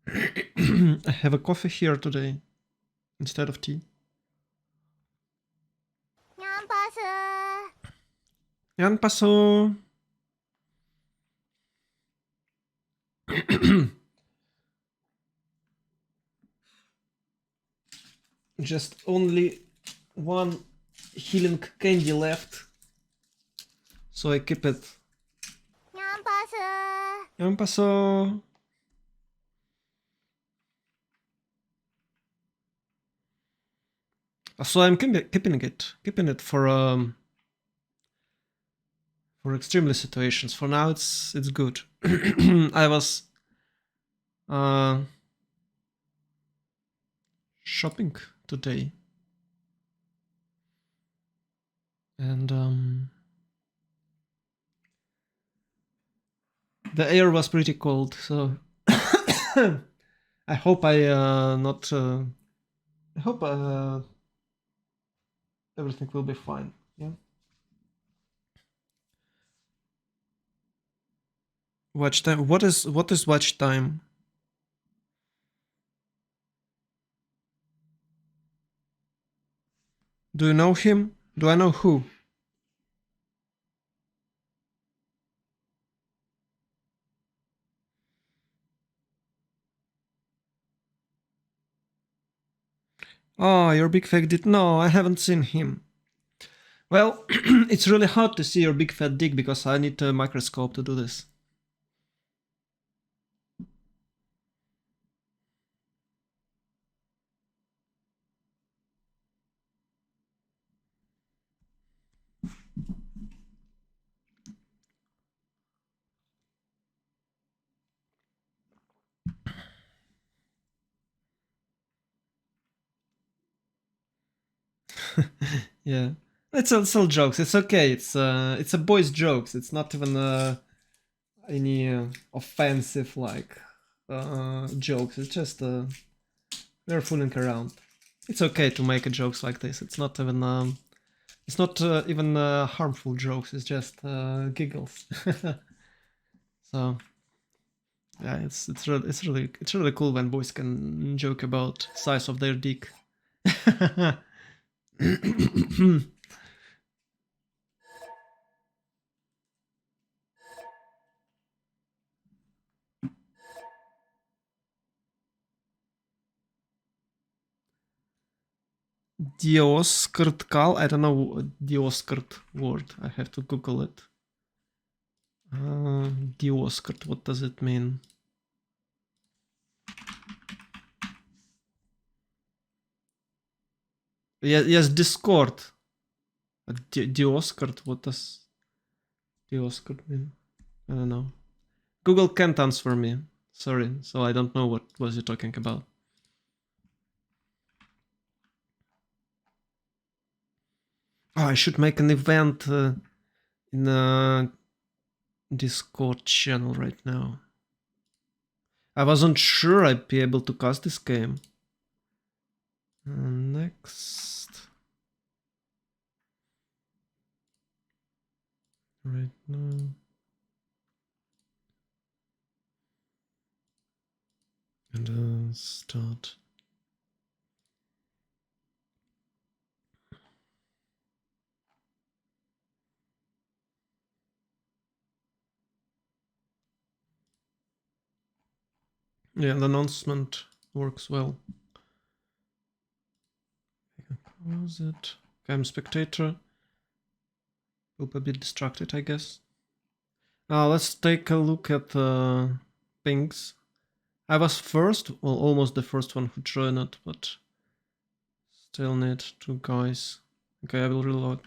I have a coffee here today instead of tea. Yan paso. Just only one healing candy left, so I keep it. Yan paso. So I'm keeping it for extremely situations. For now, it's good. I was shopping today, and the air was pretty cold, so I hope I hope everything will be fine. Yeah. Watch time. What is watch time? Do you know him? Do I know who? Oh, your big fat dick. No, I haven't seen him. Well, it's really hard to see your big fat dick because I need a microscope to do this. Yeah, it's all jokes. It's okay. It's a boys' jokes. It's not even any offensive like jokes. It's just we're fooling around. It's okay to make jokes like this. It's not even harmful jokes. It's just giggles. So yeah, it's really cool when boys can joke about size of their dick. Dioskirtkal? I don't know Dioskirt word. I have to Google it. Dioskirt, what does it mean? Yes, Discord. Dioskirt, what does Dioskirt mean? I don't know. Google can't answer me. Sorry, so I don't know what was you talking about. Oh, I should make an event in a Discord channel right now. I wasn't sure I'd be able to cast this game. Next. Right now. And start. Yeah, the announcement works well. Close it. Okay, I'm spectator. Will be a bit distracted, I guess. Let's take a look at the pings. I was first, well, almost the first one who joined it, but still need 2 guys. Okay, I will reload.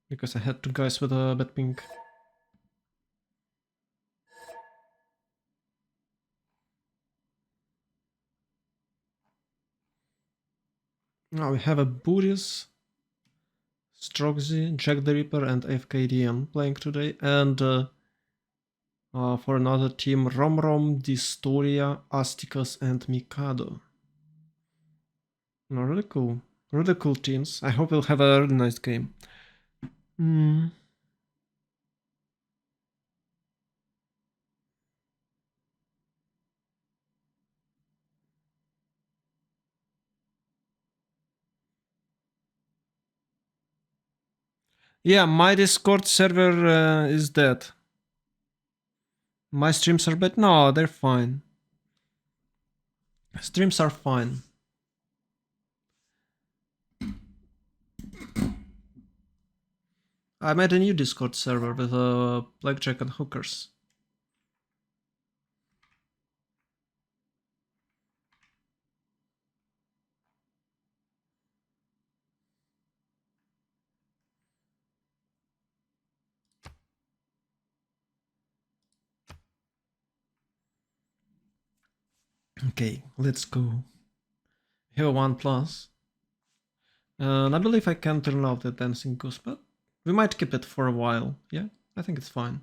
Because I had 2 guys with a bad ping. Now we have a Buddhist, Stroxy, Jack the Ripper, and FKDM playing today, and for another team, Romrom, Distoria, Asticus, and Mikado. No, really cool teams. I hope we'll have a really nice game. Hmm. Yeah, my Discord server is dead. My streams are bad. No, they're fine. Streams are fine. I made a new Discord server with blackjack and hookers. Okay, let's go. Here 1 plus. And I believe I can turn off the dancing goose, but we might keep it for a while. Yeah, I think it's fine.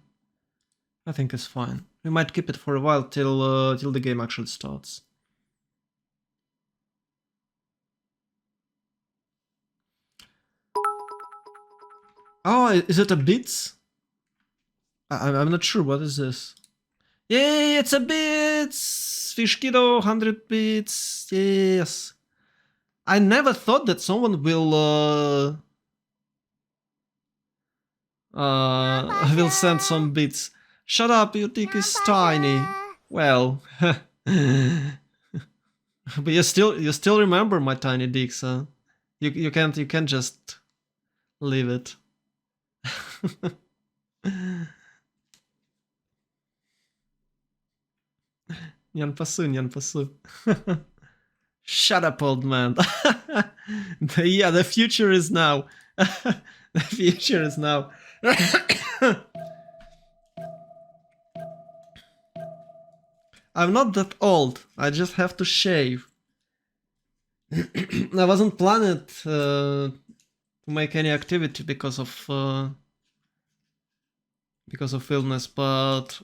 I think it's fine. We might keep it for a while till the game actually starts. Oh, is it a bits? I'm not sure. What is this? Yay, it's a bits! Fish Kiddo, 100 bits. Yes. I never thought that someone will send some bits. Shut up, your dick is tiny. Well, but you still remember my tiny dick, so you can't just leave it. Nyan pasu. Shut up, old man. Yeah, the future is now. The future is now. I'm not that old. I just have to shave. I wasn't planning to make any activity because of illness, but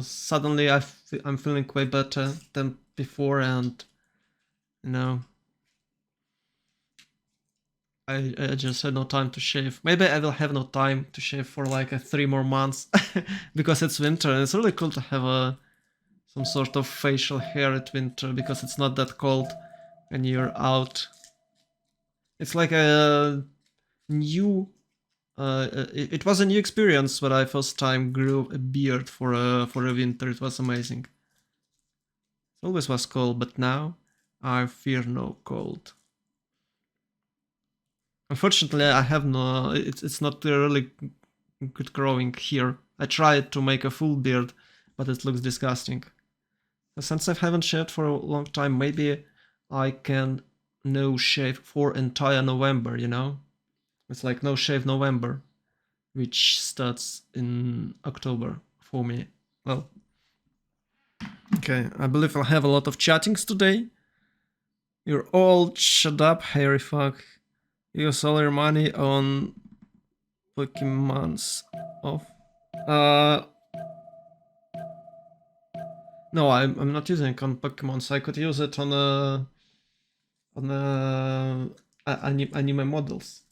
suddenly I'm feeling way better than before, and you know, I just had no time to shave. Maybe I will have no time to shave for like 3 more months because it's winter, and it's really cool to have some sort of facial hair at winter because it's not that cold when you're out. It's like a new. It was a new experience when I first time grew a beard for a winter. It was amazing. It always was cold, but now I fear no cold. Unfortunately, I have no. It's not really good growing here. I tried to make a full beard, but it looks disgusting. Since I haven't shaved for a long time, maybe I can no shave for entire November. You know, it's like no shave November, which starts in October for me. Well, okay, I believe I'll have a lot of chattings today. You're all shut up, hairy fuck. Use all your money on Pokemon's off. No, I'm not using it on Pokemon, so I could use it on anime models.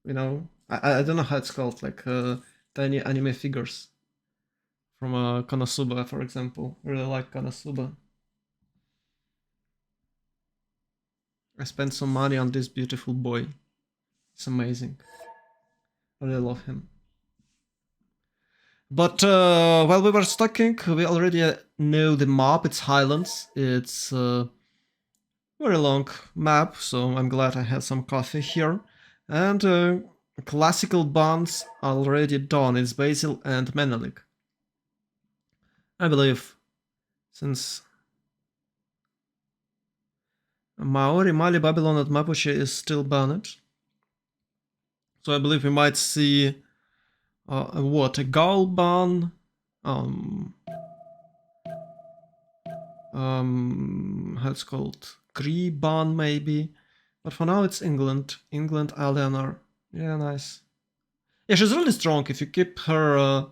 You know, I don't know how it's called, like tiny anime figures from Konosuba, for example. I really like Konosuba. I spent some money on this beautiful boy. It's amazing. I really love him. But while we were talking, we already know the map. It's Highlands. It's a very long map, so I'm glad I had some coffee here. And classical bonds already done. It's Basil and Menelik. I believe, since Maori, Mali, Babylon, and Mapuche is still banned. So I believe we might see what, a Gaul ban, how it's called, Cree ban maybe, but for now it's England, Eleanor. Yeah, nice. Yeah, she's really strong. If you keep her,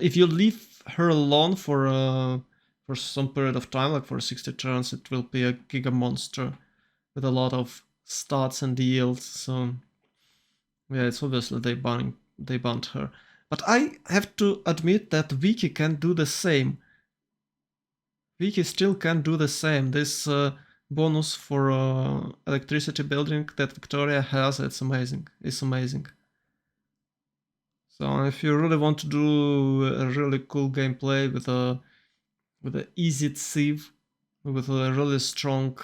if you leave her alone for some period of time, like for 60 turns, it will be a giga monster with a lot of stats and yields. So Yeah, it's obviously they banned her. But I have to admit that Wiki can do the same. Wiki still can do the same. This bonus for electricity building that Victoria has, it's amazing. It's amazing. So if you really want to do a really cool gameplay with an easy sieve, with a really strong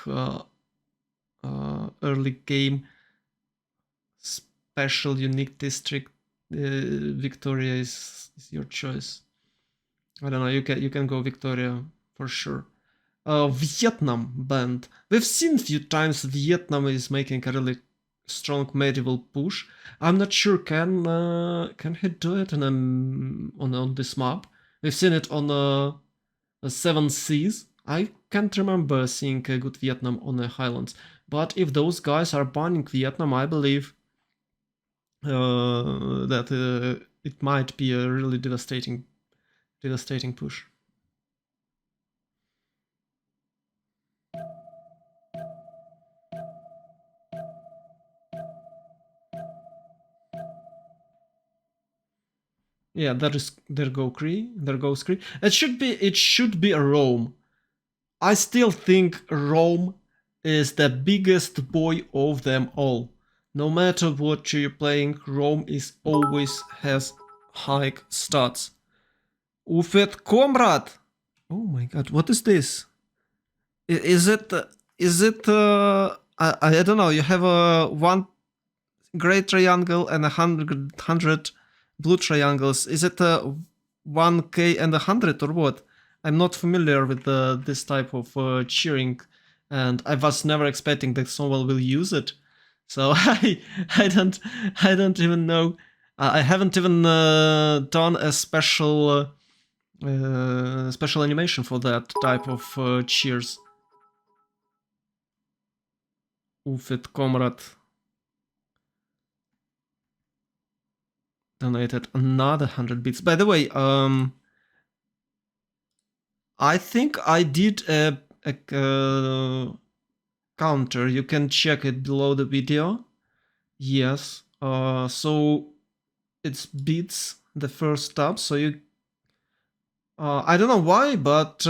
early game, special unique district, Victoria is your choice. I don't know. You can go Victoria for sure. Vietnam band. We've seen a few times Vietnam is making a really strong medieval push. I'm not sure can he do it on this map. We've seen it on Seven Seas. I can't remember seeing a good Vietnam on the Highlands. But if those guys are banning Vietnam, I believe that it might be a really devastating push. Yeah, there goes Cree. It should be a Rome. I still think Rome is the biggest boy of them all. No matter what you're playing, Rome is always has high stats. Ufet Comrade! Oh my god, what is this? Is it I don't know, you have a one gray triangle and 100 blue triangles. Is it 1k and 100 or what? I'm not familiar with this type of cheering, and I was never expecting that someone will use it. So I don't even know. I haven't even done a special animation for that type of cheers. Ufit Comrade donated another 100 bits. By the way, I think I did a counter. You can check it below the video. Yes. So it's beats the first tab. So you. I don't know why, but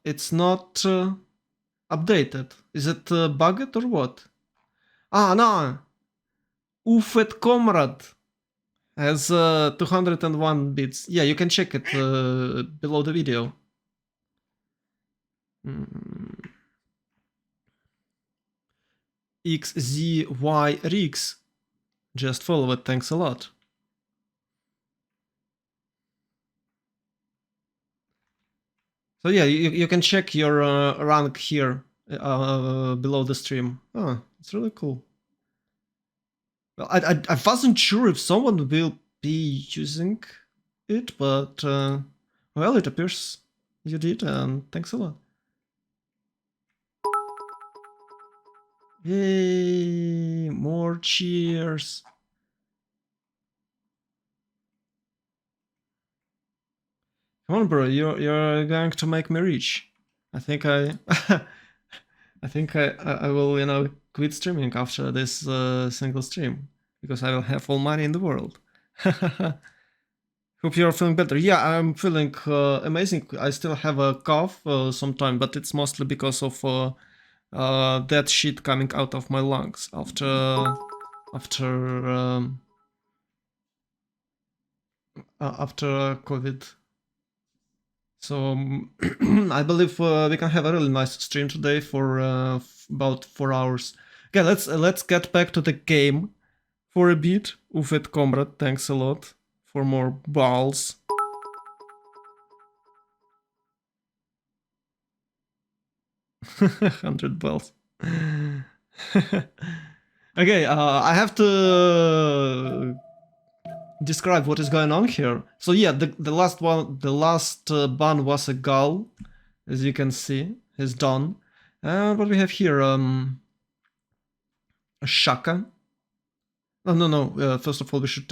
it's not updated. Is it bugged or what? Ah, no. Ufet Comrade has 201 bits. Yeah, you can check it below the video. XZY Rix. Just follow it, thanks a lot. So yeah, you can check your rank here below the stream. Oh, it's really cool. Well, I wasn't sure if someone will be using it, but well, it appears you did, and thanks a lot. Yay! More cheers! Come on, bro, you're going to make me rich. I think I will, quit streaming after this single stream because I will have all money in the world. Hope you're feeling better. Yeah, I'm feeling amazing. I still have a cough sometime, but it's mostly because of that shit coming out of my lungs after COVID. So I believe we can have a really nice stream today for about 4 hours. Okay, let's get back to the game for a bit. Ufet Comrade, thanks a lot for more balls. 100 balls. Okay, I have to describe what is going on here. So yeah, the last ban was a gull, as you can see, is done. And what we have here, a shaka. No. First of all, we should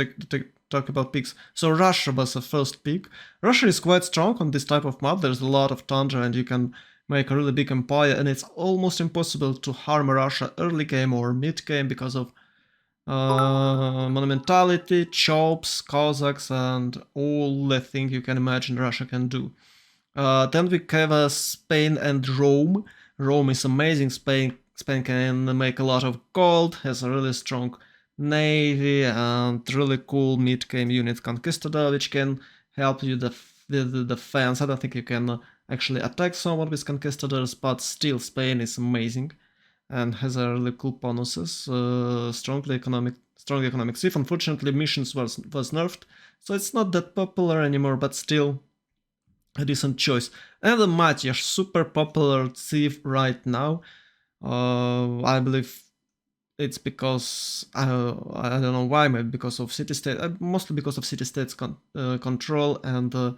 talk about picks. So Russia was the first pick. Russia is quite strong on this type of map. There's a lot of tundra, and you can make a really big empire, and it's almost impossible to harm Russia early game or mid game because of monumentality, chops, Cossacks, and all the thing you can imagine Russia can do. Then we have Spain and Rome. Rome is amazing. Spain can make a lot of gold, has a really strong navy, and really cool mid-game unit Conquistador, which can help you with the defense. I don't think you can actually attack someone with Conquistadors, but still Spain is amazing and has a really cool bonuses. Strong economic civ. Unfortunately, missions was nerfed, so it's not that popular anymore, but still a decent choice. And the Meier, super popular civ right now. I believe it's because I don't know why, maybe because of city-state, mostly because of city-states control, and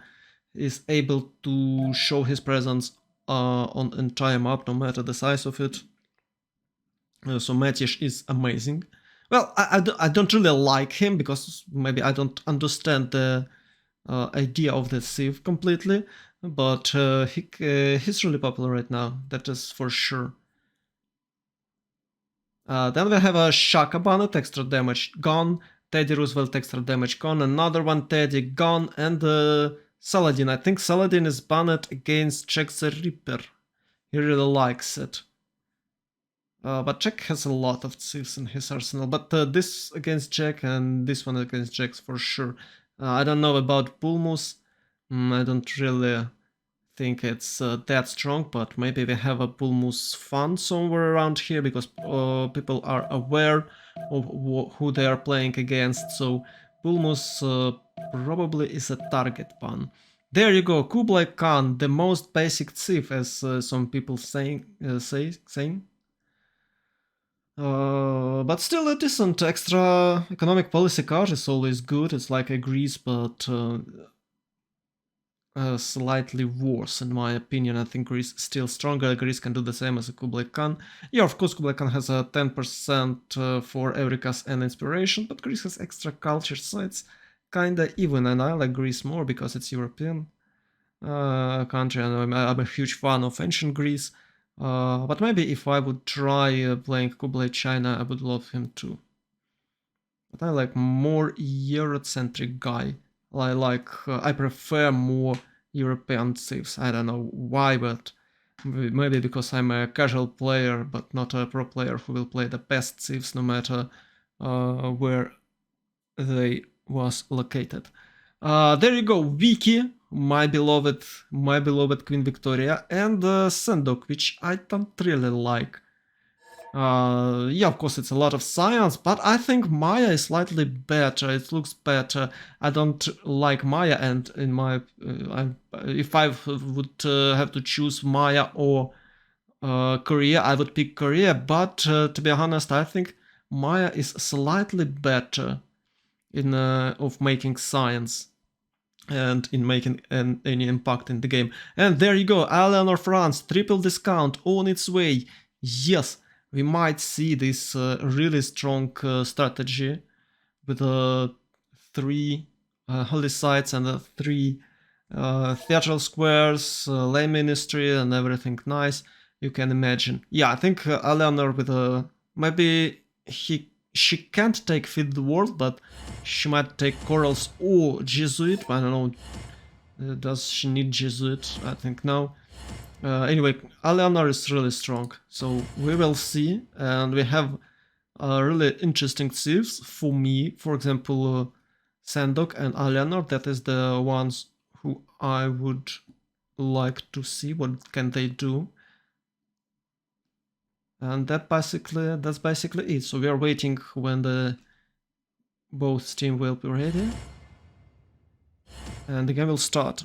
is able to show his presence on entire map, no matter the size of it. So Metish is amazing. Well, I don't really like him because maybe I don't understand the idea of the civ completely, but he's really popular right now, that is for sure. Then we have a Shaka Bonnet, extra damage gone, Teddy Roosevelt, extra damage gone, another one Teddy gone, and Saladin. I think Saladin is banned against Jack the Ripper. He really likes it. But Jack has a lot of civs in his arsenal, but this against Jack and this one against Jack for sure. I don't know about Pulmus. I don't really think it's that strong, but maybe we have a Pulmus fund somewhere around here because people are aware of who they are playing against, so Pulmus probably is a target ban. There you go, Kublai Khan, the most basic civ, as some people saying. But still a decent extra economic policy card is always good. It's like a Greece, but slightly worse in my opinion. I think Greece is still stronger. Greece can do the same as a Kublai Khan. Yeah, of course Kublai Khan has a 10% for Eureka's and Inspiration, but Greece has extra culture, so it's kinda even, and I like Greece more because it's European country, and I'm a huge fan of ancient Greece. But maybe if I would try playing Kublai China, I would love him too. But I like more Eurocentric guy. I prefer more European civs. I don't know why, but maybe because I'm a casual player, but not a pro player who will play the best civs no matter where they was located. There you go, Vicky, my beloved Queen Victoria, and Sendok, which I don't really like. Yeah, of course it's a lot of science, but I think Meier is slightly better. It looks better. I don't like Meier, and in my if I would have to choose Meier or Korea, I would pick Korea. But to be honest, I think Meier is slightly better in of making science and in making any impact in the game. And there you go, Eleanor France, triple discount on its way. Yes, we might see this really strong strategy with 3 holy sites and 3 theatrical squares, lay ministry, and everything nice you can imagine. Yeah, I think Eleanor with maybe she can't take Feed the World, but she might take Corals or Jesuit. I don't know. Does she need Jesuit? I think no. Anyway, Eleanor is really strong, so we will see. And we have really interesting civs for me. For example, Sandok and Eleanor. That is the ones who I would like to see. What can they do? And that's basically it. So we are waiting when the both team will be ready, and the game will start.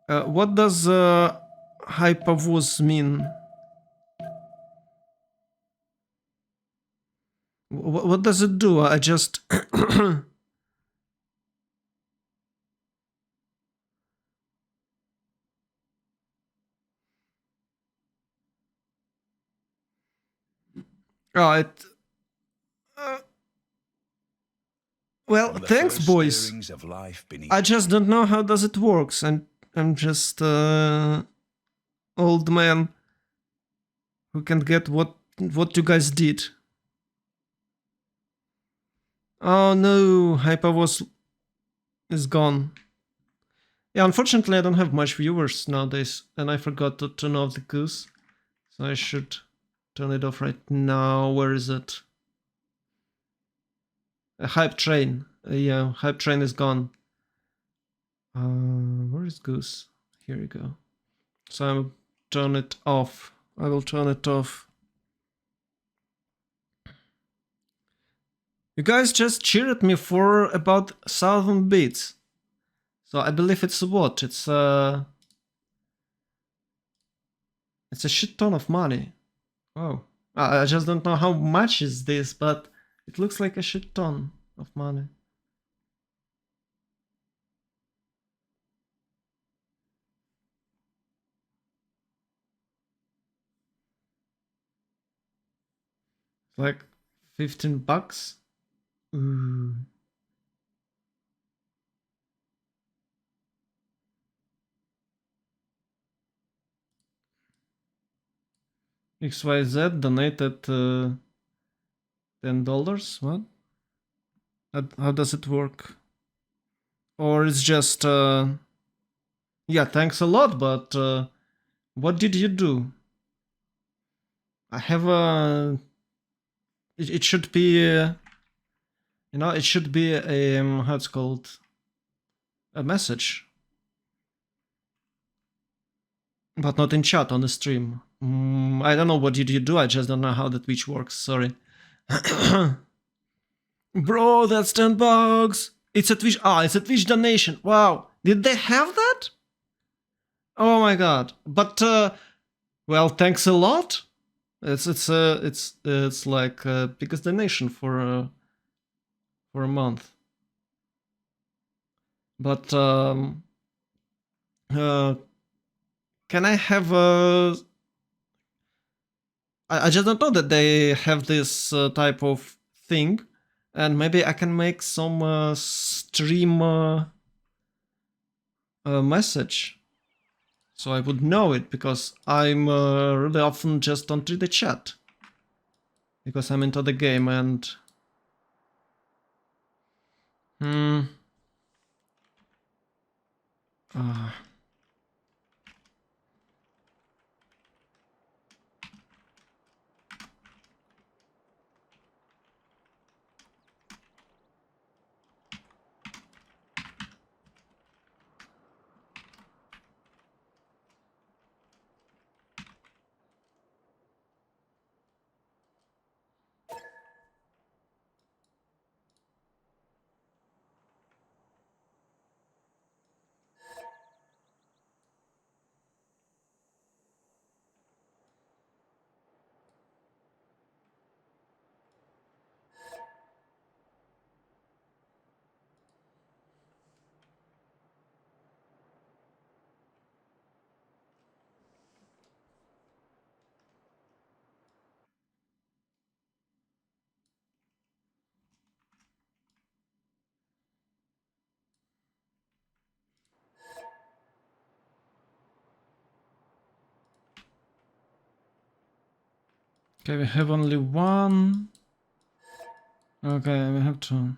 What does hypervoz mean? What does it do? I just oh, it. Well, thanks, boys. I just don't know how does it works, and I'm just old man who can get what you guys did. Oh no, Hyper is gone. Yeah, unfortunately I don't have much viewers nowadays, and I forgot to turn off the goose. So I should turn it off right now. Where is it? A hype train. Yeah, hype train is gone. Where is goose? Here you go. So I'll turn it off. I will turn it off. You guys just cheered me for about 1,000 bits. So I believe it's what? It's a shit ton of money. Wow. I just don't know how much is this, but it looks like a shit ton of money. Like 15 bucks? Ooh. XYZ donated $10. What? How does it work? Or it's just yeah, thanks a lot, but what did you do? I have a it should be you know, it should be a how it's called, a message, but not in chat, on the stream. I don't know what did you do. I just don't know how the Twitch works. Sorry. Bro, that's 10 bucks. It's a Twitch. It's a Twitch donation. Wow. Did they have that? Oh my god. But well, thanks a lot. It's like biggest donation for a month. But can I have a? I just don't know that they have this type of thing, and maybe I can make some stream message, so I would know it, because I'm really often just don't read the chat because I'm into the game and. Okay, we have only one. Okay, we have two.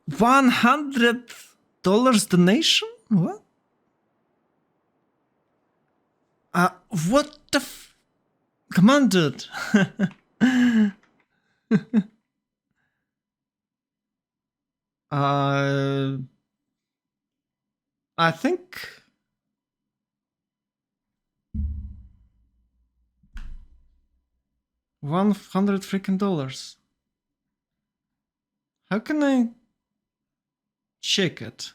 $100 donation? What? What the come on, dude. I think $100 freaking dollars. How can I check it?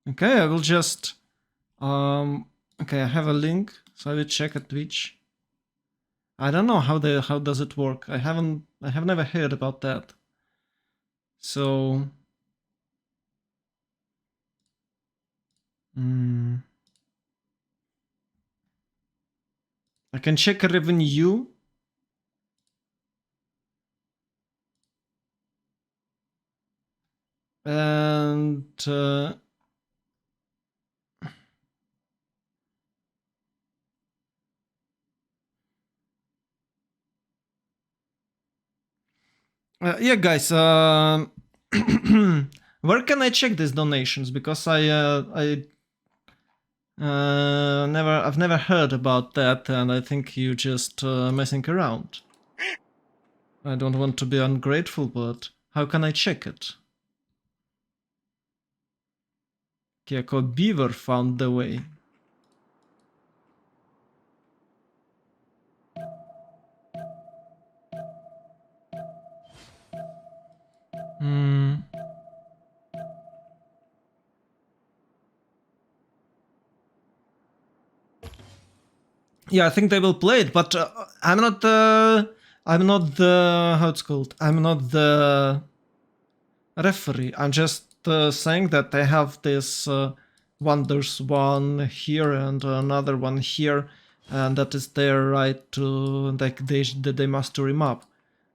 Okay, I will just okay, I have a link, so I will check at Twitch. I don't know how does it work. I have never heard about that. So I can check revenue. And yeah, guys, where can I check these donations? Because I've never heard about that, and I think you just messing around. I don't want to be ungrateful, but how can I check it? Gecko Beaver found the way. Hmm. Yeah, I think they will play it, but I'm not the how it's called. I'm not the referee. I'm just saying that they have this wonders one here and another one here, and that is their right to like they must remap.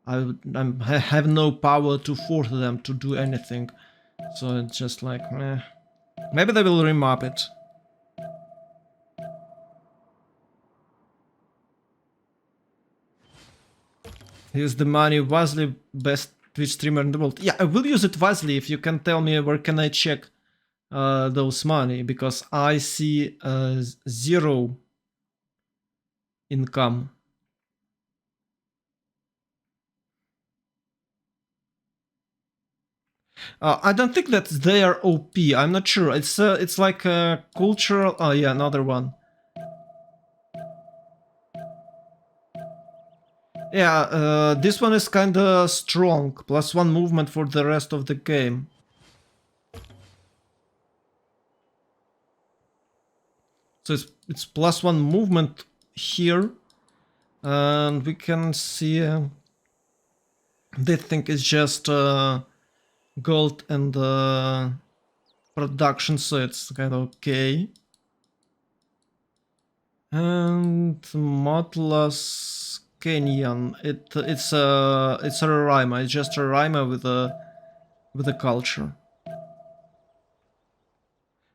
I have no power to force them to do anything, so it's just like meh. Maybe they will remap it. Use the money wisely, best Twitch streamer in the world. Yeah, I will use it wisely if you can tell me where can I check those money, because I see zero income. I don't think that they are OP. I'm not sure. It's like a cultural. Oh yeah, another one. Yeah, this one is kinda strong. +1 movement for the rest of the game. So it's +1 movement here, and we can see they think it's just gold and production, so it's kind of okay. And Motless Canyon, it's a rhyme. It's just a rhyme with a culture.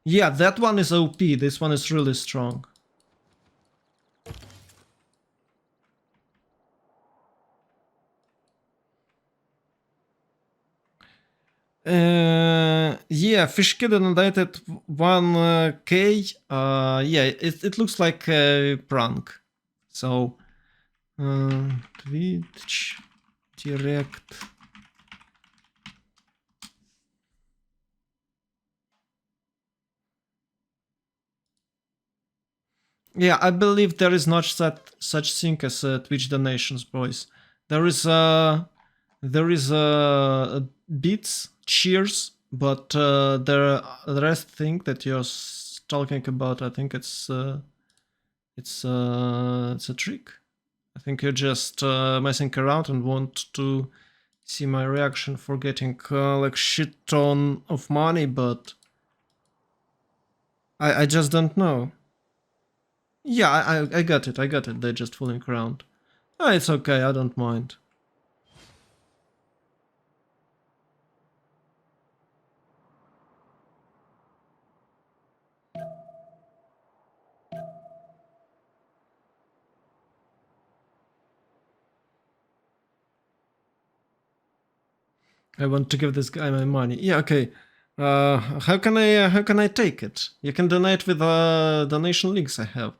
Yeah, that one is OP. This one is really strong. Yeah, Fish Kid donated 1K. Yeah, it looks like a prank. So, Twitch direct. Yeah, I believe there is not such thing as Twitch donations, boys. There is beats, cheers, but the rest thing that you're talking about, I think it's a trick. I think you're just messing around and want to see my reaction for getting like shit ton of money, but I just don't know. Yeah, I got it. I got it. They're just fooling around. Oh, it's okay. I don't mind. I want to give this guy my money. Yeah, okay. How can I take it? You can donate with donation links I have.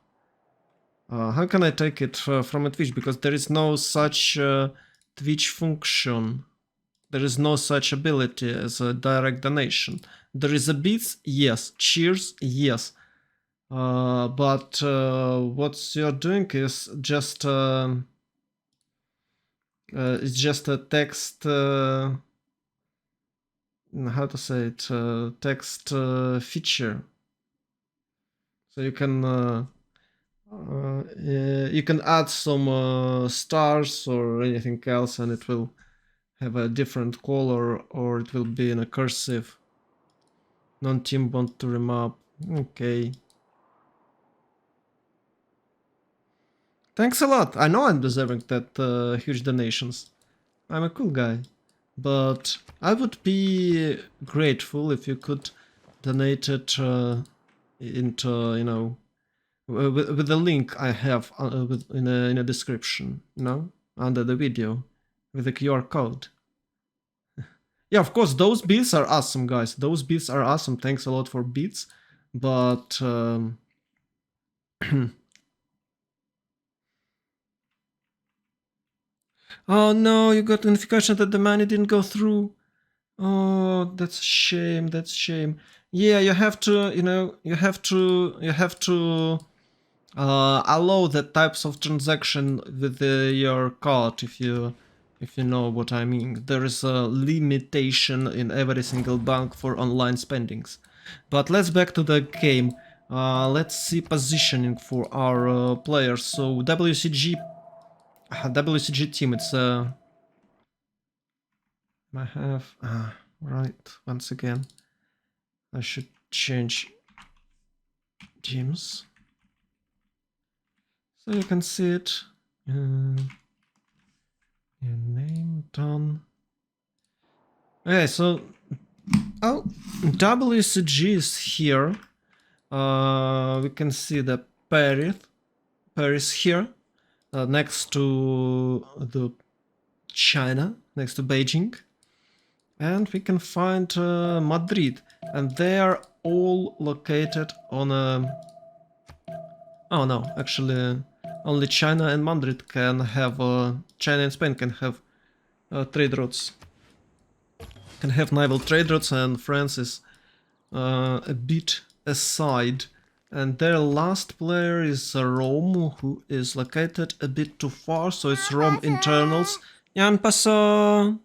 How can I take it from a Twitch? Because there is no such Twitch function. There is no such ability as a direct donation. There is a beats, yes. Cheers, yes. But what you're doing is just it's just a text. How to say it? Text feature. So you can add some stars or anything else, and it will have a different color, or it will be in a cursive. Non-team want to remap. Okay. Thanks a lot. I know I'm deserving that huge donations. I'm a cool guy. but I would be grateful if you could donate it into, you know, with the link I have in a description, you know, under the video, with the QR code. Yeah, of course, those beats are awesome, guys. Those beats are awesome. Thanks a lot for beats, but oh no, you got notification that the money didn't go through. Oh, that's a shame. That's a shame. Yeah, you have to, you know, you have to allow the types of transaction with your card if you know what I mean. There is a limitation in every single bank for online spendings. But let's back to the game. Let's see positioning for our players. So WCG team. It's I have right. Once again, I should change teams so you can see it. Your name done. Okay, so WCG is here. We can see the Paris here, next to the China, next to Beijing, and we can find Madrid, and they are all located on a. Oh no, actually, only China and Madrid can have. China and Spain can have trade routes. Can have naval trade routes, and France is a bit aside. And their last player is Rome, who is located a bit too far, so it's Rome internals. Yan paso.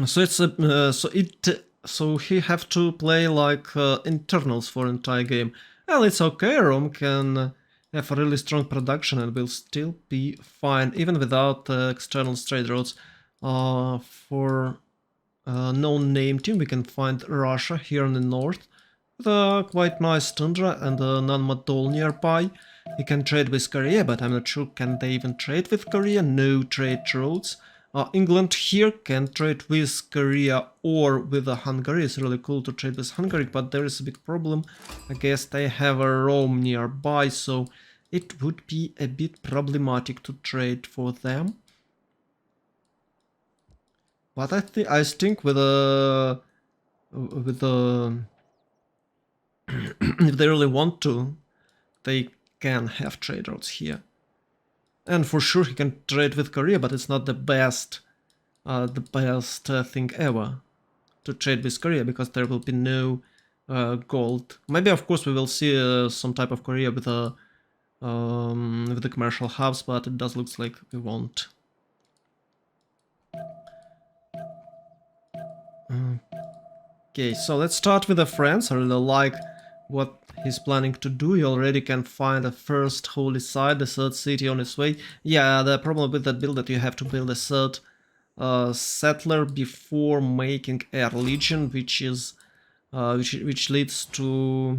So it's so he have to play like internals for entire game. Well, it's okay. Rome can have a really strong production and will still be fine even without external trade routes. For no-name team, we can find Russia here in the north, with a quite nice tundra and a non-Madol nearby. He can trade with Korea, but I'm not sure can they even trade with Korea. No trade routes. England here can trade with Korea or with Hungary. It's really cool to trade with Hungary, but there is a big problem. I guess they have a Rome nearby, so it would be a bit problematic to trade for them. But I think with if they really want to, they can have trade routes here. And for sure he can trade with Korea, but it's not the best thing ever to trade with Korea, because there will be no gold. Maybe of course we will see some type of Korea with the commercial hubs, but it does look like we won't. Okay, so let's start with the France. I really like what he's planning to do. He already can find a first holy site, the third city on its way. Yeah, the problem with that build that you have to build a third settler before making a religion, which is which leads to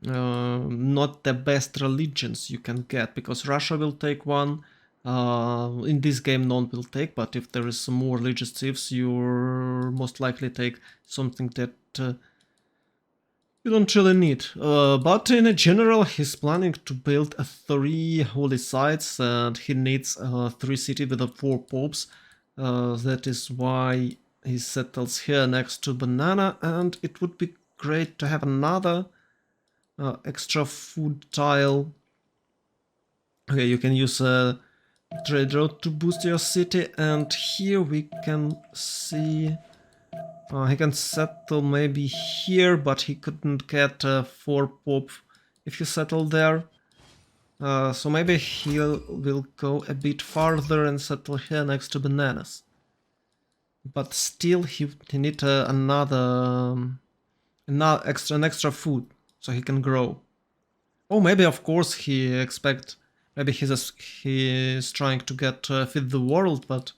not the best religions you can get, because Russia will take one. In this game none will take, but if there is more religious chiefs, you're most likely take something that you don't really need. But in a general, he's planning to build 3 holy sites, and he needs 3 cities with 4 popes. That is why he settles here next to Banana, and it would be great to have another extra food tile. Okay, you can use a trade route to boost your city, and here we can see he can settle maybe here, but he couldn't get 4 pop if he settled there. So maybe he will go a bit farther and settle here next to Bananas. But still he need an extra food so he can grow. Oh, maybe of course he expect, maybe he's trying to get feed the world, but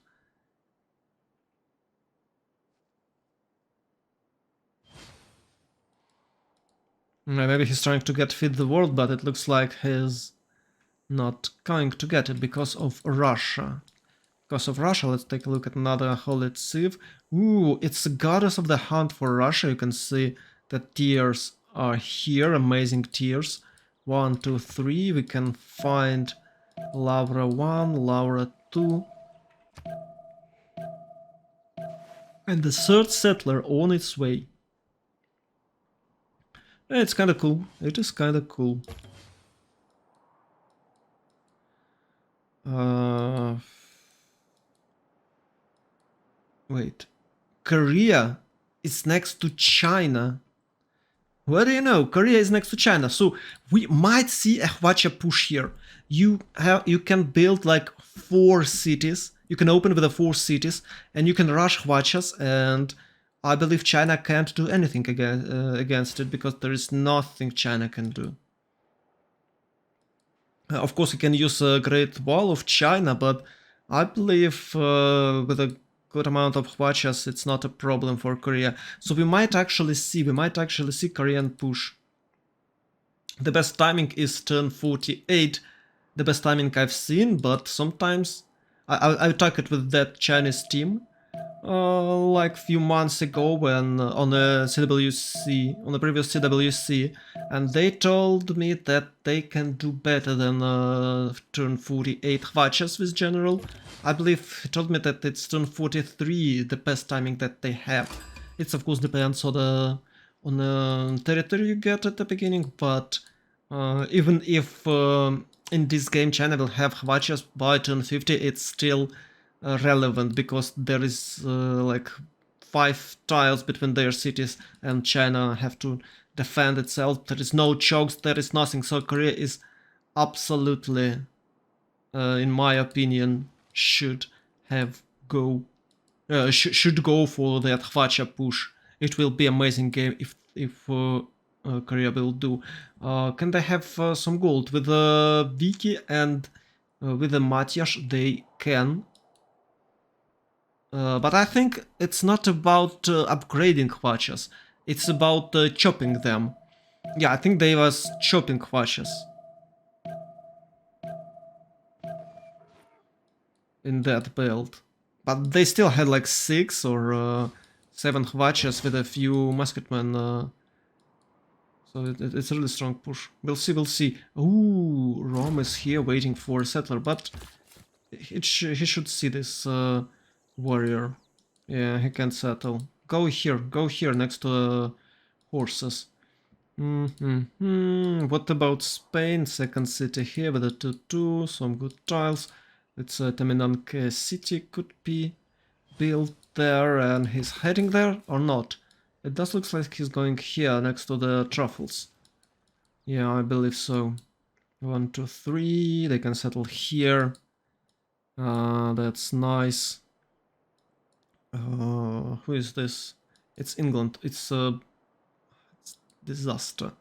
maybe he's trying to get feed the world, but it looks like his not going to get it because of Russia. Because of Russia, let's take a look at another holy sieve. Ooh, it's the goddess of the hunt for Russia. You can see the tiers are here, amazing tiers. 1, 2, 3. We can find Laura 1, Laura 2. And the third settler on its way. It's kinda cool. It is kinda cool. Wait. Korea is next to China. What do you know? Korea is next to China, so we might see a Hwacha push here. You can build like 4 cities. You can open with the 4 cities, and you can rush Hwachas, and I believe China can't do anything against it because there is nothing China can do. Of course, you can use a Great Wall of China, but I believe with a good amount of Hwachas, it's not a problem for Korea. So we might actually see Korean push. The best timing is turn 48, the best timing I've seen, but sometimes I talked it with that Chinese team like few months ago when on the CWC, on the previous CWC, and they told me that they can do better than turn 48 Hwachas with general. I believe he told me that it's turn 43 the best timing that they have. It of course depends on the territory you get at the beginning, but even if in this game China will have Hwachas by turn 50, it's still relevant because there is like 5 tiles between their cities and China have to defend itself. There is no chokes, there is nothing, so Korea is absolutely, in my opinion, should go for that Hwacha push. It will be amazing game if Korea will do. Can they have some gold with Viki and with the Matias? They can. But I think it's not about upgrading Hwachas. It's about chopping them. Yeah, I think they was chopping Hwachas in that build. But they still had like 6 or 7 Hwachas with a few musketmen. So it's a really strong push. We'll see, we'll see. Ooh, Rome is here waiting for a settler, but he should see this warrior. Yeah, he can't settle. Go here next to horses. What about Spain? Second city here with a 2-2, some good tiles. It's a Teminanke city could be built there, and he's heading there or not? It does look like he's going here next to the truffles. Yeah, I believe so. 1, 2, 3. They can settle here. That's nice. Who is this? It's England. It's disaster.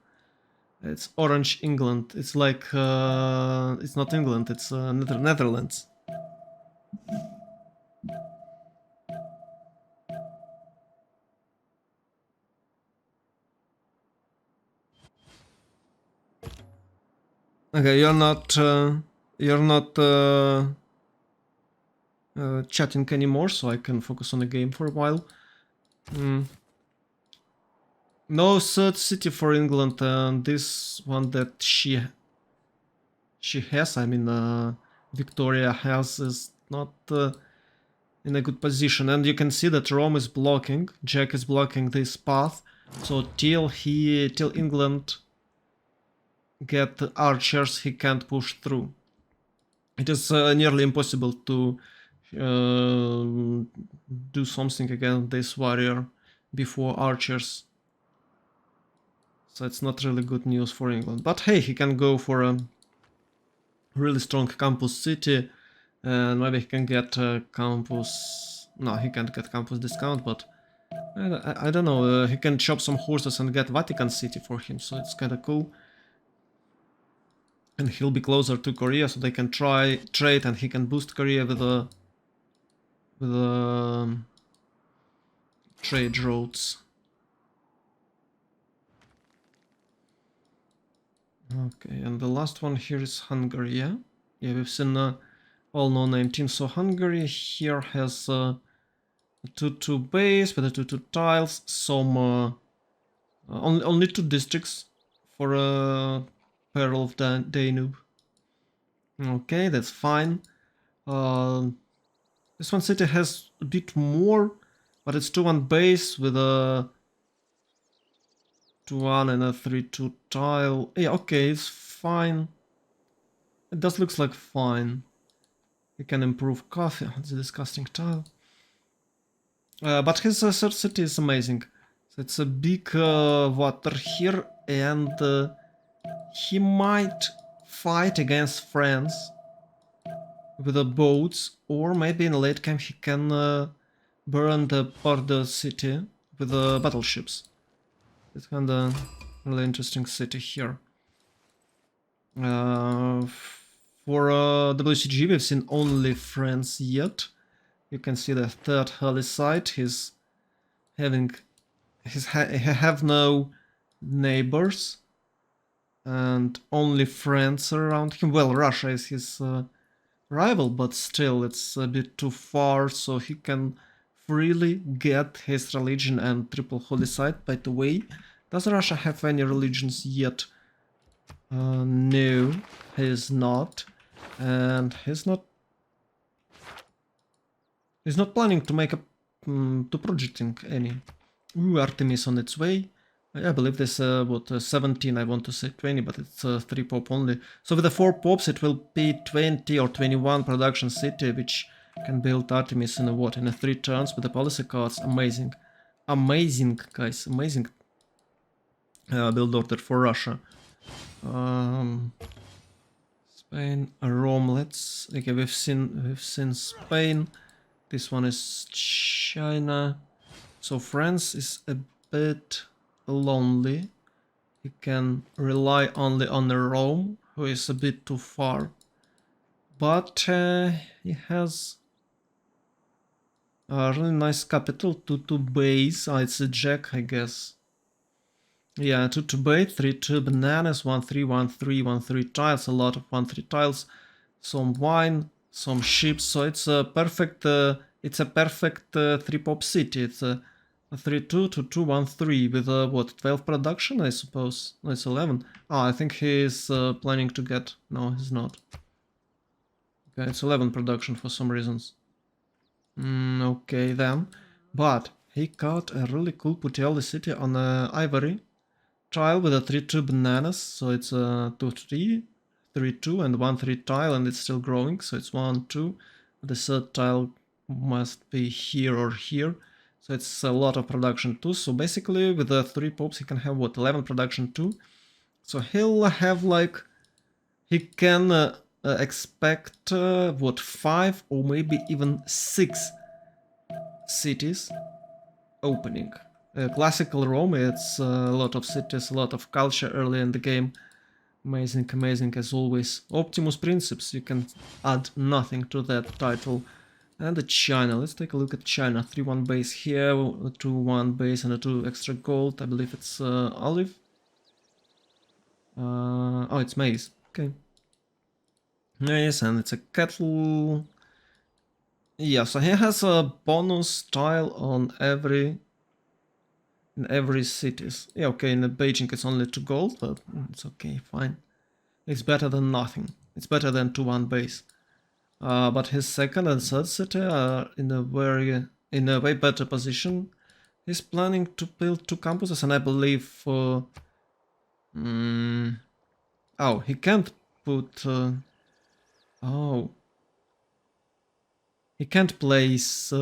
It's Orange England. It's like it's not England. It's Netherlands. Okay, you're not chatting anymore, so I can focus on the game for a while. No third city for England, and this one that she has, I mean Victoria has, is not in a good position. And you can see that Rome is blocking, Jack is blocking this path, so till England get archers, he can't push through. It is nearly impossible to do something against this warrior before archers. So it's not really good news for England. But hey, he can go for a really strong campus city, and maybe he can get campus... No, he can't get campus discount, but I don't know. He can chop some horses and get Vatican City for him, so it's kind of cool. And he'll be closer to Korea, so they can try trade, and he can boost Korea with trade routes. Okay, and the last one here is Hungary, yeah? Yeah, we've seen all no-name teams. So Hungary here has a 2-2 base with a 2-2 tiles, some only 2 districts for Pearl of Danube. Okay, that's fine. This one city has a bit more, but it's 2-1 base with a 2-1 and a 3-2 tile. Yeah, okay, it's fine. It does looks like fine. We can improve coffee. It's a disgusting tile. But his third city is amazing. So it's a big water here, and he might fight against France with the boats, or maybe in late game he can burn the border city with the battleships. It's kind of really interesting city here. For WCG we've seen only France yet. You can see the third holy site. He's having he have no neighbors and only friends around him. Well, Russia is his rival, but still it's a bit too far, so he can freely get his religion and triple holy site. By the way, does Russia have any religions yet? No, he is not, and he's not planning to make a to projecting any. Ooh, Artemis on its way. I believe there's 17, I want to say 20, but it's 3 pop only. So with the 4 pops it will be 20 or 21 production city, which can build Artemis in in 3 turns with the policy cards. Amazing. Amazing, guys, amazing build order for Russia. Spain, Rome, okay, we've seen Spain. This one is China. So France is a bit lonely. He can rely only on Rome, who is a bit too far. But he has a really nice capital, 2-2 base. It's a jack, I guess. Yeah, 2-2 base, 3-2 bananas, 1-3, 1-3, 1-3 tiles, a lot of 1-3 tiles, some wine, some ships. So it's a perfect 3-pop city. It's a 3-2 to 2-1-3 with what, 12 production, I suppose. No, it's 11. Oh, I think he is planning to get. No, he's not. Okay, it's 11 production for some reasons. Okay then, but he got a really cool Puteoli city on Ivory tile with a 3-2 bananas. So it's a 2-3, 3-2 and 1-3 tile, and it's still growing. So it's 1-2. The third tile must be here or here. So it's a lot of production too. So basically with the 3 pops he can have what, 11 production too. So he'll have like, he can expect what, 5 or maybe even 6 cities opening. Classical Rome, it's a lot of cities, a lot of culture early in the game. Amazing, amazing as always. Optimus Princeps, you can add nothing to that title. And the China, let's take a look at China. 3-1 base here, a 2-1 base and a 2 extra gold. I believe it's olive. Oh, it's maize. Okay. Nice, and it's a cattle. Yeah, so he has a bonus tile on in every cities. Yeah, okay, in the Beijing it's only 2 gold, but it's okay, fine. It's better than nothing. It's better than 2-1 base. But his second and third city are in a way better position. He's planning to build 2 campuses, and I believe oh, he can't put oh, he can't place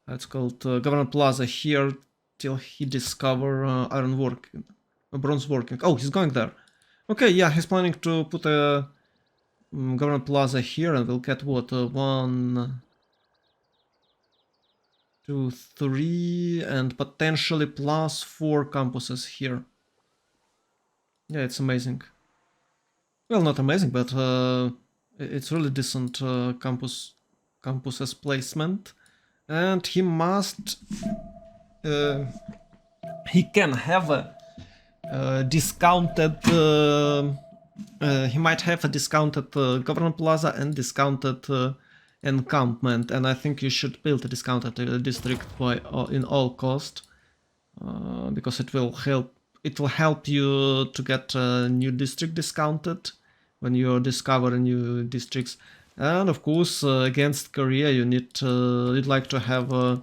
it's called Government Plaza here till he discover iron working, bronze working. Oh, he's going there. Okay, yeah, he's planning to put a Government Plaza here, and we'll get what, 1, 2, 3, and potentially plus 4 campuses here. Yeah, it's amazing. Well, not amazing, but it's really decent campus's placement, and he must he can have discounted. He might have a discounted government plaza and discounted encampment, and I think you should build a discounted district by in all cost, because it will help. It will help you to get a new district discounted when you discover new districts. And of course, against Korea, you'd like to have a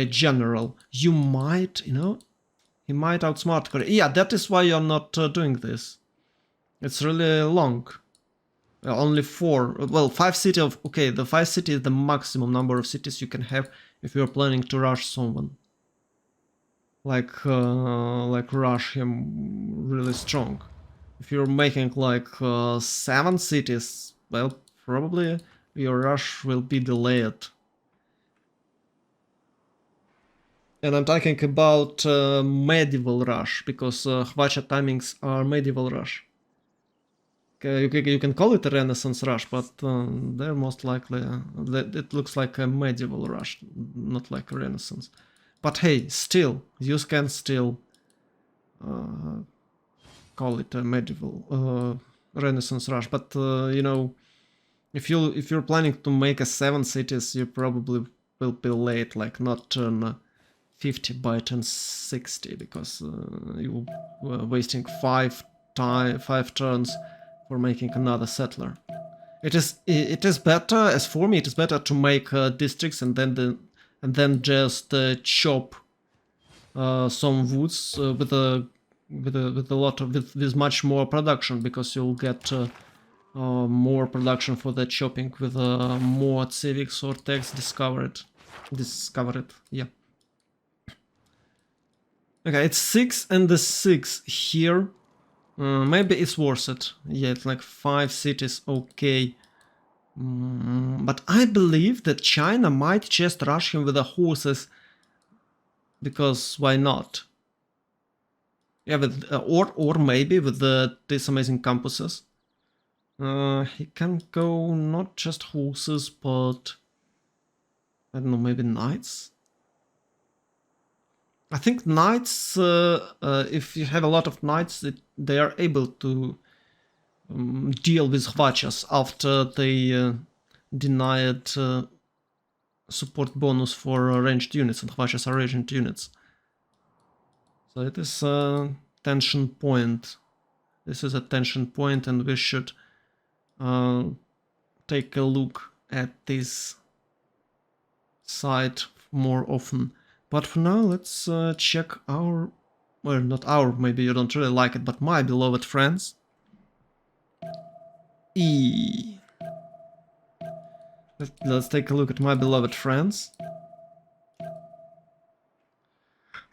general. You might, he might outsmart Korea. Yeah, that is why you're not doing this. It's really long. Only 4. Well, 5 cities. Okay, the 5 cities is the maximum number of cities you can have if you're planning to rush someone. Like rush him really strong. If you're making like 7 cities, well, probably your rush will be delayed. And I'm talking about medieval rush, because Hvacha timings are medieval rush. You can call it a Renaissance rush, but they're most likely... it looks like a medieval rush, not like a Renaissance. But hey, still, you can still call it a medieval Renaissance rush. But if you're planning to make a 7 cities, you probably will be late, like not turn 50 by turn 60, because you were wasting 5 turns for making another settler. It is better, as for me, it is better to make districts and then just chop some woods with much more production, because you'll get more production for the chopping with more civics or text discovered. Yeah. Okay, it's 6 and the 6 here. Maybe it's worth it. Yeah, it's like 5 cities, okay. But I believe that China might just rush him with the horses, because why not? Yeah, or maybe with these amazing campuses. He can go not just horses, but I don't know, maybe knights. I think knights, if you have a lot of knights, they are able to deal with Hvachas after they denied support bonus for ranged units, and Hvachas are ranged units. So it is a tension point. This is a tension point, and we should take a look at this site more often. But for now, let's check our... well, not our, maybe you don't really like it, but my beloved France. Let's take a look at my beloved France.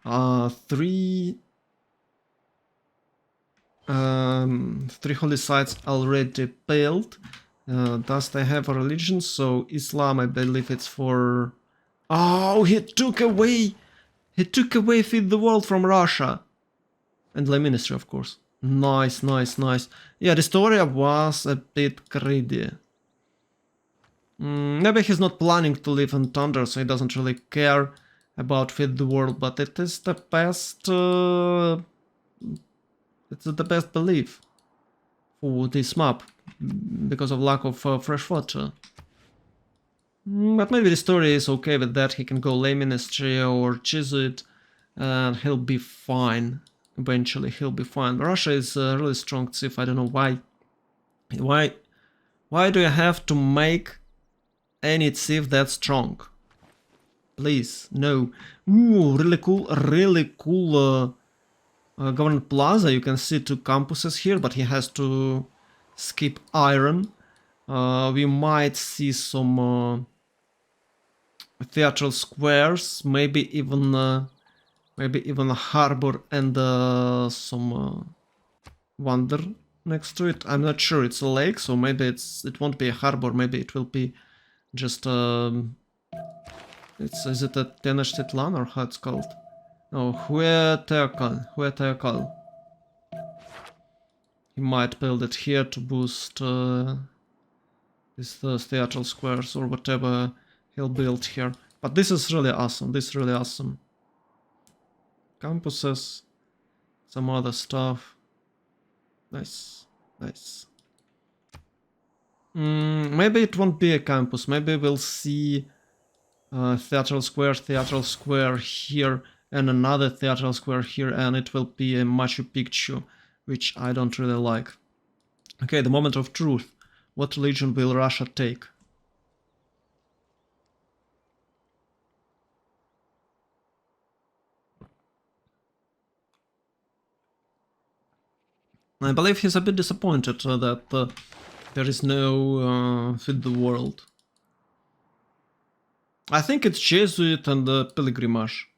3 holy sites already built. Does they have a religion? So Islam, I believe it's for... oh, he took away Feed the World from Russia. And the ministry, of course. Nice. Yeah, the story was a bit greedy. Maybe he's not planning to live in Thunder, so he doesn't really care about Feed the World, but it is the best... it's the best belief for this map, because of lack of fresh water. But maybe the story is okay with that. He can go lay ministry or Jesuit, and he'll be fine. Eventually, he'll be fine. Russia is a really strong chief. I don't know why. Why do you have to make any chief that strong? Please, no. Ooh, really cool government plaza. You can see 2 campuses here, but he has to skip iron. We might see some theatrical squares, maybe even a harbor and some wonder next to it. I'm not sure. It's a lake, so maybe it won't be a harbor. Maybe it will be just is it a Tenochtitlan or how it's called? No, Hueteocal. He might build it here to boost these theatrical squares or whatever he'll build here. But this is really awesome. Campuses. some other stuff. Nice, nice. Maybe it won't be a campus. Maybe we'll see theatrical square here, and another theatrical square here, and it will be a Machu Picchu, which I don't really like. Okay, the moment of truth. What religion will Russia take? I believe he's a bit disappointed that there is no Feed the World. I think it's Jesuit and Pilgrimage.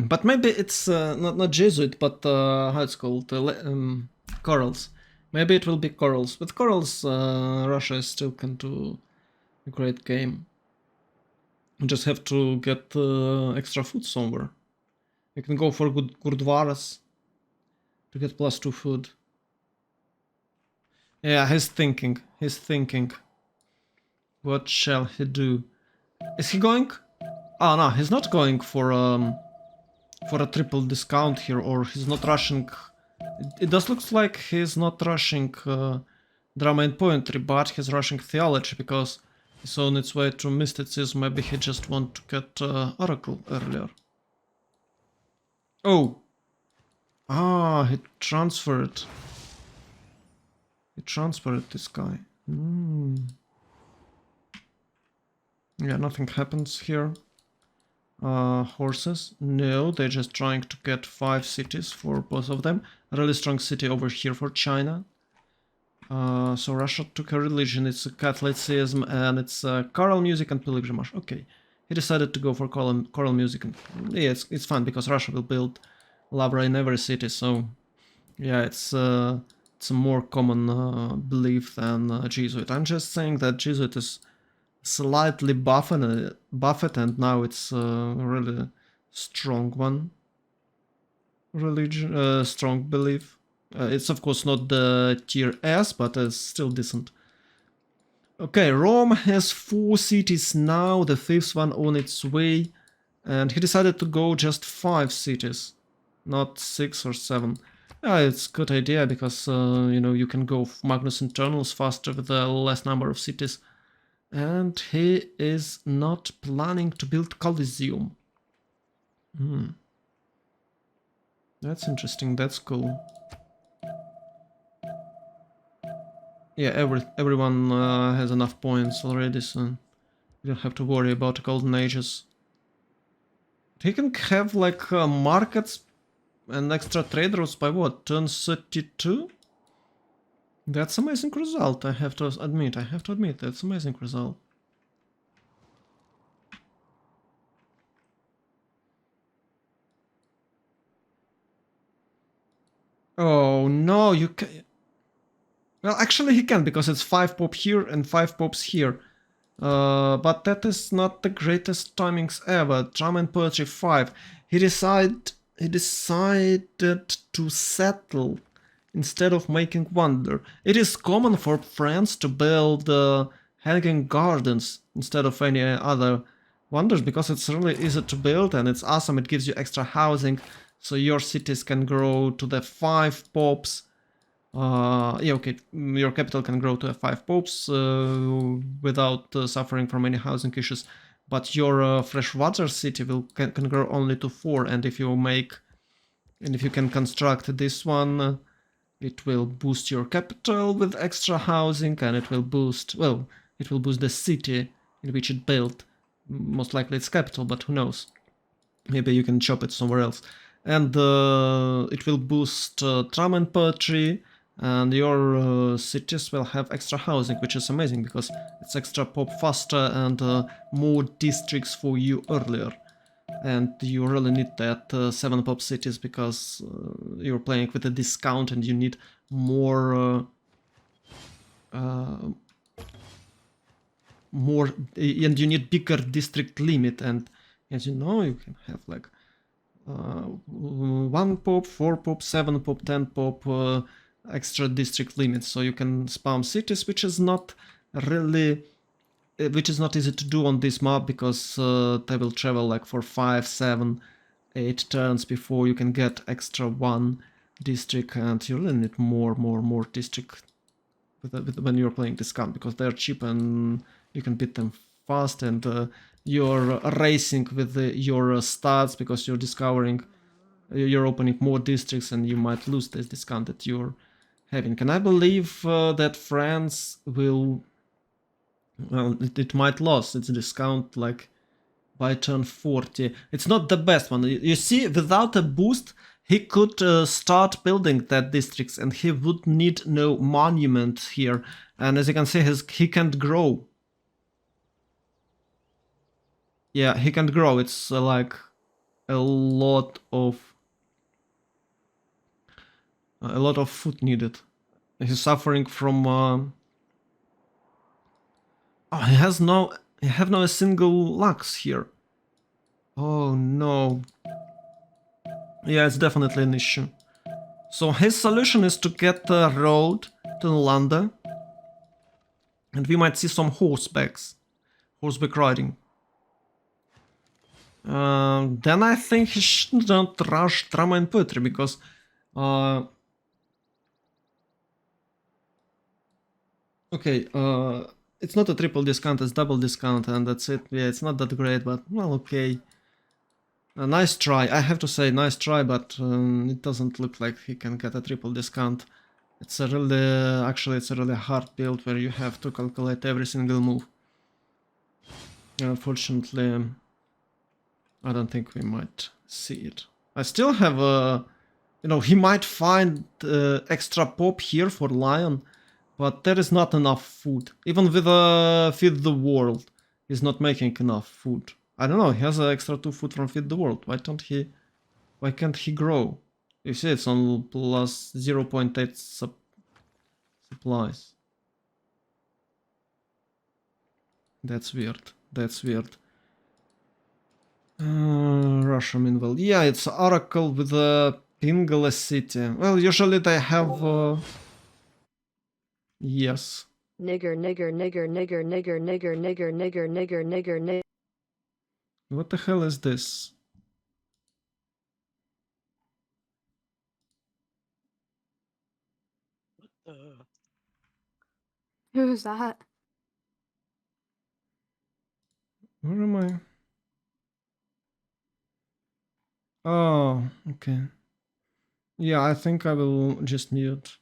But maybe it's not Jesuit, but how it's called? Corals. Maybe it will be Corals. With Corals, Russia still can do a great game. You just have to get extra food somewhere. You can go for good Gurdwaras to get +2 food. Yeah, he's thinking. He's thinking. What shall he do? Is he going? Oh no, he's not going for a triple discount here, or he's not rushing. It does look like he's not rushing drama and poetry, but he's rushing theology because it's on its way to mysticism. Maybe he just want to get oracle earlier. Oh! Ah, he transferred. He transferred this guy. Yeah, nothing happens here. Horses? No, they're just trying to get 5 cities for both of them. A really strong city over here for China. So Russia took a religion, it's Catholicism, and it's choral music and pilgrimage. Okay, he decided to go for choral music. And, yeah, it's fun because Russia will build Lavra in every city, so yeah, it's a more common belief than Jesuit. I'm just saying that Jesuit is slightly buffed and now it's a really strong one. Religion, strong belief. It's of course not the tier S, but it's still decent. Okay, Rome has 4 cities now, the 5th one on its way, and he decided to go just 5 cities, not 6 or 7. It's a good idea because you know, you can go Magnus Internals faster with a less number of cities. And he is not planning to build Colosseum. That's interesting, that's cool. Yeah, everyone has enough points already, so you don't have to worry about Golden Ages. He can have like markets and extra trade routes by what, turn 32? That's amazing result, I have to admit, that's amazing result. Oh no, you can... Well, actually he can, because it's 5 pop here and 5 pops here. But that is not the greatest timings ever. Drama and Poetry 5. He decided to settle instead of making wonder. It is common for France to build hanging gardens instead of any other wonders because it's really easy to build and it's awesome. It gives you extra housing, so your cities can grow to the 5 pops. Yeah, okay, your capital can grow to 5 popes without suffering from any housing issues, but your freshwater city can grow only to 4, and if you can construct this one, it will boost your capital with extra housing, and it will boost the city in which it built. Most likely it's capital, but who knows? Maybe you can chop it somewhere else. And it will boost drama and poetry, and your cities will have extra housing, which is amazing because it's extra pop faster and more districts for you earlier. And you really need that 7 pop cities because you're playing with a discount and you need more and you need bigger district limit, and as you know, you can have like 1 pop, 4 pop, 7 pop, 10 pop extra district limits, so you can spam cities, which is not really which is not easy to do on this map because they will travel like for 5, 7, 8 turns before you can get extra 1 district, and you really need more district when you're playing discount because they're cheap and you can beat them fast, and you're racing with your stats because you're discovering, you're opening more districts, and you might lose this discount that you're having. And I believe that France will, well, it might lose its discount like by turn 40. It's not the best one. You see, without a boost, he could start building that districts and he would need no monument here. And as you can see, he can't grow. Yeah, he can't grow. It's like a lot of food needed. He's suffering from oh, he have no a single lux here. Oh no. Yeah, it's definitely an issue. So his solution is to get a road to London, and we might see some horseback riding. Then I think he shouldn't rush drama and poetry because okay, it's not a triple discount, it's double discount, and that's it. Yeah, it's not that great, but well, okay. A nice try, I have to say, nice try, but it doesn't look like he can get a triple discount. It's a really, actually, it's a really hard build where you have to calculate every single move. Unfortunately, I don't think we might see it. I still have a, you know, he might find extra pop here for Lion, but there is not enough food. Even with Feed the World, he's not making enough food. I don't know, he has extra 2 food from Feed the World. Why can't he grow? You see, it's on plus 0.8 supplies. That's weird. Russia, meanwhile. Yeah, it's Oracle with a Pingala city. Well, usually they have... Yes. Nigger. What the hell is this? Who's that? Where am I? Oh, okay. Yeah, I think I will just mute.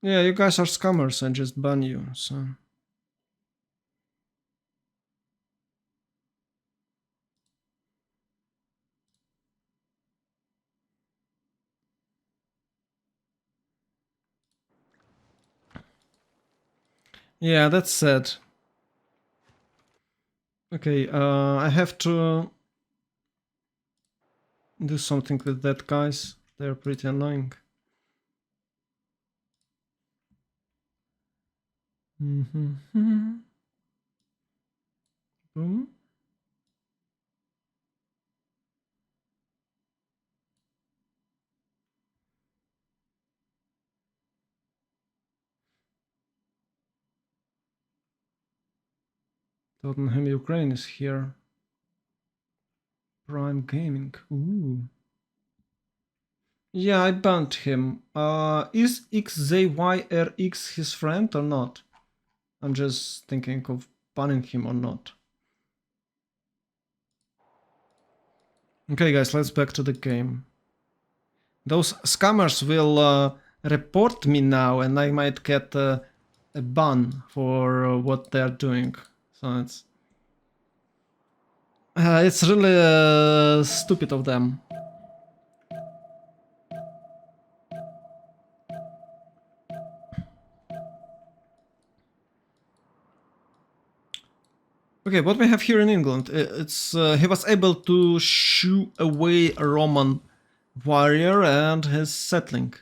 Yeah, you guys are scammers, I just ban you, so... Yeah, that's sad. Okay, I have to do something with that, guys. They're pretty annoying. Boom. Tottenham Ukraine is here. Prime Gaming. Ooh. Yeah, I banned him. Is XZYRX his friend or not? I'm just thinking of banning him or not. Okay, guys, let's back to the game. Those scammers will report me now, and I might get a ban for what they're doing. So it's really stupid of them. Okay, what we have here in England, it's he was able to shoo away a Roman warrior and he's settling.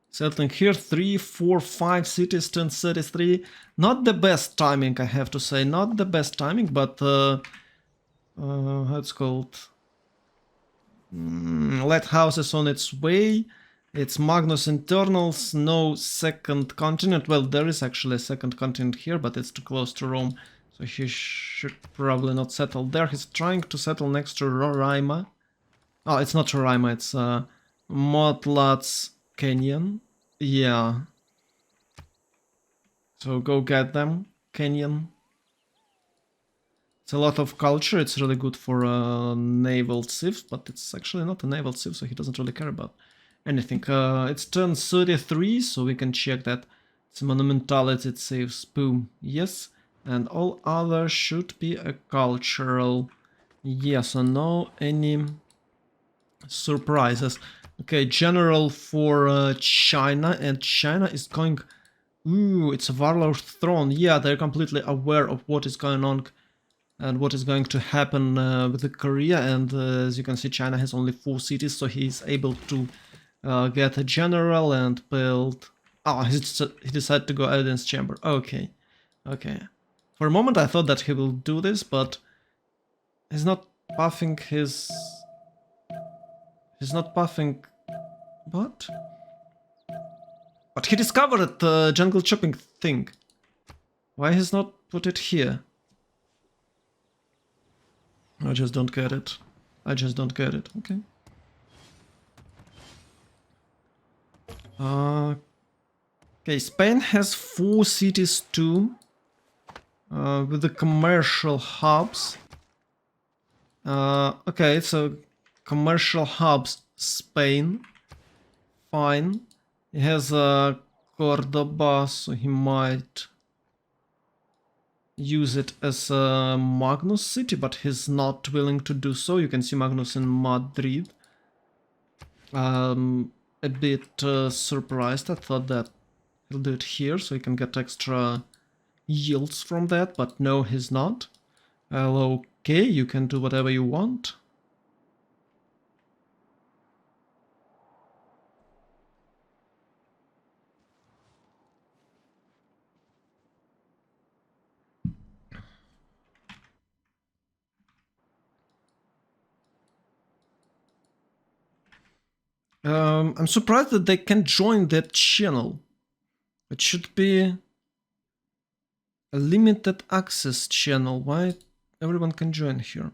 Settling here, 3, 4, 5 cities, 1033. Not the best timing, I have to say, not the best timing, but how it's called? Lighthouse is on its way. It's Magnus internals, no second continent. Well, there is actually a second continent here, but it's too close to Rome, so he should probably not settle there. He's trying to settle next to Roraima. Oh, it's not Roraima, it's Motlat's Canyon. Yeah. So go get them, Canyon. It's a lot of culture, it's really good for naval civs, but it's actually not a naval civ, so he doesn't really care about anything. It's turn 33, so we can check that. It's monumentality, it saves, boom, yes. And all others should be a cultural. Yes, so no any surprises. Okay, general for China, and China is going... Ooh, it's a warlord throne. Yeah, they're completely aware of what is going on and what is going to happen with the Korea, and as you can see, China has only 4 cities, so he's able to get a general and build... Oh, he decided to go Evidence Chamber. Okay, okay. For a moment I thought that he will do this, but he's not buffing his... He's not buffing... What? But he discovered the jungle chopping thing. Why he's not put it here? I just don't get it. I just don't get it. Okay. Okay, Spain has 4 cities too, with the commercial hubs. Okay, so commercial hubs, Spain. Fine. He has Cordoba, so he might use it as a Magnus city, but he's not willing to do so. You can see Magnus in Madrid. A bit surprised. I thought that he'll do it here, so he can get extra yields from that, but no, he's not. Well, okay, you can do whatever you want. I'm surprised that they can join that channel. It should be a limited access channel. Why everyone can join here?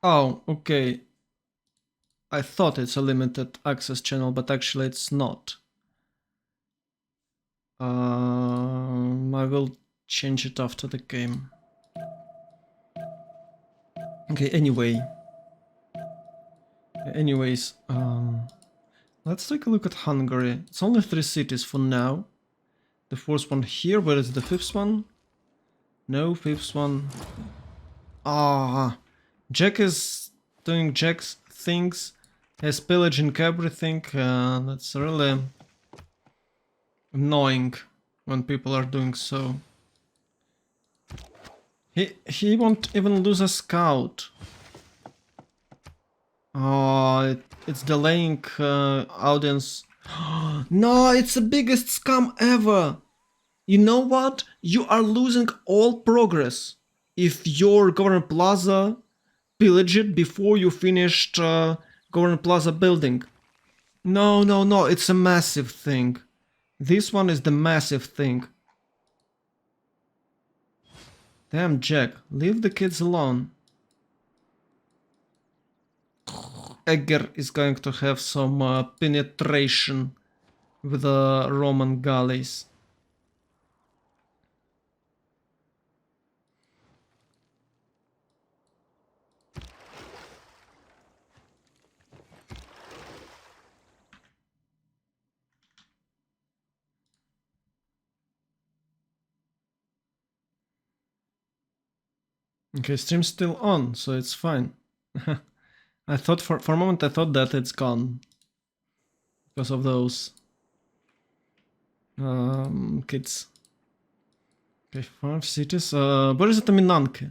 Oh, okay. I thought it's a limited access channel, but actually it's not. I will change it after the game. Okay, anyway. Anyways, let's take a look at Hungary. It's only 3 cities for now. The 4th one here, where is the 5th one? No, 5th one. Ah, Jack is doing Jack's things, has pillaging everything. That's really annoying when people are doing so. He won't even lose a scout. Oh, it's delaying audience. No, it's the biggest scam ever. You know what? You are losing all progress if your Governor Plaza pillage it before you finished Governor Plaza building. No, no, no, it's a massive thing. This one is the massive thing. Damn, Jack, leave the kids alone. Egger is going to have some penetration with the Roman galleys. Okay, stream's still on, so it's fine. I thought for a moment I thought that it's gone because of those kids. Okay, 5 cities. Where is it, Minanke?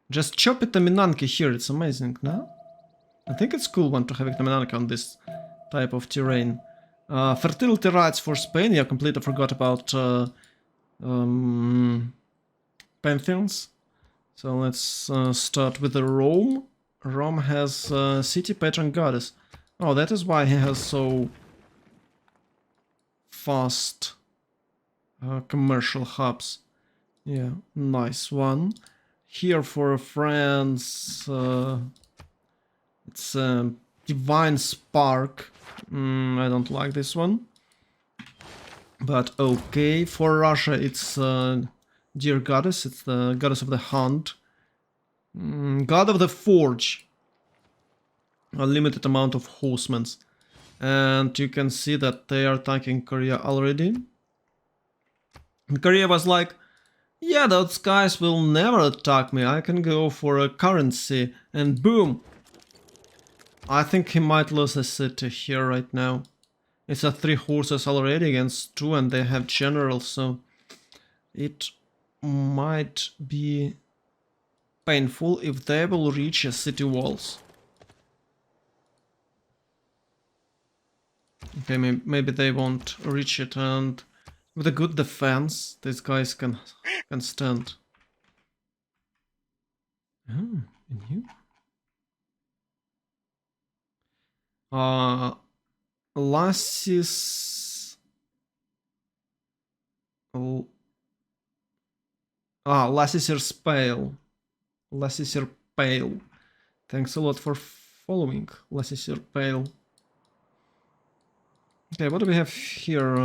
Just chop it, Minanke here. It's amazing, no? I think it's cool one to have Minanke on this type of terrain. Fertility rights for Spain. Yeah, completely forgot about pantheons. So let's start with the Rome. Rome has city patron goddess. Oh, that is why he has so fast commercial hubs. Yeah, nice one. Here for France, it's Divine Spark. I don't like this one. But okay, for Russia it's Dear Goddess, it's the goddess of the hunt. God of the Forge. A limited amount of horsemen. And you can see that they are attacking Korea already. And Korea was like, yeah, those guys will never attack me, I can go for a currency, and boom! I think he might lose a city here right now. It's a 3 horses already against 2 and they have generals, so it might be painful if they will reach a city walls. Okay, maybe they won't reach it, and with a good defense, these guys can stand. Oh, and you? Lassis... Lassisir Pale. Lassisir Pale. Thanks a lot for following, Lassisir Pale. Okay, what do we have here?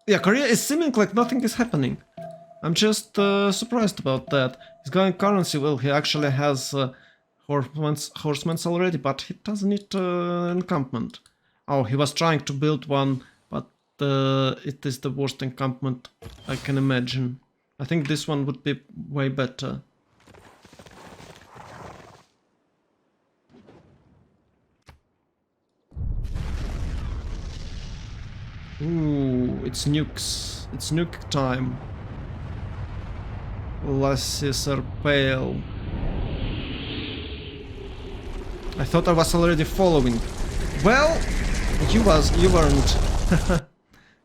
Yeah, Korea is seeming like nothing is happening. I'm just surprised about that. He's going currency, well, he actually has horsemen already, but he doesn't need encampment. Oh, he was trying to build one, but it is the worst encampment I can imagine. I think this one would be way better. Ooh, it's nukes. It's nuke time. Lasses are pale. I thought I was already following. Well, you weren't.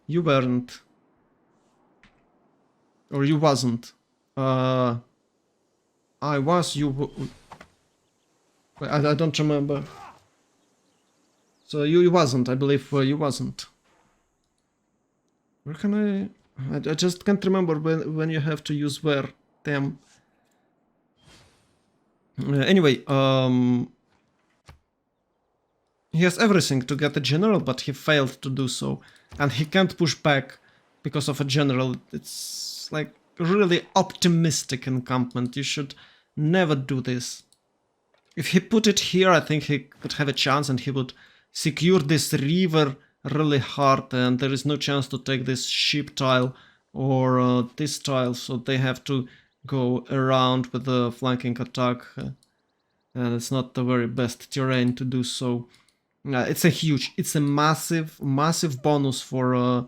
You weren't. Or you wasn't. I was, I don't remember. So you wasn't, I believe you wasn't. Where can I just can't remember when you have to use where. Damn. Anyway, he has everything to get a general, but he failed to do so. And he can't push back because of a general. It's like really optimistic encampment. You should never do this. If he put it here, I think he could have a chance and he would secure this river really hard, and there is no chance to take this ship tile or this tile, so they have to go around with the flanking attack, and it's not the very best terrain to do so. It's a massive bonus for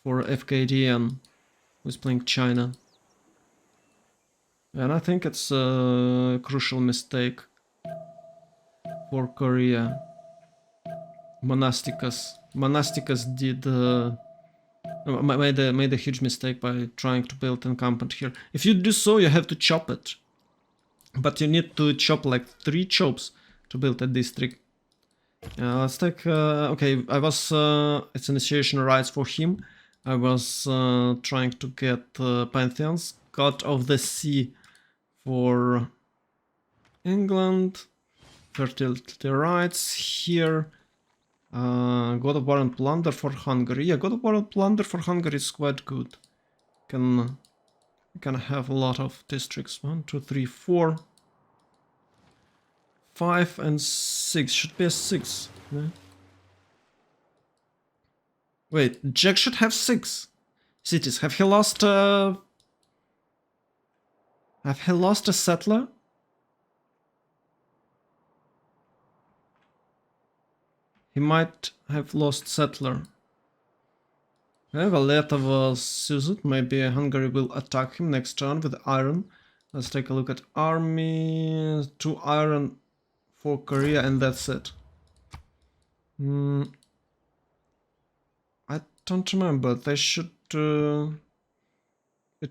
FKDN, who's playing China, and I think it's a crucial mistake for Korea. Monasticus did made a huge mistake by trying to build encampment here. If you do so, you have to chop it, but you need to chop like 3 chops to build a district. Let's take. Okay, I was. It's initiation rights for him. I was trying to get pantheons. God of the Sea for England. Fertility rights here. God of War and Plunder for Hungary. Yeah, God of War and Plunder for Hungary is quite good. Can have a lot of districts. 1, 2, 3, 4, 5 and 6. Should be a 6. Yeah. Wait, Jack should have 6 cities. Have he lost a settler? He might have lost settler. I have a letter of Suzut. Maybe Hungary will attack him next turn with iron. Let's take a look at army. 2 iron for Korea, and that's it. don't remember. They should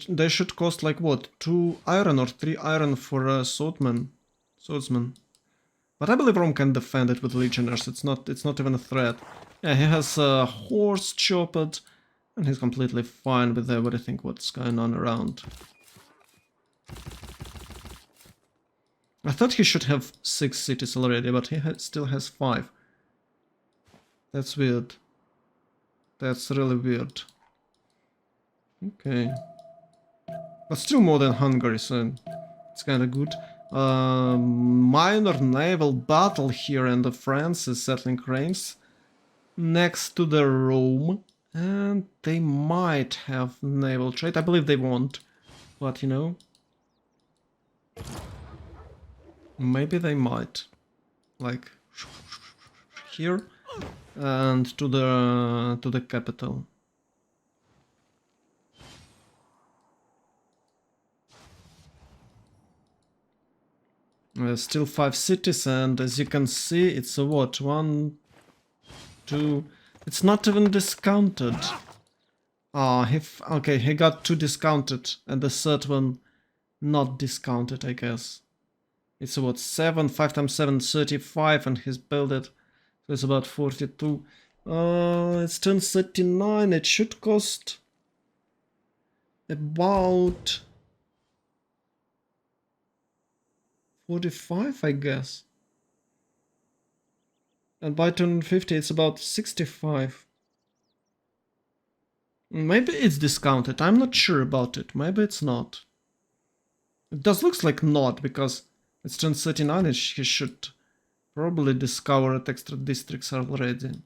they should cost like what, 2 iron or 3 iron for a swordsman. But I believe Rome can defend it with legionnaires. It's not even a threat. Yeah, he has a horse chopped, and he's completely fine with everything what's going on around. I thought he should have 6 cities already, but he still has 5. That's weird. That's really weird. Okay. But still more than Hungary, so it's kinda good. Minor naval battle here, and France is settling claims next to the Rome. And they might have naval trade. I believe they won't. But, you know, maybe they might. Like here and to the capital. Still 5 cities, and as you can see, it's a what? 1, 2. It's not even discounted. Ah, okay, he got 2 discounted, and the third one not discounted, I guess. It's what, 7, 5 times 7, 35, and he's built it. So it's about 42. It's 1039. It should cost about 45, I guess. And by 1050, it's about 65. Maybe it's discounted. I'm not sure about it. Maybe it's not. It does looks like not, because it's 1039. He should probably discover extra districts already.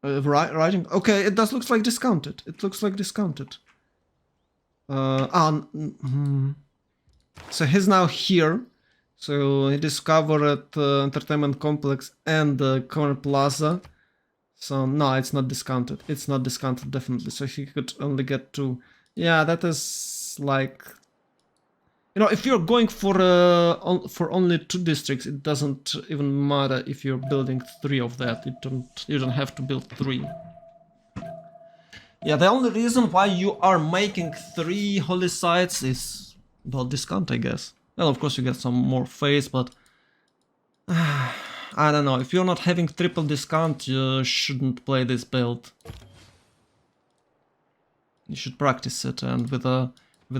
Writing. Okay, it does looks like discounted. It looks like discounted. So he's now here. So he discovered entertainment complex and the corner plaza. So no, it's not discounted. It's not discounted definitely. So he could only get 2. Yeah, that is like, you know, if you're going for only 2 districts, it doesn't even matter if you're building 3 of that. You don't have to build 3. Yeah, the only reason why you are making 3 holy sites is, well, discount, I guess. Well, of course you get some more face, but I don't know. If you're not having triple discount, you shouldn't play this build. You should practice it, and with a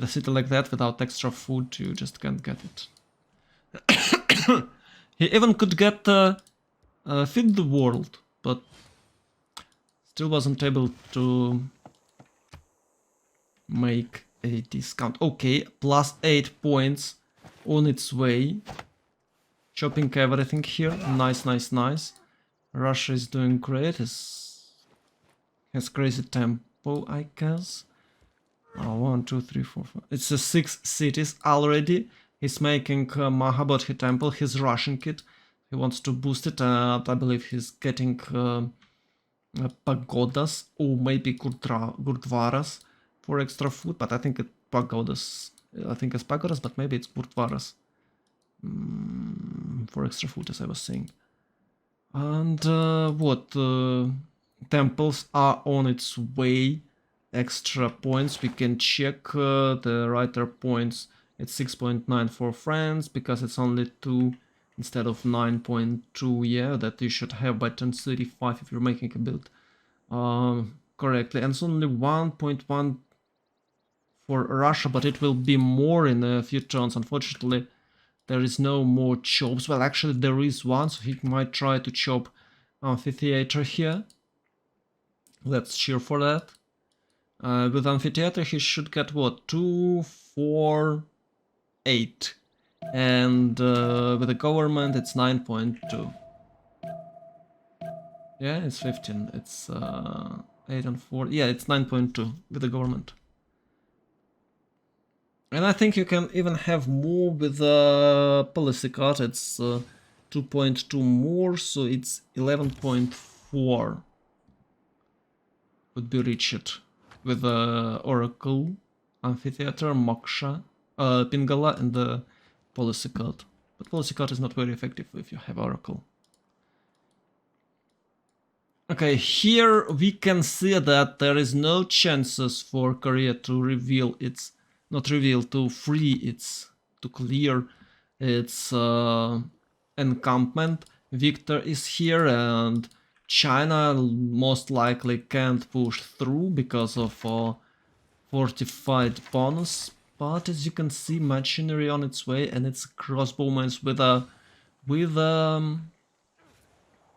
city like that, without extra food, you just can't get it. He even could get feed the world, but still wasn't able to make a discount. Okay, plus 8 points on its way. Chopping everything here. Nice, nice, nice. Russia is doing great. Has crazy tempo, I guess. 1, 2, 3, 4, 5. It's 6 cities already. He's making Mahabodhi temple. He's rushing it. He wants to boost it. I believe he's getting pagodas or maybe gurdwaras for extra food. But I think it's pagodas. I think it's pagodas, but maybe it's gurdwaras for extra food, as I was saying. And temples are on its way. Extra points, we can check the writer points. It's 6.9 for France, because it's only 2 instead of 9.2. Yeah, that you should have by 1035 if you're making a build correctly. And it's only 1.1 for Russia, but it will be more in a few turns. Unfortunately, there is no more chops. Well, actually there is one, so he might try to chop amphitheater here. Let's cheer for that. With amphitheater he should get what, 2, 4, 8. And with the government it's 9.2. Yeah, it's 15. It's 8 and 4. Yeah, it's 9.2 with the government. And I think you can even have more with the policy card. It's 2.2 more, so it's 11.4 would be reached with the Oracle, Amphitheater, Moksha, Pingala, and the policy card. But policy card is not very effective if you have Oracle. Okay, here we can see that there is no chances for Korea to reveal its, not reveal, to free its, to clear its encampment. Victor is here and China most likely can't push through because of fortified bonus. But as you can see, machinery on its way and it's crossbowmen with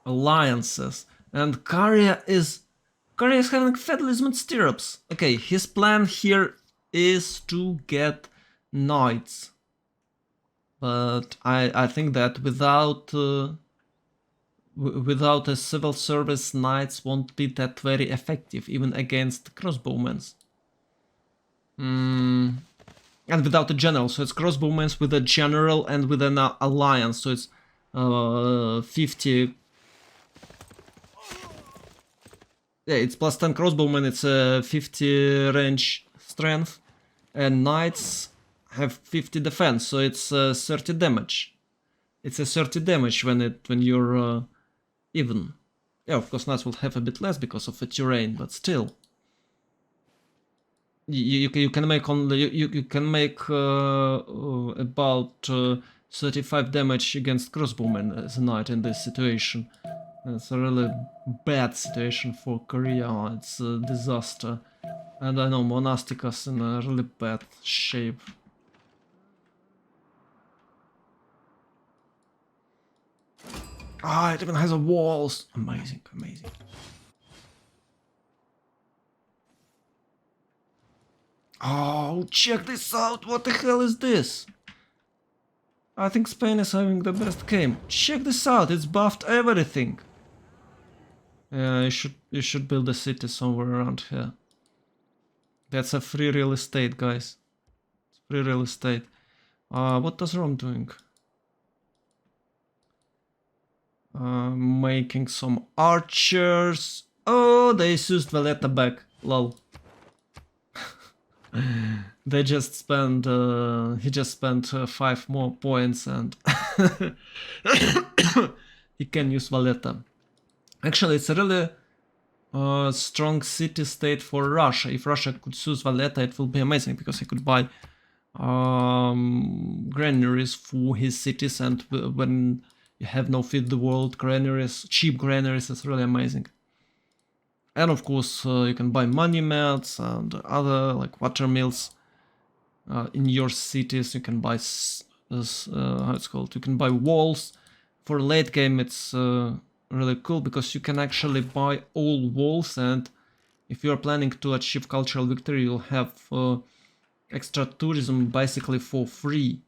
alliances. And Karya is having feudalism stirrups. Okay, his plan here is to get knights. But I think that without without a civil service, knights won't be that very effective, even against crossbowmen. And without a general, so it's crossbowmen with a general and with an alliance, so it's 50. Yeah, it's plus 10 crossbowmen, it's a 50 range strength, and knights have 50 defense, so it's 30 damage. It's a 30 damage when you're even. Yeah, of course knights will have a bit less because of the terrain, but still. You can make only you can make about 35 damage against crossbowmen as a knight in this situation. It's a really bad situation for Korea. It's a disaster, and I know Monasticus in a really bad shape. Ah, it even has a walls. Amazing, amazing. Oh, check this out! What the hell is this? I think Spain is having the best game. Check this out! It's buffed everything. Yeah, you should build a city somewhere around here. That's a free real estate, guys. It's free real estate. What does Rome doing? Making some archers. Oh, they used Valletta back. Lol. They just spent. He just spent 5 more points, and he can use Valletta. Actually, it's a really strong city-state for Russia. If Russia could use Valletta, it will be amazing because he could buy granaries for his cities, and when you have no feed the world, granaries, cheap granaries is really amazing. And of course, you can buy monuments and other like water mills in your cities. You can buy how it's called. You can buy walls. For late game, it's really cool because you can actually buy all walls, and if you are planning to achieve cultural victory, you'll have extra tourism basically for free.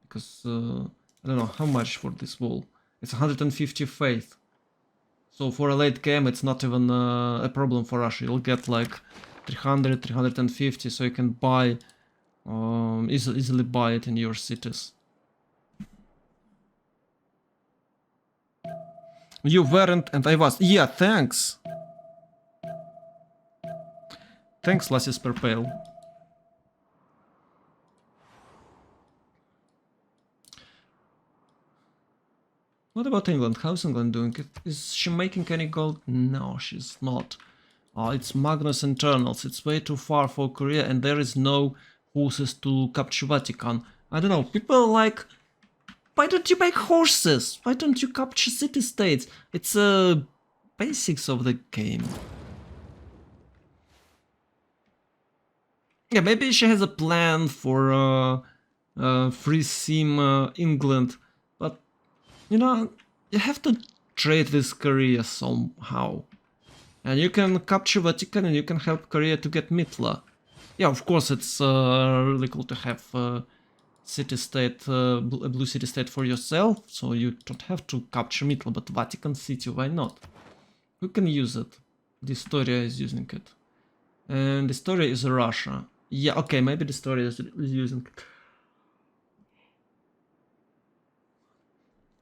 Because I don't know how much for this wall. It's 150 faith. So for a late game, it's not even a problem for Russia. You'll get like 300, 350, so you can buy easily buy it in your cities. You weren't and I was. Yeah, thanks. Thanks, Lassis per pale. What about England? How's England doing? Is she making any gold? No, she's not. It's Magnus internals. It's way too far for Korea, and there is no horses to capture Vatican. I don't know. People like, why don't you make horses? Why don't you capture city-states? It's basics of the game. Yeah, maybe she has a plan for free sim England, but you know, you have to trade with Korea somehow. And you can capture Vatican and you can help Korea to get Mitla. Yeah, of course, it's really cool to have city-state, a blue city-state for yourself, so you don't have to capture Mitla, but Vatican City, why not? Who can use it? The Historia is using it. And the Historia is Russia. Yeah, okay, maybe the Historia is using it.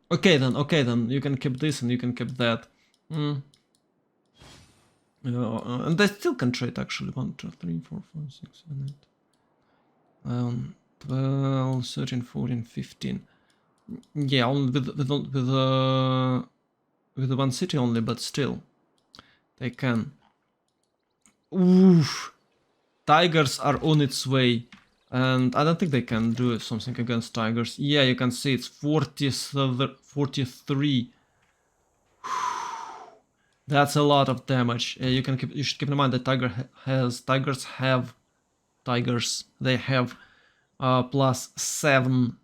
Okay then, you can keep this and you can keep that. And they still can trade actually. 1, 2, 3, 4, 5, 6, 7, 8. 12, 13, 14, 15. Yeah, only with one city only, but still. They can. Oof. Tigers are on its way. And I don't think they can do something against tigers. Yeah, you can see it's 43. That's a lot of damage. You should keep in mind that they have +7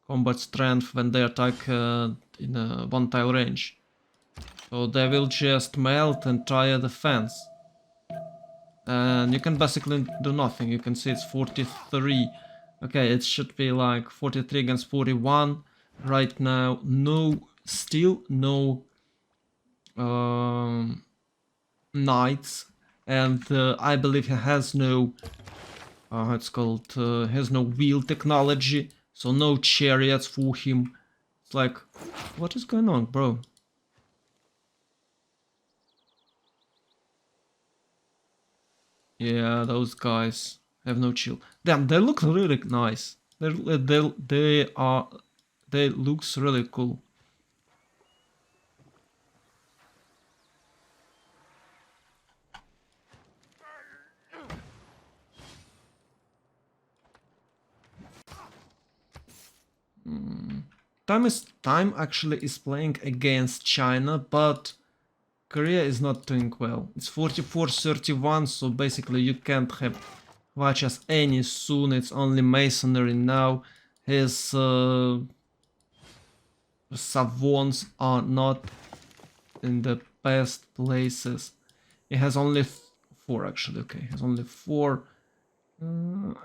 combat strength when they attack in a one tile range. So they will just melt and try a defense. And you can basically do nothing. You can see it's 43. Okay, it should be like 43 against 41 right now. Still no knights, and I believe he has no has no wheel technology, so no chariots for him. It's like, what is going on, bro? Yeah, those guys have no chill. Damn, they look really nice. They looks really cool. Time actually is playing against China, but Korea is not doing well. It's 44-31, so basically you can't have Vachas any soon. It's only masonry now. His savants are not in the best places. He has only 4 actually. Okay, he has only 4.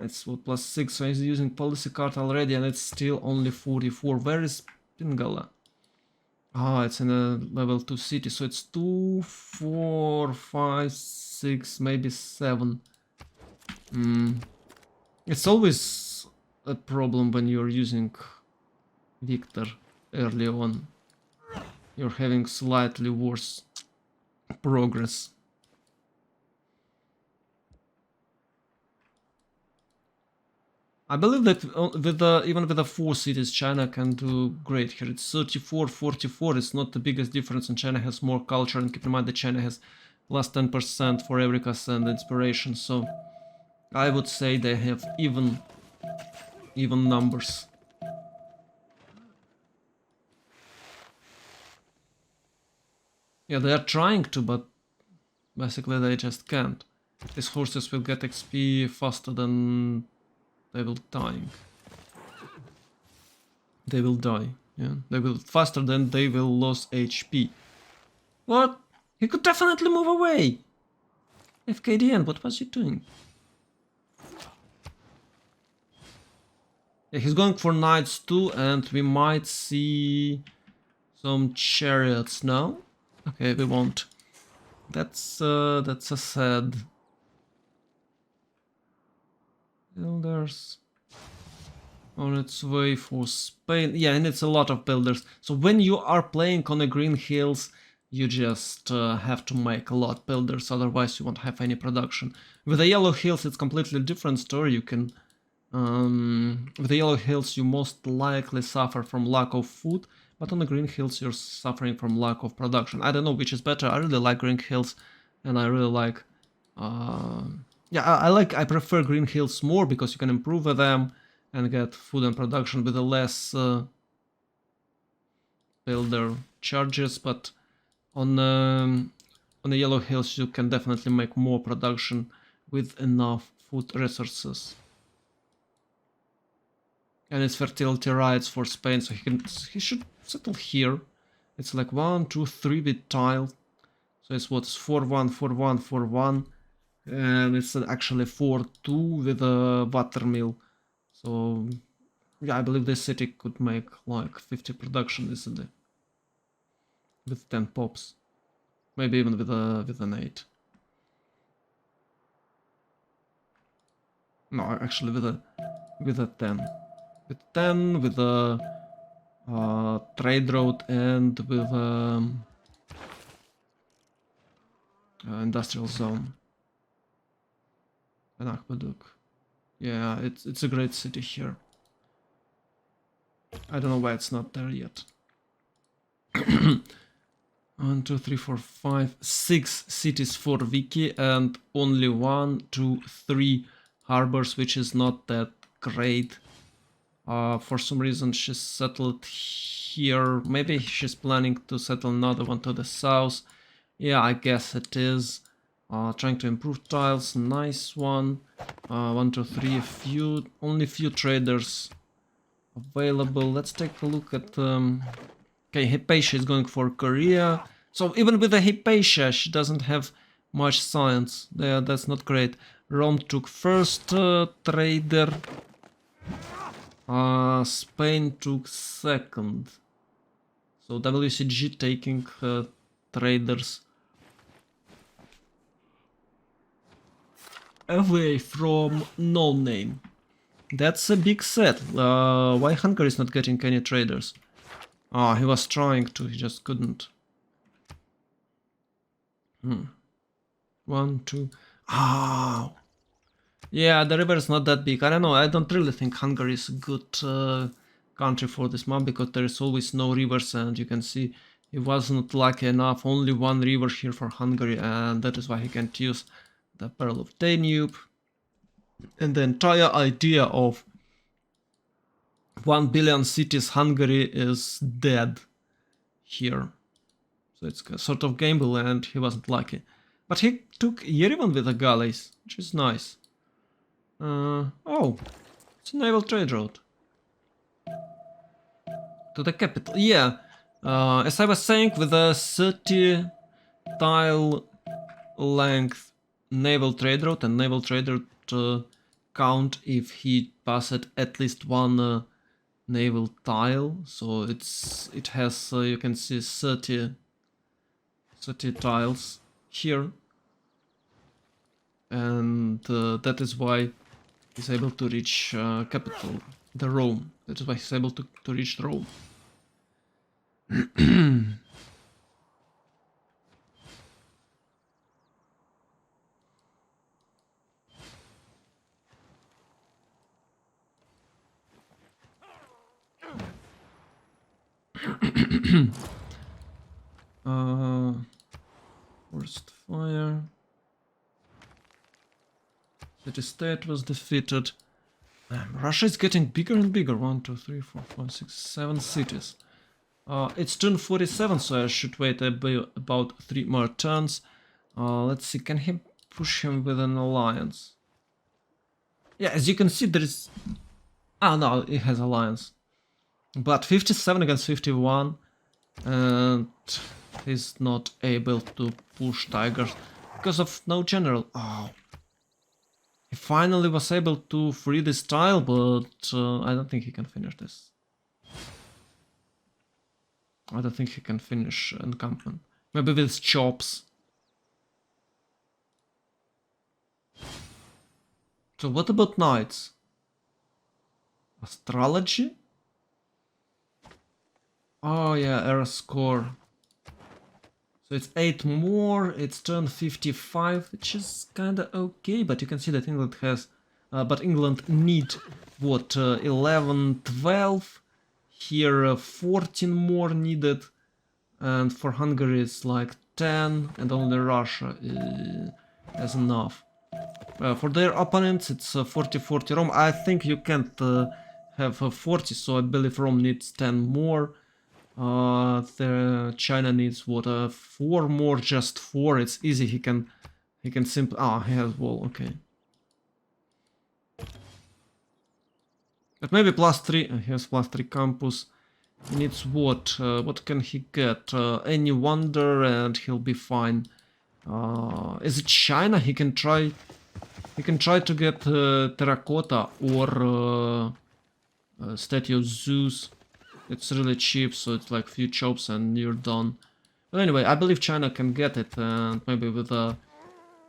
It's what, +6, so he's using policy card already, and it's still only 44. Where is Pingala? Ah, it's in a level 2 city, so it's 2, 4, 5, 6, maybe 7. It's always a problem when you're using Victor early on. You're having slightly worse progress. I believe that even with the 4 cities, China can do great here. It's 34-44. It's not the biggest difference, and China has more culture. And keep in mind that China has +10% for every cast and inspiration. So I would say they have even numbers. Yeah, they are trying to, but basically they just can't. These horses will get XP faster than they will dying. They will die. Yeah, they will faster than they will lose HP. What? He could definitely move away. FKDN, what was he doing? Yeah, he's going for knights too, and we might see some chariots now. Okay, we won't. That's a sad. Builders on its way for Spain. Yeah, and it's a lot of builders. So when you are playing on the green hills, you just have to make a lot of builders, otherwise you won't have any production. With the yellow hills, it's completely different story. You can with the yellow hills, you most likely suffer from lack of food, but on the green hills, you're suffering from lack of production. I don't know which is better. I really like green hills, and I really like. Yeah, I prefer green hills more because you can improve them and get food and production with the less builder charges. But on the yellow hills, you can definitely make more production with enough food resources. And it's fertility rights for Spain, so he should settle here. It's like 1, 2, 3 with tile. So it's what, 4-1, 4-1, 4-1. And it's actually 4-2 with a water mill. So yeah, I believe this city could make like 50 production easily. With 10 pops. Maybe even with an 8. No, actually with a 10. With 10, with a trade road, and with industrial zone. An aqueduct. Yeah, it's a great city here. I don't know why it's not there yet. 1, 2, 3, 4, 5, 6 cities for Vicky and only 1, 2, 3 harbors, which is not that great. For some reason she's settled here. Maybe she's planning to settle another one to the south. Yeah, I guess it is. Trying to improve tiles, nice one. 1, 2, 3, only few traders available. Let's take a look at okay, Hypatia is going for Korea. So even with the Hypatia, she doesn't have much science. Yeah, that's not great. Rome took first trader. Spain took second. So WCG taking traders away from no name. That's a big set. Why Hungary is not getting any traders? He was trying to, he just couldn't. 1, 2. Yeah, the river is not that big. I don't know, I don't really think Hungary is a good country for this map, because there is always no rivers, and you can see he wasn't lucky enough. Only one river here for Hungary, and that is why he can't use the Pearl of Danube. And the entire idea of 1 billion cities Hungary is dead here. So it's a sort of gamble, and he wasn't lucky. But he took Yerevan with the galleys, which is nice. Oh, it's a naval trade route. To the capital, yeah. As I was saying, with a 30 tile length naval trade route, and naval trade route count if he passed at least one naval tile. So it has, you can see 30 tiles here, and that is why he's able to reach capital, the Rome. That is why he's able to reach Rome. Forced fire. City state was defeated. Russia is getting bigger and bigger. 1, 2, 3, 4, 5, 6, 7 cities. It's turn 47, so I should wait about 3 more turns. Let's see, can he push him with an alliance? Yeah, as you can see, there is... no, it has alliance. But 57 against 51, and he's not able to push tigers because of no general. He finally was able to free this tile, but I don't think he can finish this. I don't think he can finish encampment. Maybe with chops. So what about knights? Astrology? Oh yeah, error score. So it's 8 more, it's turn 55, which is kinda okay, but you can see that England has... but England need, what, 11, 12? Here 14 more needed, and for Hungary it's like 10, and only Russia has enough. For their opponents it's 40-40 Rome. I think you can't have 40, so I believe Rome needs 10 more. China needs what, 4 more, just 4. It's easy. He can simply... he has wall. Okay. But maybe +3. He has +3 campus. He needs what? What can he get? Any wonder, and he'll be fine. Is it China? He can try. He can try to get terracotta or statue of Zeus. It's really cheap, so it's like few chops and you're done. But anyway, I believe China can get it, and maybe with a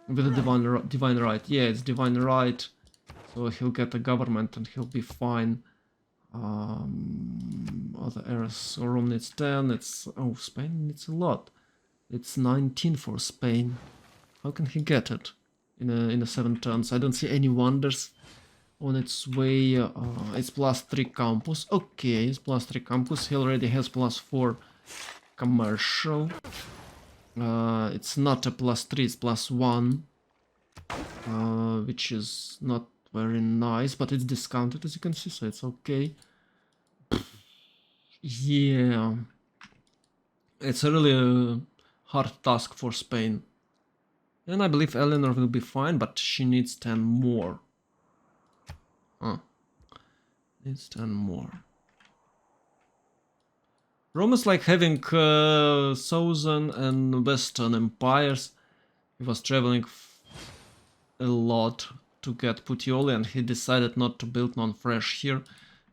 divine right. Yeah, it's divine right. So he'll get a government and he'll be fine. Other errors. So Rome needs 10. It's... oh, Spain needs a lot. It's 19 for Spain. How can he get it in a 7 turns? I don't see any wonders on its way. It's +3 campus. Okay, it's +3 campus. He already has +4 commercial. It's not a +3, it's +1, which is not very nice, but it's discounted as you can see, so it's okay. Yeah, it's a really hard task for Spain. And I believe Eleanor will be fine, but she needs 10 more. Needs 10 more. Rome is like having southern and western empires. He was traveling a lot to get Puteoli, and he decided not to build one fresh here.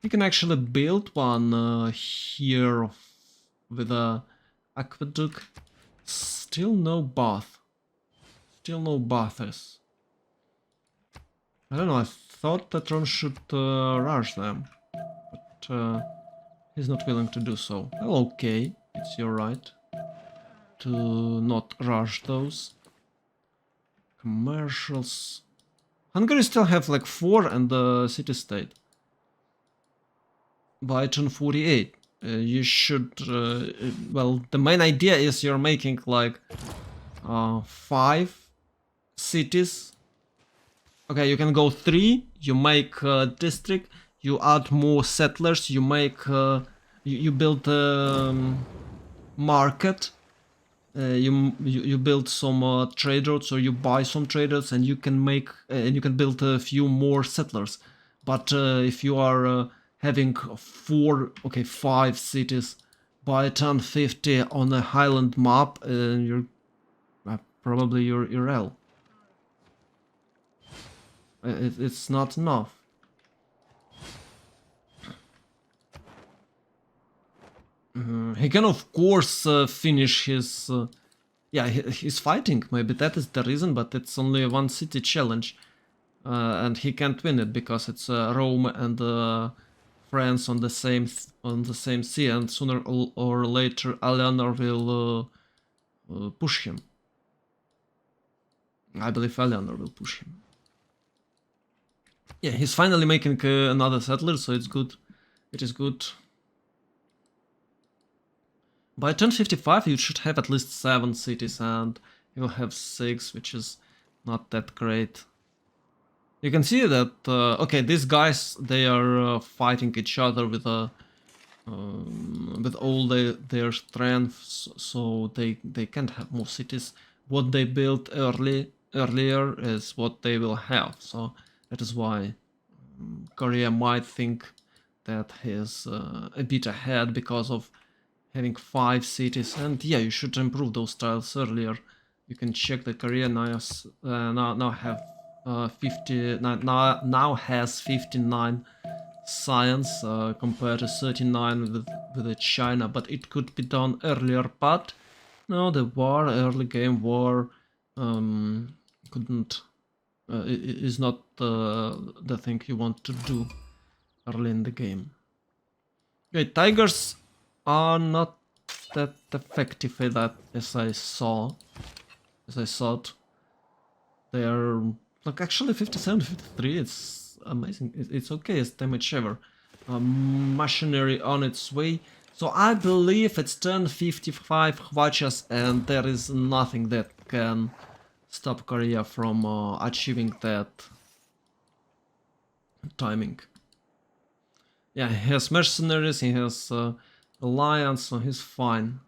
He can actually build one here with a aqueduct. Still no bath. Still no baths. I don't know, I thought that Ron should rush them, but he's not willing to do so. Well, okay, it's your right to not rush those. Commercials. Hungary still have like 4 and the city-state. By turn 48. You should... well, the main idea is you're making like 5 cities. Okay, you can go 3, you make a district, you add more settlers, you make... you build a market. You build some trade routes, or you buy some trade routes, and you can make and you can build a few more settlers. But if you are having 5 cities by 1050 on a highland map, you're probably you're irrel. It's not enough. He can of course finish his... yeah, he's fighting, maybe that is the reason, but it's only a 1 city challenge. And he can't win it because it's Rome and France on the same sea, and sooner or later Eleanor will push him. I believe Eleanor will push him. Yeah, he's finally making another settler, so it's good. It is good. By 1055 you should have at least 7 cities, and you will have 6, which is not that great. You can see that, okay, these guys, they are fighting each other with all their strengths, so they can't have more cities. What they built earlier is what they will have, so that is why Korea might think that he is a bit ahead because of having 5 cities. And yeah, you should improve those tiles earlier. You can check that Korea now have 59 science compared to 39 with China, but it could be done earlier. But no, the early game war couldn't is not the thing you want to do early in the game. Okay, tigers are not that effective as I thought. They are like actually 57, 53. It's amazing. It's okay as damage ever. Machinery on its way. So I believe it's turn 55 Hwachas, and there is nothing that can stop Korea from achieving that timing. Yeah, he has mercenaries, he has alliance, so he's fine.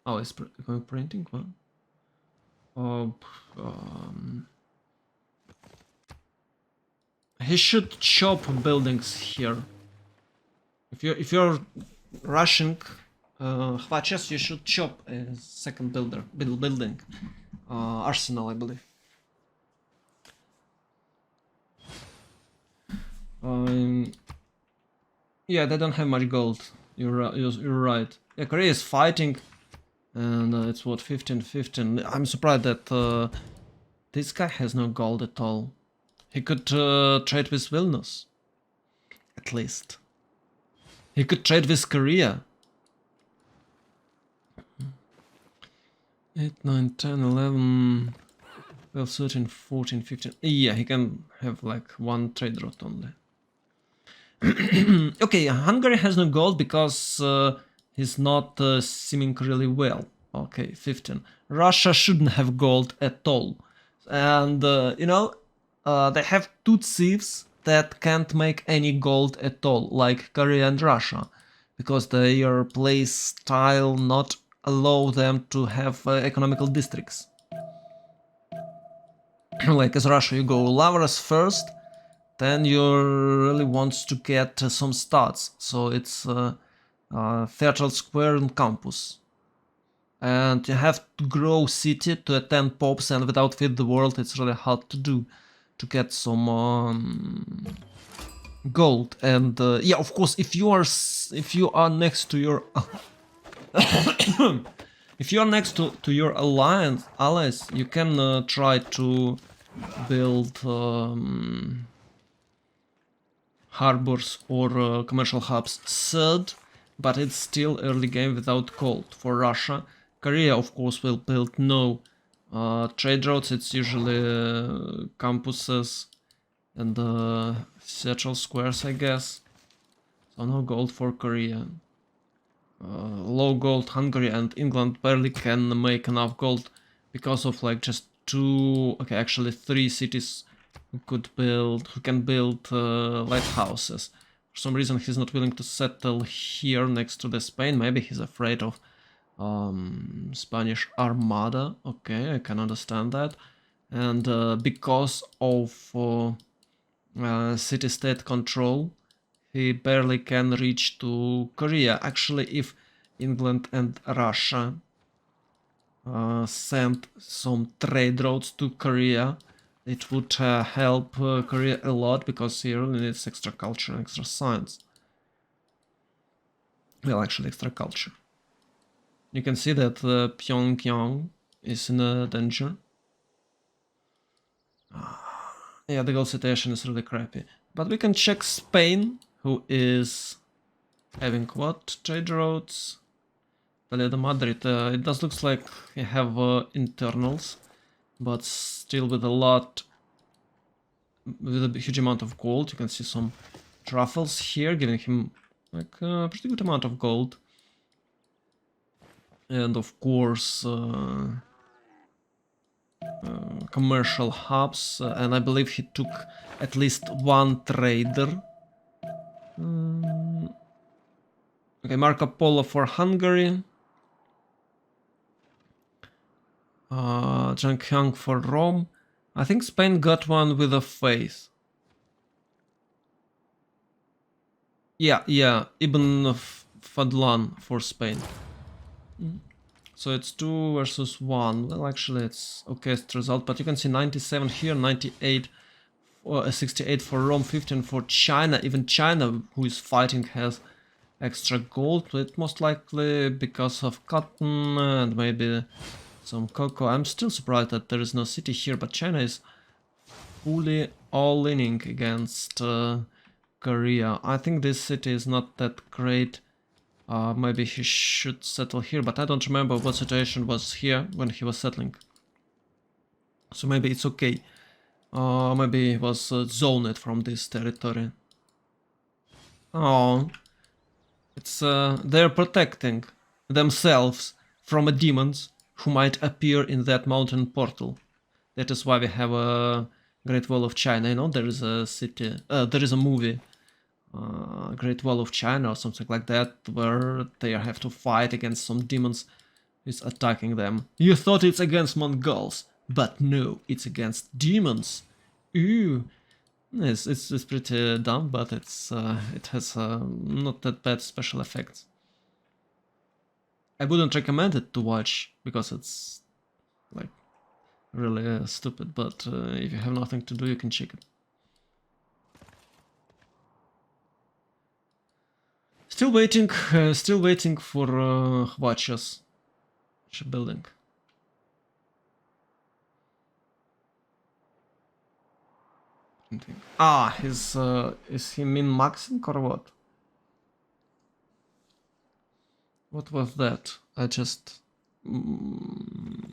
Oh, he's printing one. He should chop buildings here. If you're rushing Hwachas, you should chop a second building. Arsenal, I believe. Yeah, they don't have much gold. You're right. Yeah, Korea is fighting, and it's what 15-15. I'm surprised that this guy has no gold at all. He could trade with Vilnius, at least. He could trade with Korea. 8, 9, 10, 11, 12, 13, 14, 15. Yeah, he can have like 1 trade route only. Okay, Hungary has no gold because he's not seeming really well. Okay, 15. Russia shouldn't have gold at all. And, you know, they have two thieves that can't make any gold at all, like Korea and Russia, because their place style not allow them to have economical districts. Like as Russia, you go Lavras first, then you really want to get some stats. So it's Theatral Square and Campus. And you have to grow city to a 10 pops, and without Feed the World it's really hard to do, to get some gold. And yeah, of course, if you are next to your if you are next to your allies, you can try to build harbors or commercial hubs third, but it's still early game without gold for Russia. Korea, of course, will build no trade routes. It's usually campuses and central squares, I guess. So no gold for Korea. Low gold Hungary and England barely can make enough gold because of like just two, okay, actually 3 cities who can build lighthouses. For some reason he's not willing to settle here next to the Spain. Maybe he's afraid of Spanish Armada. Okay, I can understand that. And because of city-state control, he barely can reach to Korea. Actually, if England and Russia sent some trade routes to Korea, it would help Korea a lot, because he really needs extra culture and extra science. Well, actually, extra culture. You can see that Pyongyang is in danger. Yeah, the gold situation is really crappy. But we can check Spain, who is having what trade routes? Toledo, Madrid. It does looks like they have internals, but still with a huge amount of gold. You can see some truffles here, giving him like a pretty good amount of gold. And of course, commercial hubs, and I believe he took at least one trader. Okay, Marco Polo for Hungary. Zhang for Rome. I think Spain got one with a faith. Yeah, Ibn Fadlan for Spain. So it's 2 versus 1. Well, actually, it's okay result, but you can see 97 here, 98, 68 for Rome, 15 for China. Even China, who is fighting, has extra gold, but most likely because of cotton and maybe some cocoa. I'm still surprised that there is no city here, but China is fully all-inning against Korea. I think this city is not that great. Maybe he should settle here, but I don't remember what situation was here when he was settling. So maybe it's okay. Maybe he was zoned from this territory. Oh, it's they're protecting themselves from demons who might appear in that mountain portal. That is why we have a Great Wall of China. You know, there is a city, there is a movie, Great Wall of China or something like that, where they have to fight against some demons who's attacking them. You thought it's against Mongols, but no, it's against demons. Ooh. Yes, it's pretty dumb, but it has not that bad special effects. I wouldn't recommend it to watch because it's like really stupid, but if you have nothing to do, you can check it. Still waiting for Hwacha's shipbuilding. Ah, is he min-maxing or what? What was that?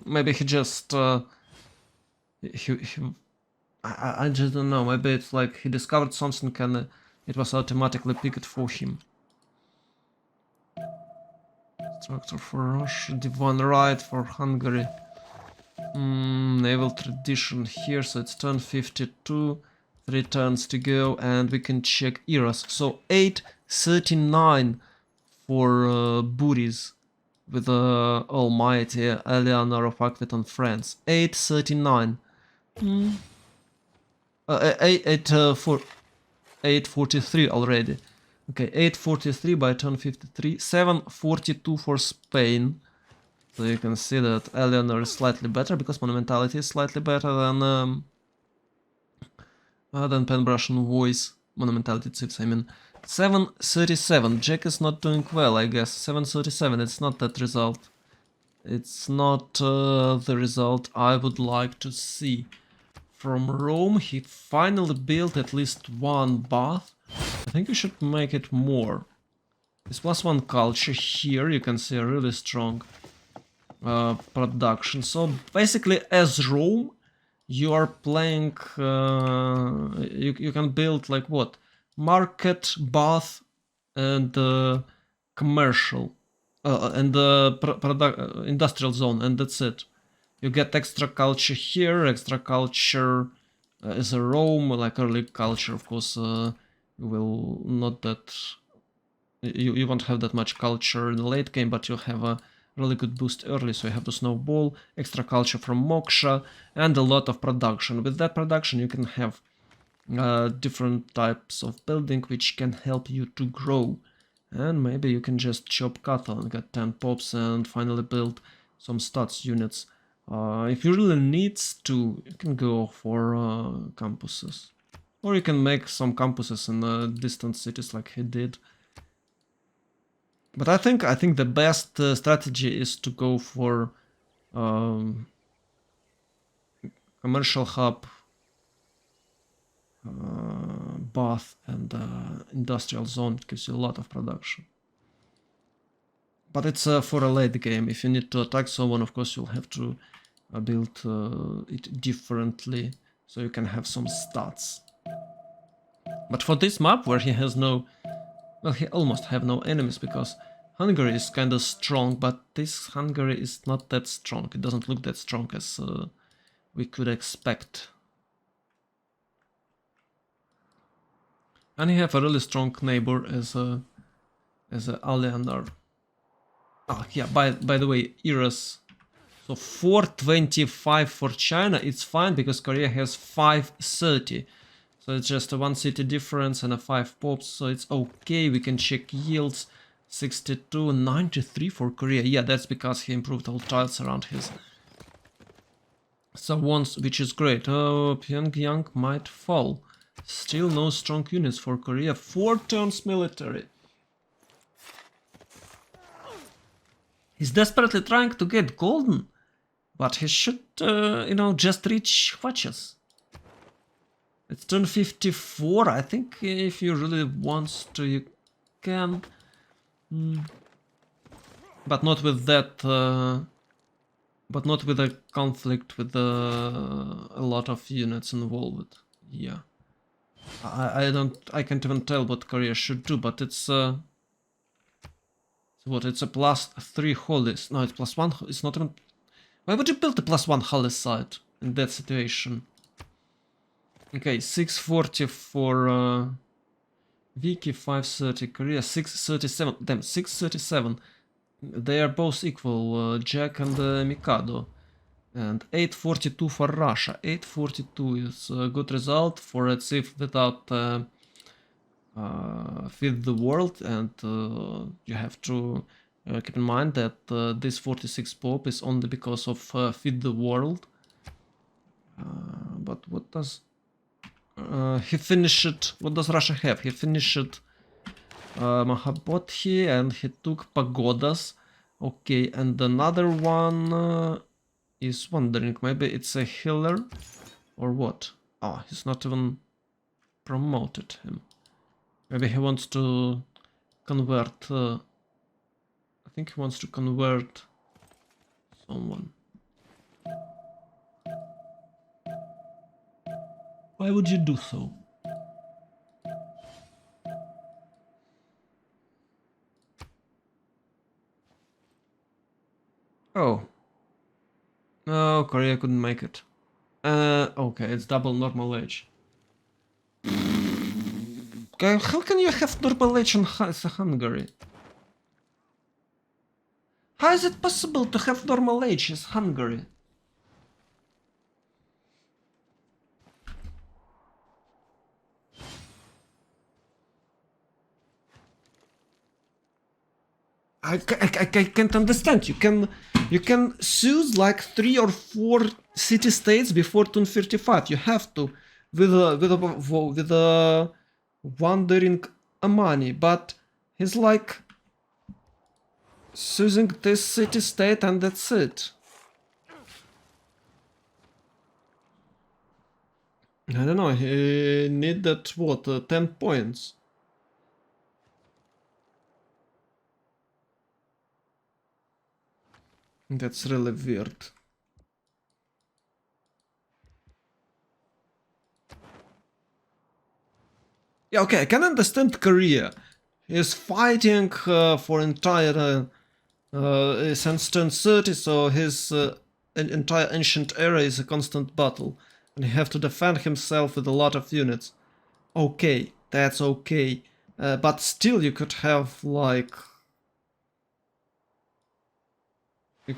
Maybe he just I just don't know. Maybe it's like he discovered something and it was automatically picked for him. Structure for Russia, Divine Right for Hungary. Naval tradition here, so it's turn 52. 3 turns to go, and we can check eras. So 839 for booties with almighty Eleanor of Aquitaine, France. 839. 843 already. Okay, 843 by turn 53. 742 for Spain. So you can see that Eleanor is slightly better because monumentality is slightly better than Pen-Russian voice. Monumentality chips, I mean. 737. Jack is not doing well, I guess. 737, it's not that result. It's not the result I would like to see. From Rome, he finally built at least one bath. I think we should make it more. This +1 culture here, you can see a really strong production. So basically, as Rome, you are playing. You can build like what? Market, bath, and commercial, and the industrial zone, and that's it. You get extra culture here. Extra culture is a Rome, like early culture, of course. You will not that. You won't have that much culture in the late game, but you'll have a really good boost early, so you have to snowball, extra culture from Moksha, and a lot of production. With that production you can have different types of building which can help you to grow. And maybe you can just chop cattle and get 10 pops and finally build some stats units. If you really need to, you can go for campuses. Or you can make some campuses in distant cities like he did. But I think the best strategy is to go for commercial hub, bath, and industrial zone. It gives you a lot of production. But it's for a late game. If you need to attack someone, of course you'll have to build it differently, so you can have some stats. But for this map, where he has no... Well, he almost have no enemies, because Hungary is kind of strong, but this Hungary is not that strong. It doesn't look that strong as we could expect. And he have a really strong neighbor as a Aleander. Ah, yeah, by the way, eras. So 425 for China, it's fine, because Korea has 530. So it's just a 1 city difference and a 5 pops, so it's okay. We can check yields. 62, 93 for Korea. Yeah, that's because he improved all tiles around his ones, which is great. Oh, Pyongyang might fall. Still no strong units for Korea. 4 turns military. He's desperately trying to get golden, but he should, just reach Hwachas. It's turn 54. I think if you really want to, you can. But not with that. But not with a conflict with a lot of units involved. Yeah. I can't even tell what Korea should do, but it's what? It's a +3 holies. No, it's +1. It's not even. Why would you build a +1 holy site in that situation? Okay, 640 for Viki, 530 Korea, 637. Damn, 637. They are both equal, Jack and Mikado. And 842 for Russia. 842 is a good result for a chief without Feed the World. And you have to keep in mind that this 46 Pope is only because of Feed the World. But what does... he finished... What does Russia have? He finished Mahabodhi and he took Pagodas. Okay, and another one is wondering, maybe it's a healer or what? Oh, he's not even promoted him. Maybe he wants to convert. I think he wants to convert someone. Why would you do so? Oh. No, Korea couldn't make it. Okay, it's double normal age. Okay, how can you have normal age in Hungary? How is it possible to have normal age as Hungary? I can't understand. You can choose like 3 or 4 city states before 235. You have to with a wandering money, but he's like choosing this city state and that's it. I don't know. He needed what 10 points. That's really weird. Yeah, okay, I can understand Korea. He's fighting for entire since 1030, so his entire ancient era is a constant battle, and he have to defend himself with a lot of units. Okay, that's okay, but still you could have like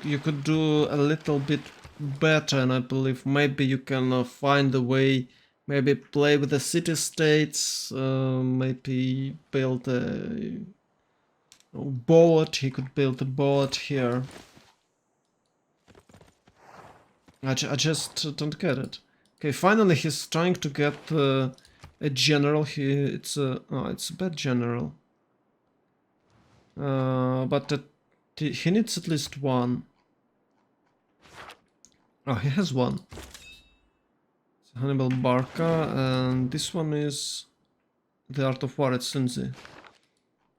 you could do a little bit better, and I believe maybe you can find a way. Maybe play with the city-states, maybe build a boat. He could build a boat here. I just don't get it. Okay, finally he's trying to get a general. It's a bad general. But he needs at least one. Oh, he has one. It's Hannibal Barca, and this one is the Art of War. It's Lindsay.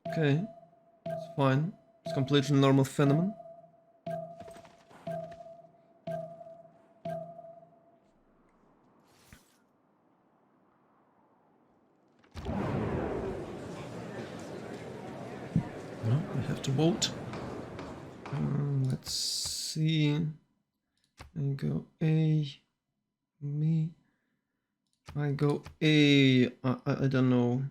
Okay, it's fine. It's completely normal phenomenon. No, we have to vote. Let's see. I go A. Me. I go A. I don't know.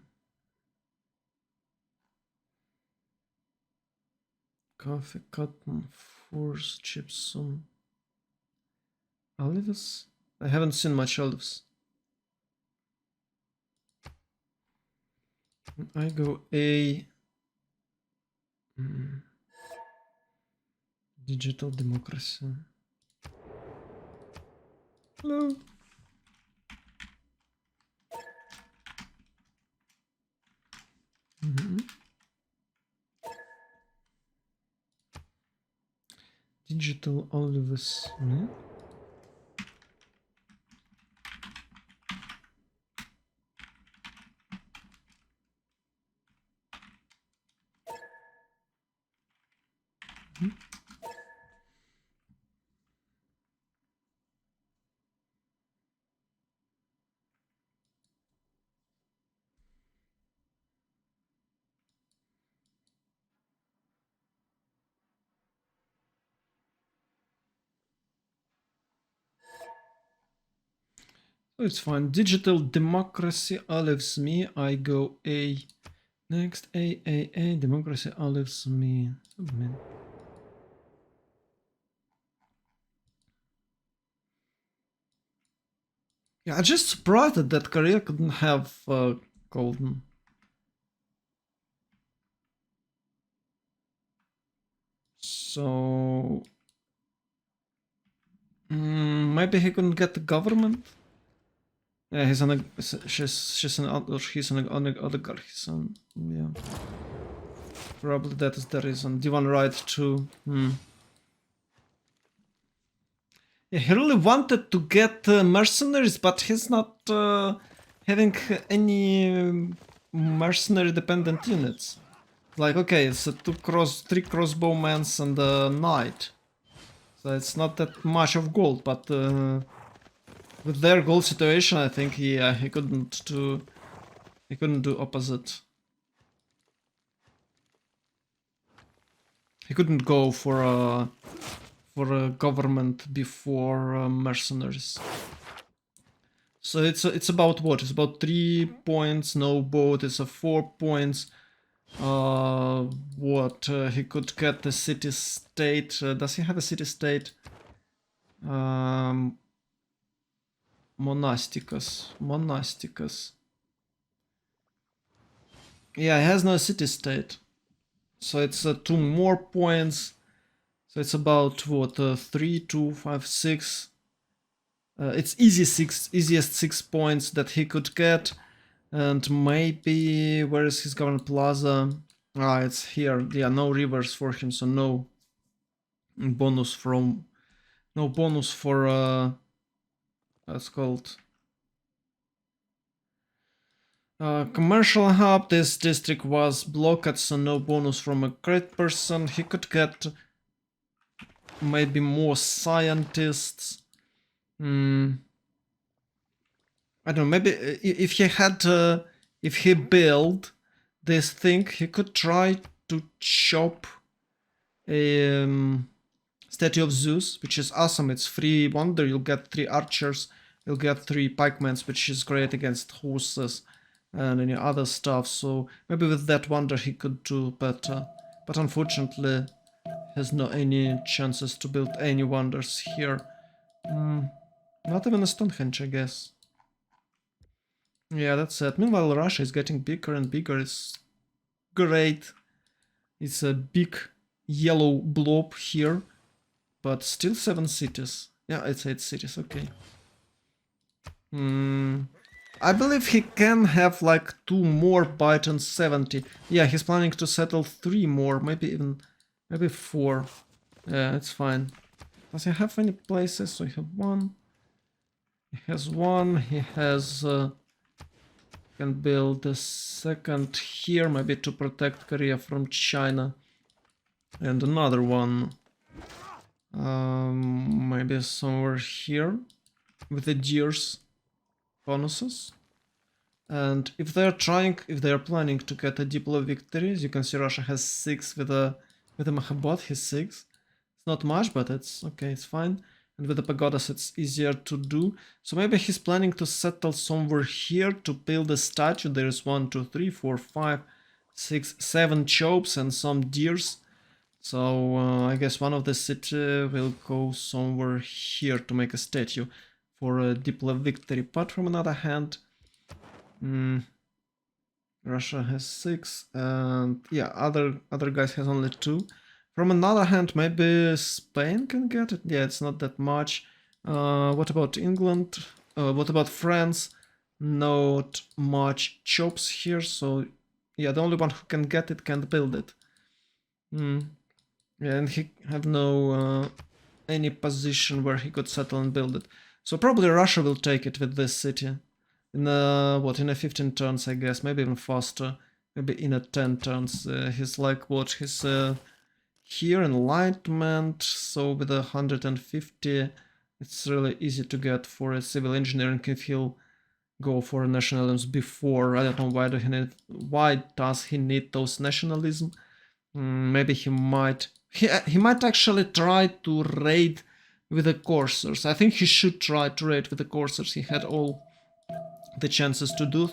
Coffee, cotton, force, gypsum. Olives? I haven't seen much olives. I go A. Digital democracy. Hello. Digital olives. It's fine. Digital democracy olives me. I go A. Next A. Democracy olives me. Submit. Yeah, I'm just surprised that Korea couldn't have golden. So maybe he couldn't get the government. Yeah, he's an he's an oligarch. So yeah, probably that is the reason. Divan right too. Yeah, he really wanted to get mercenaries, but he's not having any mercenary dependent units. Like, okay, it's a 3 crossbowmen and a knight. So it's not that much of gold, but with their gold situation, I think he couldn't do opposite. He couldn't go for for a government before mercenaries. So it's about what? It's about 3 points. No boat. It's a 4 points. He could get the city state. Does he have a city state? Monasticus. Yeah, he has no city state. So it's 2 more points. So it's about what? 3, 2, 5, 6. It's easiest 6 points that he could get. And maybe where is his government plaza? Ah, it's here. Yeah, no rivers for him, so no bonus for that's called commercial hub. This district was blocked, so no bonus from a great person. He could get maybe more scientists. I don't know, maybe if he built this thing, he could try to chop a statue of Zeus, which is awesome. It's free wonder. You'll get 3 archers, you'll get 3 pikemen, which is great against horses and any other stuff. So maybe with that wonder he could do better. But unfortunately, has no any chances to build any wonders here. Not even a Stonehenge, I guess. Yeah, that's it. Meanwhile, Russia is getting bigger and bigger. It's great. It's a big yellow blob here, but still 7 cities. Yeah, it's 8 cities, okay. I believe he can have like 2 more by 1070. Yeah, he's planning to settle 3 more, maybe 4. Yeah, it's fine. Does he have any places? So he have 1. He has 1. He has can build a second here, maybe to protect Korea from China, and another one maybe somewhere here with the deers bonuses. And if they are planning to get a diplo victory, as you can see, Russia has 6 with a Mahabot. He's 6. It's not much, but it's okay, it's fine. And with the pagodas it's easier to do. So maybe he's planning to settle somewhere here to build a statue. There's 1, 2, 3, 4, 5, 6, 7 chopes and some deers. So I guess one of the city will go somewhere here to make a statue for a diplo victory. But from another hand, Russia has 6, and yeah, other guys has only 2. From another hand, maybe Spain can get it. Yeah, it's not that much. What about England? What about France? Not much chops here, so yeah, the only one who can get it can't build it. Yeah, and he have no any position where he could settle and build it. So probably Russia will take it with this city. In a 15 turns, I guess, maybe even faster. Maybe in a 10 turns. He's like he's here enlightenment, so with 150 it's really easy to get for a civil engineering if he'll go for nationalisms before. I don't know why does he need those nationalism. Maybe he might actually try to raid with the coursers. I think he should try to raid with the coursers. He had all the chances to do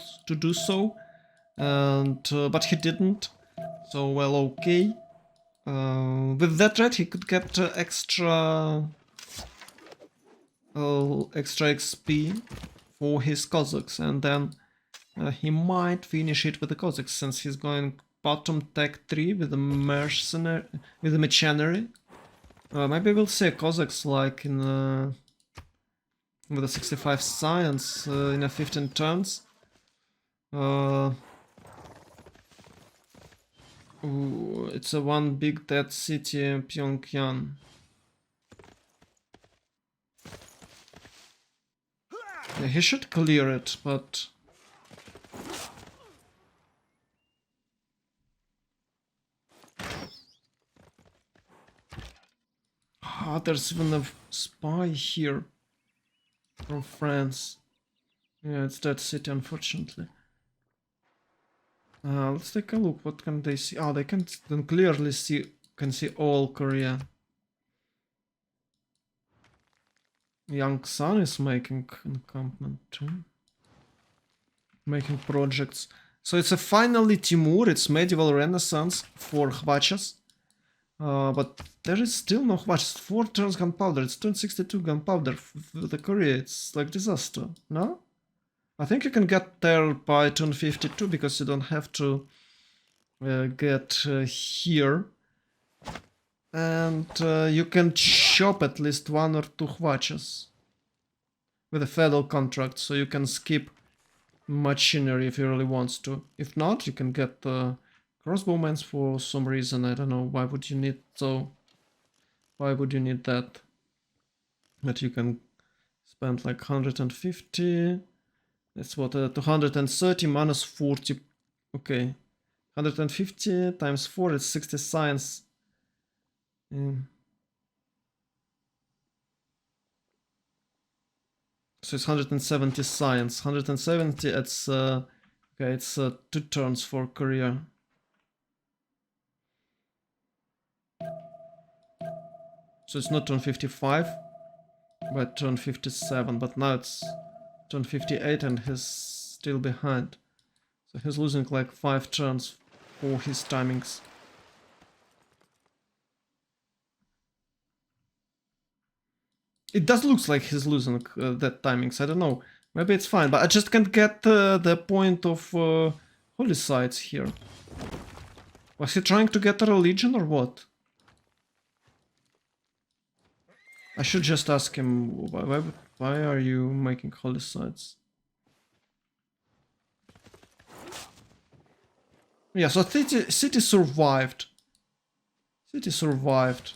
so, and but he didn't. So well, okay. With that raid, he could get extra XP for his Cossacks, and then he might finish it with the Cossacks, since he's going bottom tech 3 with the machinery. Maybe we'll see Cossacks like in with a 65 science in a 15 turns. Ooh, it's a one big dead city, Pyongyang. Yeah, he should clear it, but... Ah, there's even a spy here from France. Yeah, it's that city, unfortunately. Let's take a look. What can they see? Oh, they can clearly see all Korea. Young Sun is making encampment too. Making projects. So it's a finally Timur, it's medieval renaissance for Khvachas. But there is still no Khvachas. 4 turns gunpowder, it's 262 gunpowder. With the Korea, it's like disaster, no? I think you can get there by turn 52 because you don't have to get here. And you can chop at least 1 or 2 Khvachas with a federal contract, so you can skip machinery if you really want to. If not, you can get crossbowmen for some reason. I don't know why would you need why would you need that? But you can spend like 150. That's what 230 minus 40. Okay, 150 times 4 is 60 science. So it's 170 science. 170, it's okay, it's 2 turns for Korea. So it's not turn 55, but turn 57. But now it's turn 58 and he's still behind. So he's losing like 5 turns for his timings. It does look like he's losing that timings. I don't know. Maybe it's fine, but I just can't get the point of holy sites here. Was he trying to get a religion or what? I should just ask him why are you making holy sites? Yeah, so city survived. City survived.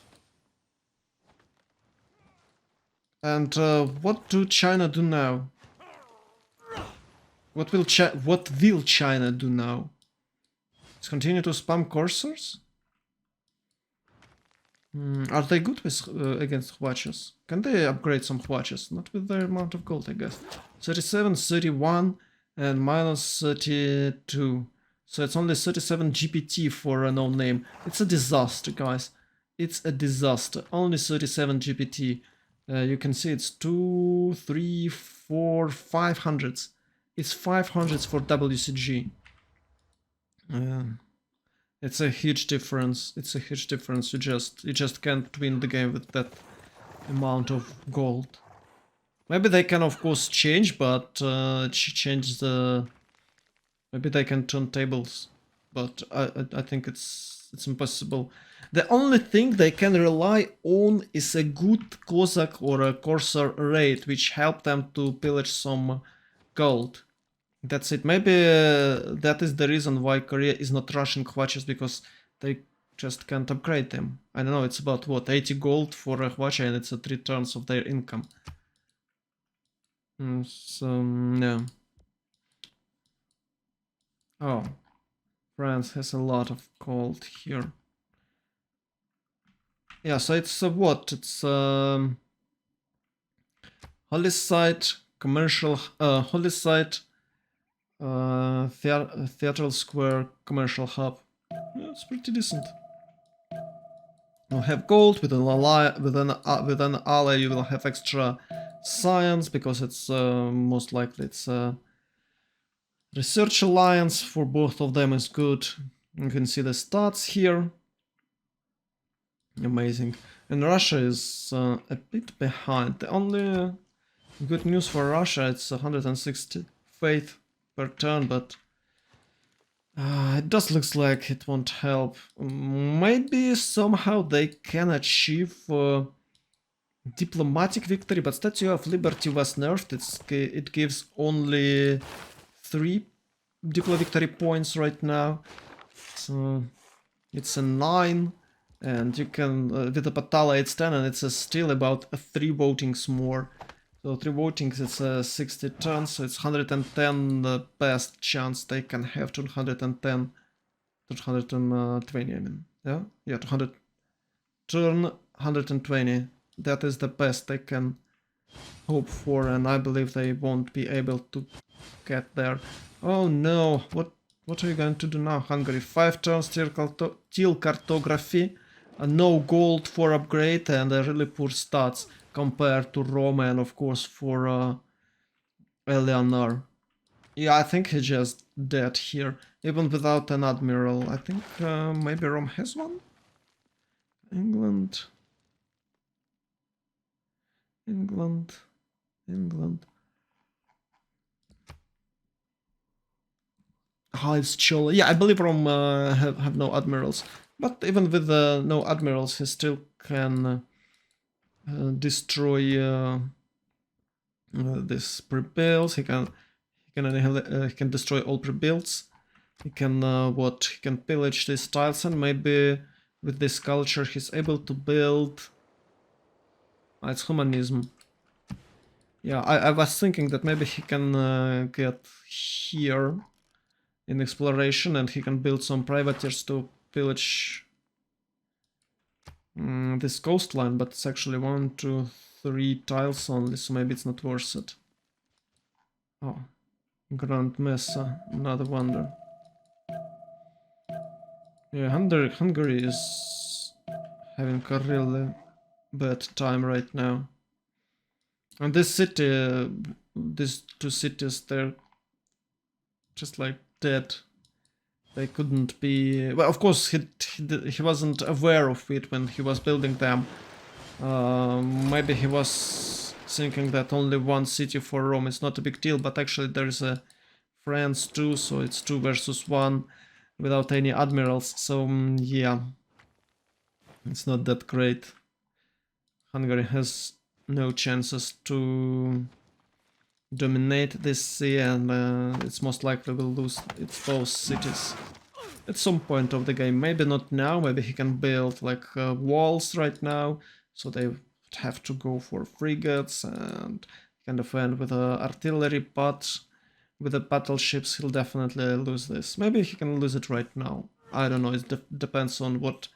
And what do China do now? What will China do now? Let's continue to spam cursors? Are they good with against Khvachas? Can they upgrade some Khvachas? Not with their amount of gold, I guess. 37, 31, and minus 32. So it's only 37 GPT for a no-name. It's a disaster, guys. It's a disaster. Only 37 GPT. You can see it's 2, 3, 4, 500s. It's 500s for WCG. It's a huge difference. It's a huge difference. You just can't win the game with that amount of gold. Maybe they can of course change, but change the. Maybe they can turn tables, but I think it's impossible. The only thing they can rely on is a good Cossack or a Corsair raid, which help them to pillage some gold. That's it. Maybe that is the reason why Korea is not rushing Khvachas, because they just can't upgrade them. I don't know, it's about what, 80 gold for a Khvacha, and it's 3 turns of their income. So, no. Oh, France has a lot of gold here. Yeah, so it's what? It's Holy Site, commercial, Holy Site, Theatral Square, commercial hub. Yeah, it's pretty decent. You'll have gold with an ally. You will have extra science because it's most likely it's a research alliance for both of them is good. You can see the stats here. Amazing. And Russia is a bit behind. The only good news for Russia, it's 160 faith per turn, but it does look like it won't help. Maybe somehow they can achieve diplomatic victory, but Statue of Liberty was nerfed. It gives only 3 diplo victory points right now. So it's a 9. And you can, with the Patala it's 10, and it's still about 3 votings more. So 3 votings, it's 60 turns, so it's 110 the best chance they can have to 110 to 120, I mean. Yeah, 200 turn 120. That is the best they can hope for, and I believe they won't be able to get there. Oh no, what are you going to do now, Hungary? 5 turns till cartography. No gold for upgrade and really poor stats. compared to Rome and of course for Eleanor. Yeah, I think he just dead here, even without an admiral. I think maybe Rome has one? England. Oh, it's Chile. Yeah, I believe Rome have no admirals. But even with no admirals, he still can destroy this pre-builds. He can destroy all pre-builds. He can he can pillage these tiles, and maybe with this culture he's able to build. It's humanism. Yeah, I was thinking that maybe he can get here in exploration, and he can build some privateers to pillage this coastline, but it's actually 1, 2, 3 tiles only, so maybe it's not worth it. Oh, Grand Mesa, another wonder. Yeah, Hungary is having a really bad time right now. And this city, these two cities, they're just like dead. They couldn't be... Well, of course, he wasn't aware of it when he was building them. Maybe he was thinking that only one city for Rome is not a big deal, but actually there is a France too, so it's 2 versus 1 without any admirals, so yeah, it's not that great. Hungary has no chances to dominate this sea, and it's most likely will lose its both cities at some point of the game. Maybe not now, maybe he can build like walls right now, so they would have to go for frigates and can defend with artillery, but with the battleships he'll definitely lose this. Maybe he can lose it right now. I don't know, it depends on what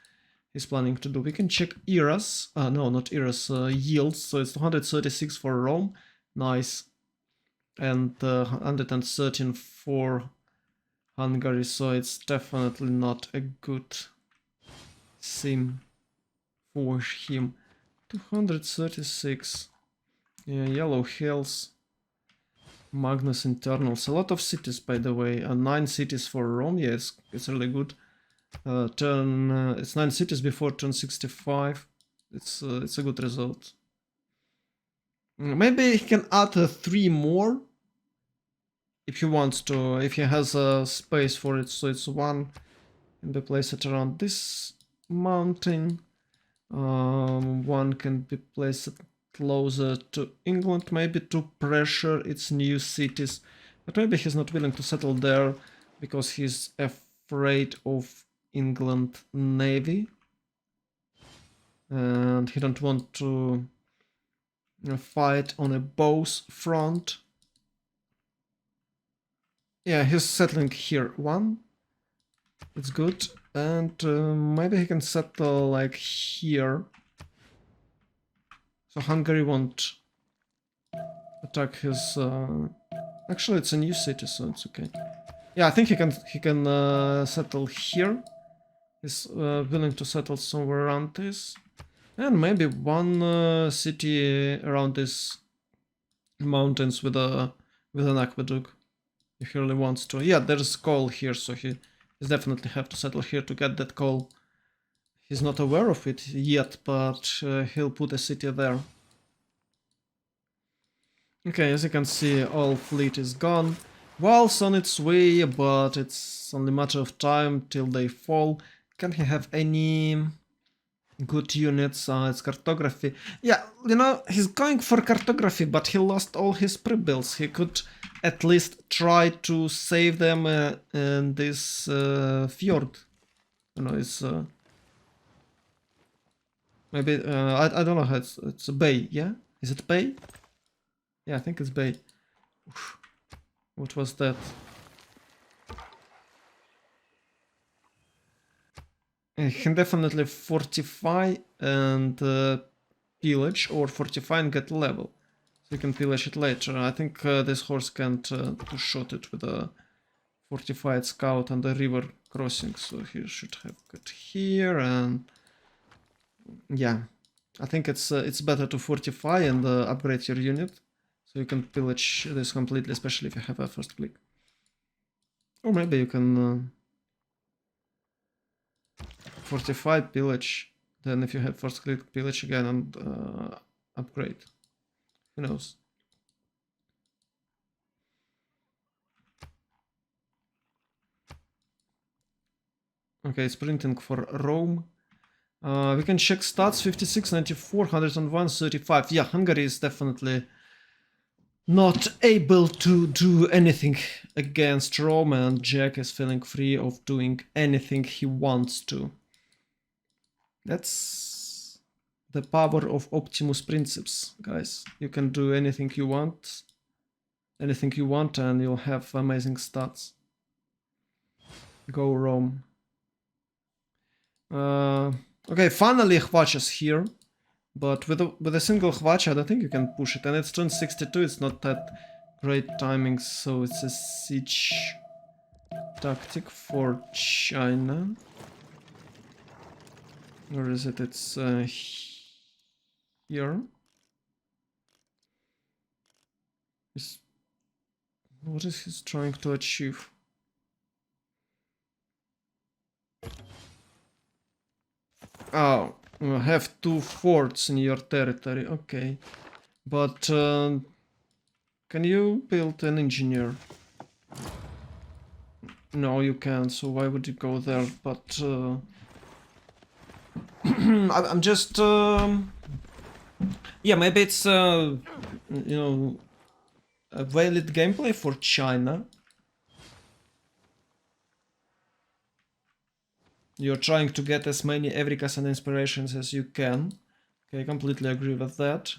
he's planning to do. We can check eras, no, not eras, yields, so it's 136 for Rome, nice, and 113 for Hungary, so it's definitely not a good sim for him. 236, yeah, Yellow Hills, Magnus Internals, a lot of cities by the way, 9 cities for Rome, yeah, it's really good. It's 9 cities before turn 65, it's a good result. Maybe he can add 3 more if he wants to, if he has a space for it, so it's 1 can be placed around this mountain, 1 can be placed closer to England, maybe to pressure its new cities, but maybe he's not willing to settle there because he's afraid of England navy, and he don't want to fight on a both front. Yeah, he's settling here 1, it's good, and maybe he can settle like here, so Hungary won't attack his... Actually, it's a new city, so it's okay. Yeah, I think he can settle here. He's willing to settle somewhere around this, and maybe 1 city around these mountains with an aqueduct, if he really wants to. Yeah, there's coal here, so he's definitely have to settle here to get that coal. He's not aware of it yet, but he'll put a city there. Okay, as you can see, all fleet is gone. Walls on its way, but it's only a matter of time till they fall. Can he have any good units? It's cartography. Yeah, you know, he's going for cartography, but he lost all his pre-builds. He could at least try to save them in this fjord. You know, it's... maybe, I don't know how it's a bay, yeah? Is it bay? Yeah, I think it's bay. Oof. What was that? He can definitely fortify and pillage, or fortify and get level. So you can pillage it later. I think this horse can't two-shot it with a fortified scout and a river crossing, so he should have got here, and yeah. I think it's better to fortify and upgrade your unit, so you can pillage this completely, especially if you have a first click. Or maybe you can fortify, pillage, then if you have first click, pillage again and upgrade. Who knows? Okay, sprinting for Rome. We can check stats: 56, 94, 101, 35. Yeah, Hungary is definitely not able to do anything against Rome, and Jack is feeling free of doing anything he wants to. That's the power of Optimus Principes, guys. You can do anything you want, and you'll have amazing stats. Go Rome. Okay, finally Hvach is here, but with a single Hvach, I don't think you can push it, and it's turn 62. It's not that great timing, so it's a siege tactic for China. Where is it? It's here. What is he trying to achieve? Oh, you have 2 forts in your territory. Okay, but can you build an engineer? No, you can't. So why would you go there? But I'm just yeah, maybe it's you know, a valid gameplay for China. You're trying to get as many Evricas and inspirations as you can. Okay, I completely agree with that.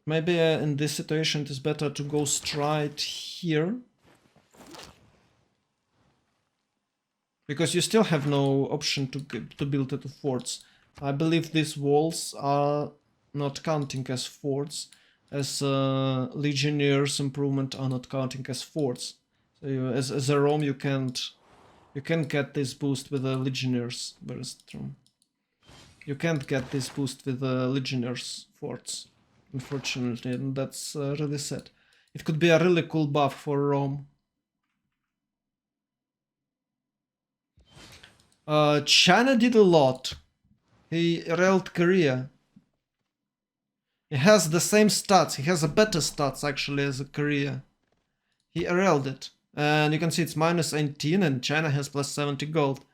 Maybe in this situation it is better to go straight here. Because you still have no option to build it to forts. I believe these walls are not counting as forts, as legionnaires improvement are not counting as forts. So as a Rome you can't get this boost with the legionnaires. Where is it from? You can't get this boost with the legionnaires forts, unfortunately, and that's really sad. It could be a really cool buff for Rome. China did a lot. He railed Korea. He has the same stats. He has a better stats actually as a Korea. He railed it. And you can see it's minus 18 and China has plus 70 gold.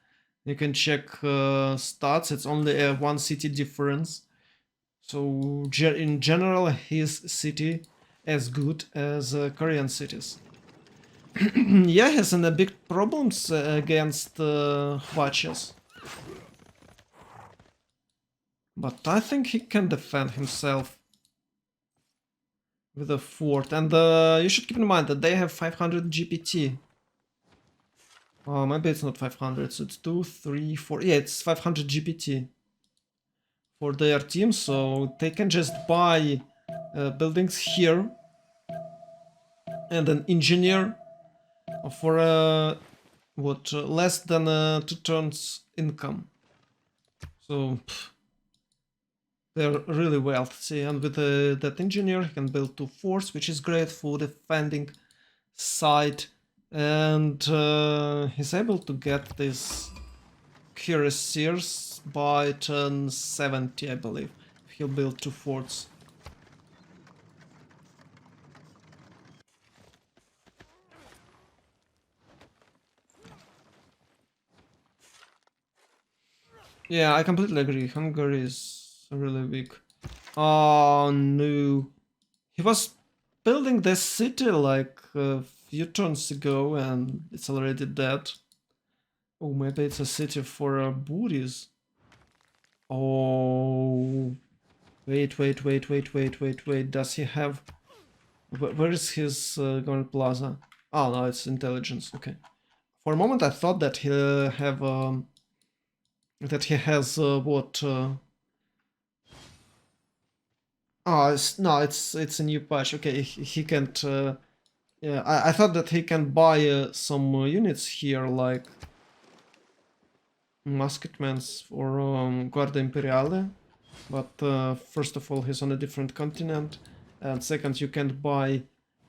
You can check stats. It's only a 1 city difference. So in general, his city as good as Korean cities. Yeah, he has a big problems against Hwachas. But I think he can defend himself with a fort. And you should keep in mind that they have 500 GPT. Oh, maybe it's not 500, so it's 2, 3, 4. Yeah, it's 500 GPT for their team, so they can just buy buildings here and an engineer for less than 2 turns income. So they're really wealthy, and with that engineer he can build 2 forts, which is great for defending side, and he's able to get this cuirassiers by turn 70, I believe. He'll build 2 forts. Yeah, I completely agree. Hungary is really weak. Oh no. He was building this city like a few turns ago and it's already dead. Oh, maybe it's a city for booties. Oh. Wait. Does he have... Where is his Grand Plaza? Oh, no, it's intelligence. Okay. For a moment I thought that he'll have... that he has what... Oh, no, it's a new patch. Okay, he can't... yeah, I thought that he can buy some units here, like musketmen or Guardia Imperiale. But first of all, he's on a different continent, and second, you can't buy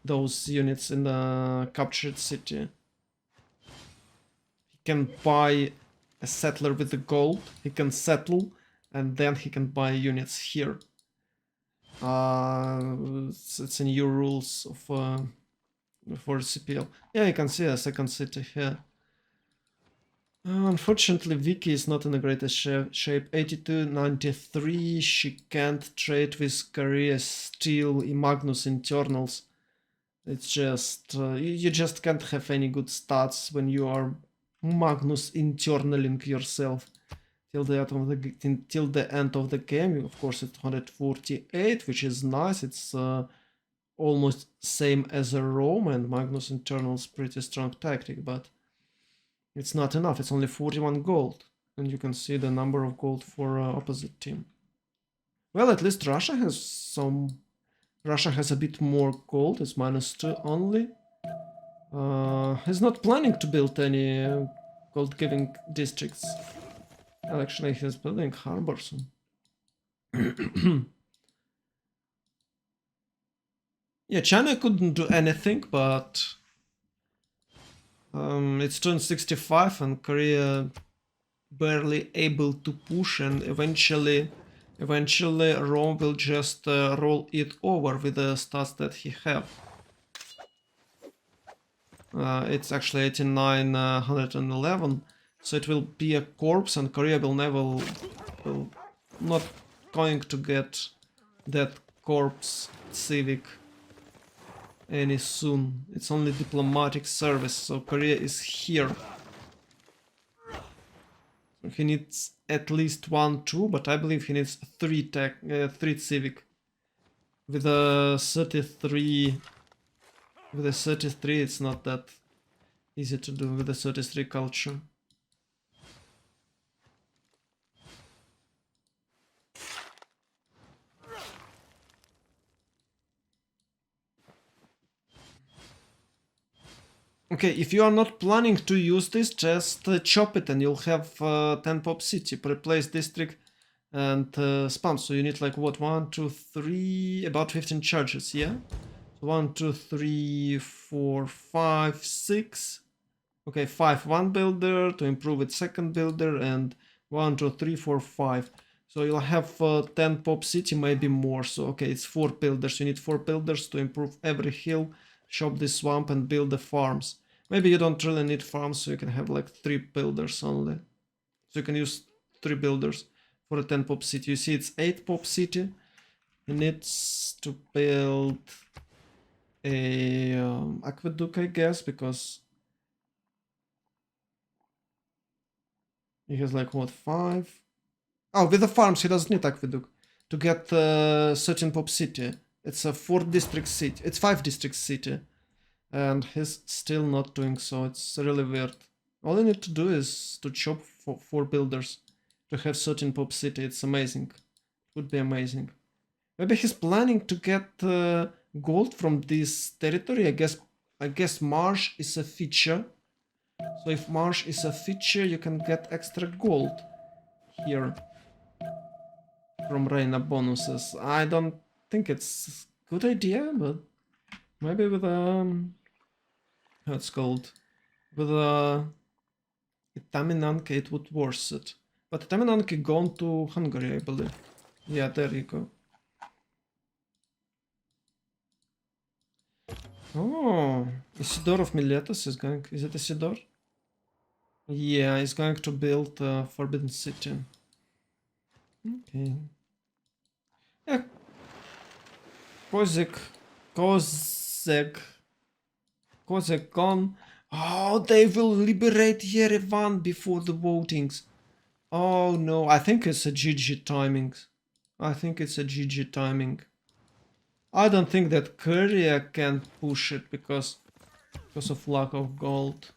those units in a captured city. He can buy a settler with the gold, he can settle, and then he can buy units here. It's in new rules of for CPL. Yeah, you can see a second city here. Unfortunately, Vicky is not in the greatest shape. 82-93. She can't trade with Korea Steel, Magnus Internals. It's just you just can't have any good stats when you are Magnus internaling yourself till the end of the game. Of course, it's 148, which is nice. It's almost same as a Rome, and Magnus internals pretty strong tactic, but it's not enough. It's only 41 gold, and you can see the number of gold for opposite team. Well, at least Russia has some. Russia has a bit more gold. It's -2 only. He's not planning to build any gold-giving districts. Well, actually, he's building harbors. Yeah, China couldn't do anything, but it's turned 65 and Korea barely able to push, and eventually Rome will just roll it over with the stats that he have. It's actually 8911, so it will be a corpse, and Korea will not going to get that corpse civic any soon. It's only diplomatic service, so Korea is here. So he needs at least 1-2, but I believe he needs 3 civic. With a 33 it's not that easy to do with a 33 culture. Okay, if you are not planning to use this, just chop it and you'll have 10 pop city, replace district and spam. So you need like what, 1, 2, 3, about 15 charges, yeah? 1, 2, 3, 4, 5, 6. Okay, 5 one builder to improve its second builder, and 1, 2, 3, 4, 5. So you'll have 10 pop city, maybe more. So okay, it's 4 builders. You need 4 builders to improve every hill, shop the swamp, and build the farms. Maybe you don't really need farms, so you can have like 3 builders only. So you can use 3 builders for a 10 pop city. You see, it's 8 pop city. He needs to build a aqueduct, I guess, because he has like what, 5? Oh, with the farms he doesn't need aqueduct to get certain pop city. It's a 4 district city. It's 5 district city, and he's still not doing so. It's really weird. All you need to do is to chop 4 builders to have certain pop city. It's amazing. It would be amazing. Maybe he's planning to get gold from this territory. I guess marsh is a feature. So if marsh is a feature, you can get extra gold here from Reina bonuses. I don't think it's a good idea, but maybe with how it's called, with Itaminanke it would worth it. But Itaminanke gone to Hungary, I believe. Yeah, there you go. Oh, Isidore of Miletus is going. Is it Isidore? Yeah, he's going to build Forbidden City. Okay. Yeah. Kozek gone. Oh, they will liberate Yerevan before the votings. Oh no, I think it's a GG timing. I think it's a GG timing. I don't think that Korea can push it because of lack of gold.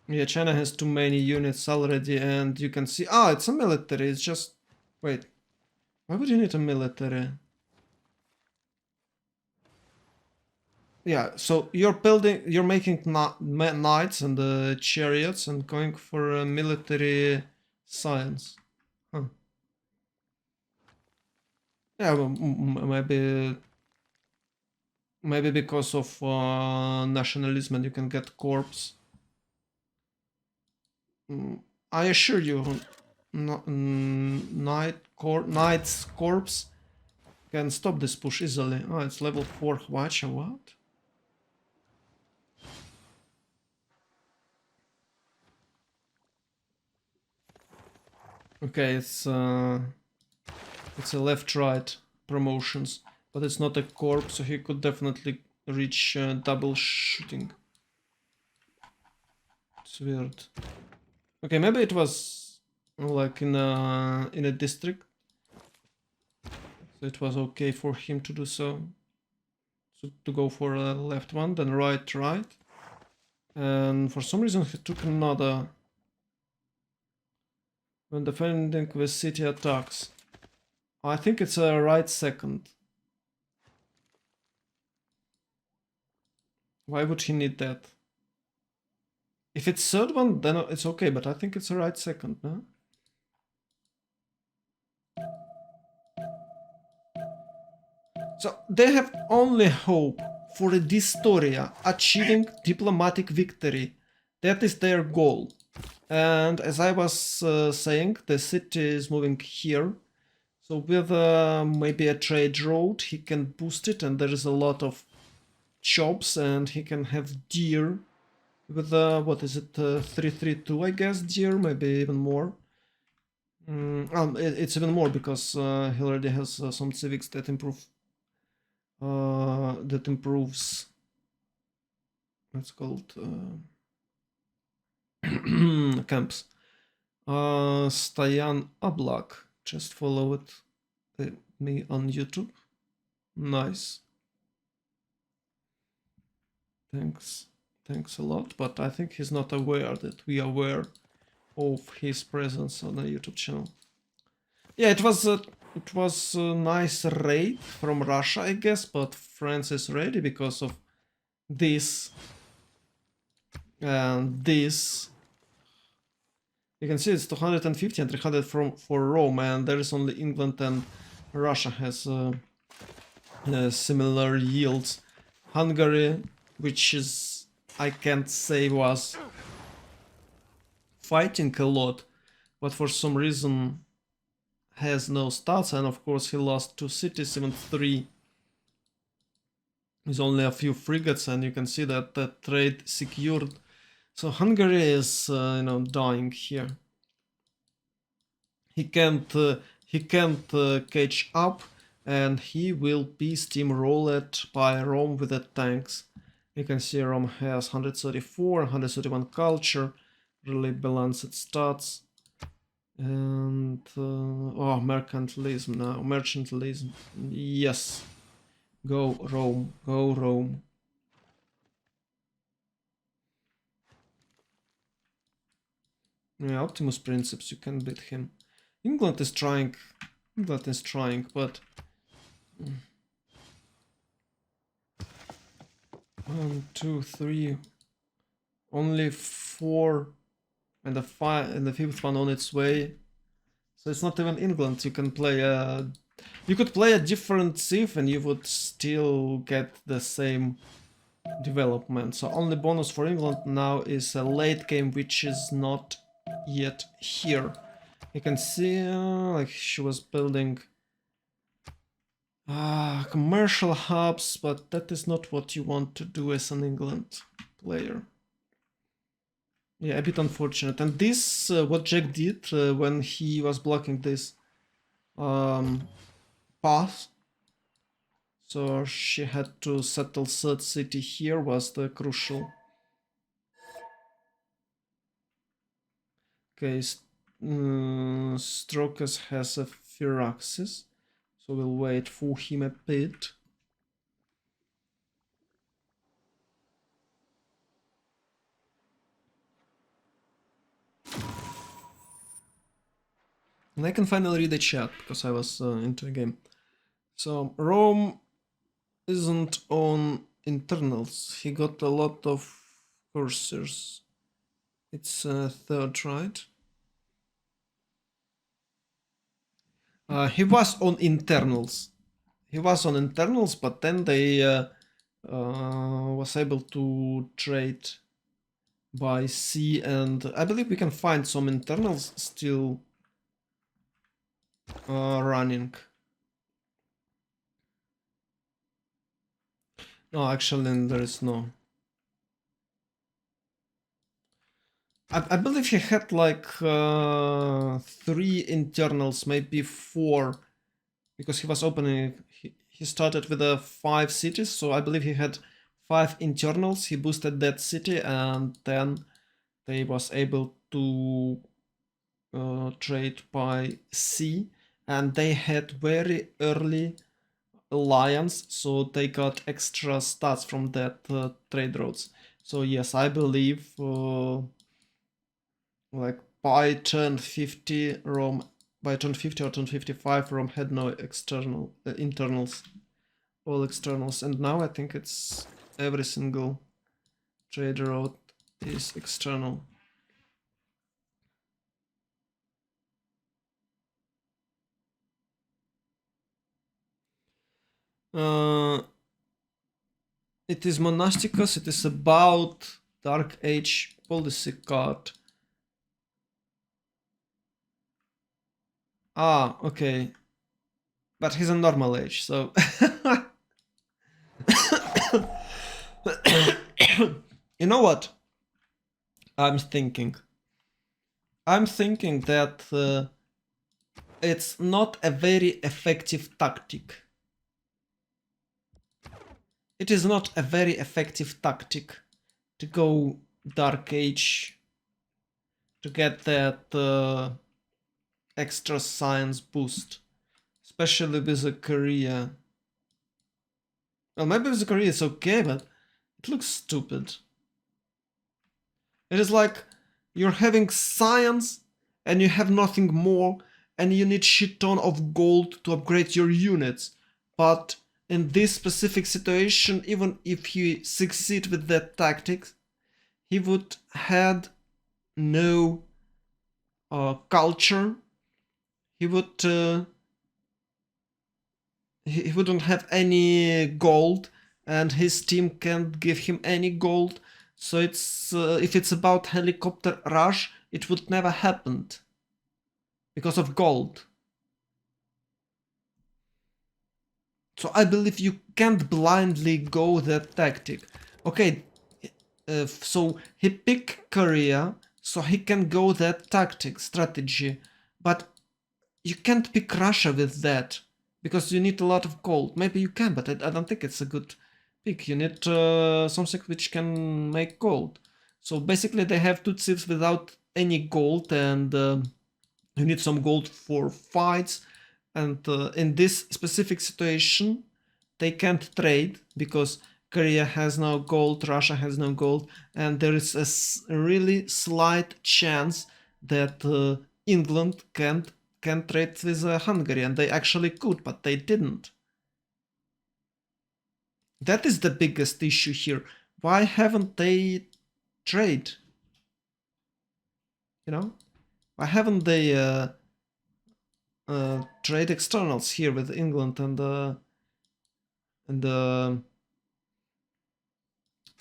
Yeah, China has too many units already, and you can see... Ah, it's a military, it's just... Wait. Why would you need a military? Yeah, so you're making knights and chariots and going for a military science. Yeah, maybe because of nationalism and you can get corpse. I assure you, Knight's corpse can stop this push easily. Oh, it's level 4 Hwacha, what? Okay, it's a left-right promotions, but it's not a corpse, so he could definitely reach double shooting. It's weird. Okay, maybe it was like in a district, so it was okay for him to do so. So to go for a left one, then right, right, and for some reason he took another. When defending the city attacks, I think it's a right second. Why would he need that? If it's third one, then it's okay, but I think it's a right second, no? So they have only hope for a Dystoria achieving diplomatic victory. That is their goal. And as I was saying, the city is moving here. So with maybe a trade road, he can boost it, and there is a lot of shops, and he can have deer with what is it, 332, I guess, deer, maybe even more. It's even more because he already has some civics that improves. What's called camps. Stayan Oblak, just followed me on YouTube. Nice. Thanks a lot, but I think he's not aware that we are aware of his presence on the YouTube channel. Yeah, it was a nice raid from Russia, I guess, but France is ready because of this and this. You can see it's 250 and 300 for Rome, and there is only England and Russia has similar yields. Hungary, which is, I can't say was fighting a lot, but for some reason has no stats, and of course he lost 2 cities, even 3. There's only a few frigates, and you can see that the trade secured. So Hungary is, dying here. He can't catch up, and he will be steamrolled by Rome with the tanks. You can see Rome has 134, 131 culture, really balanced stats. And mercantilism now, mercantilism. Yes, go Rome, go Rome. Yeah, Optimus Princeps, you can beat him. England is trying, but 1, 2, 3, only 4, and the 5th one on its way. So it's not even England. You could play a different Civ and you would still get the same development. So only bonus for England now is a late game, which is not yet here. You can see like she was building commercial hubs, but that is not what you want to do as an England player. Yeah, a bit unfortunate. And this, what Jack did when he was blocking this path, so she had to settle third city here, was the crucial. Okay, Strokes has a Firaxis, so we'll wait for him a bit. And I can finally read the chat because I was into a game. So Rome isn't on internals. He got a lot of cursors. It's third, right? He was on internals. He was on internals, but then they was able to trade by sea, and I believe we can find some internals still running. No, actually there is no. I believe he had like 3 internals, maybe 4, because he was opening. He started with 5 cities, so I believe he had 5 internals. He boosted that city, and then they was able to trade by sea, and they had very early alliance, so they got extra stats from that trade routes. So yes, I believe like by turn 50 Rome, by turn 50 or turn 55 Rome had no external internals, all externals, and now I think it's every single trade route is external. It is Monasticus, it is about Dark Age policy card. Ah, okay. But he's a normal age, so... You know what? I'm thinking. I'm thinking that it's not a very effective tactic. It is not a very effective tactic to go Dark Age to get that extra science boost, especially with a Korea. Well, maybe with a Korea it's okay, but it looks stupid. It is like you're having science and you have nothing more, and you need shit ton of gold to upgrade your units. But in this specific situation, even if he succeed with that tactics, he would had no culture. He would he wouldn't have any gold, and his team can't give him any gold. So it's if it's about helicopter rush, it would never happened because of gold. So I believe you can't blindly go that tactic. Okay, so he pick Korea, so he can go that tactic strategy, but you can't pick Russia with that because you need a lot of gold. Maybe you can, but I don't think it's a good pick. You need something which can make gold. So basically, they have two chips without any gold, and you need some gold for fights. And in this specific situation, they can't trade because Korea has no gold, Russia has no gold, and there is a really slight chance that England can trade with Hungary, and they actually could, but they didn't. That is the biggest issue here. Why haven't they trade? You know, why haven't they trade externals here with England and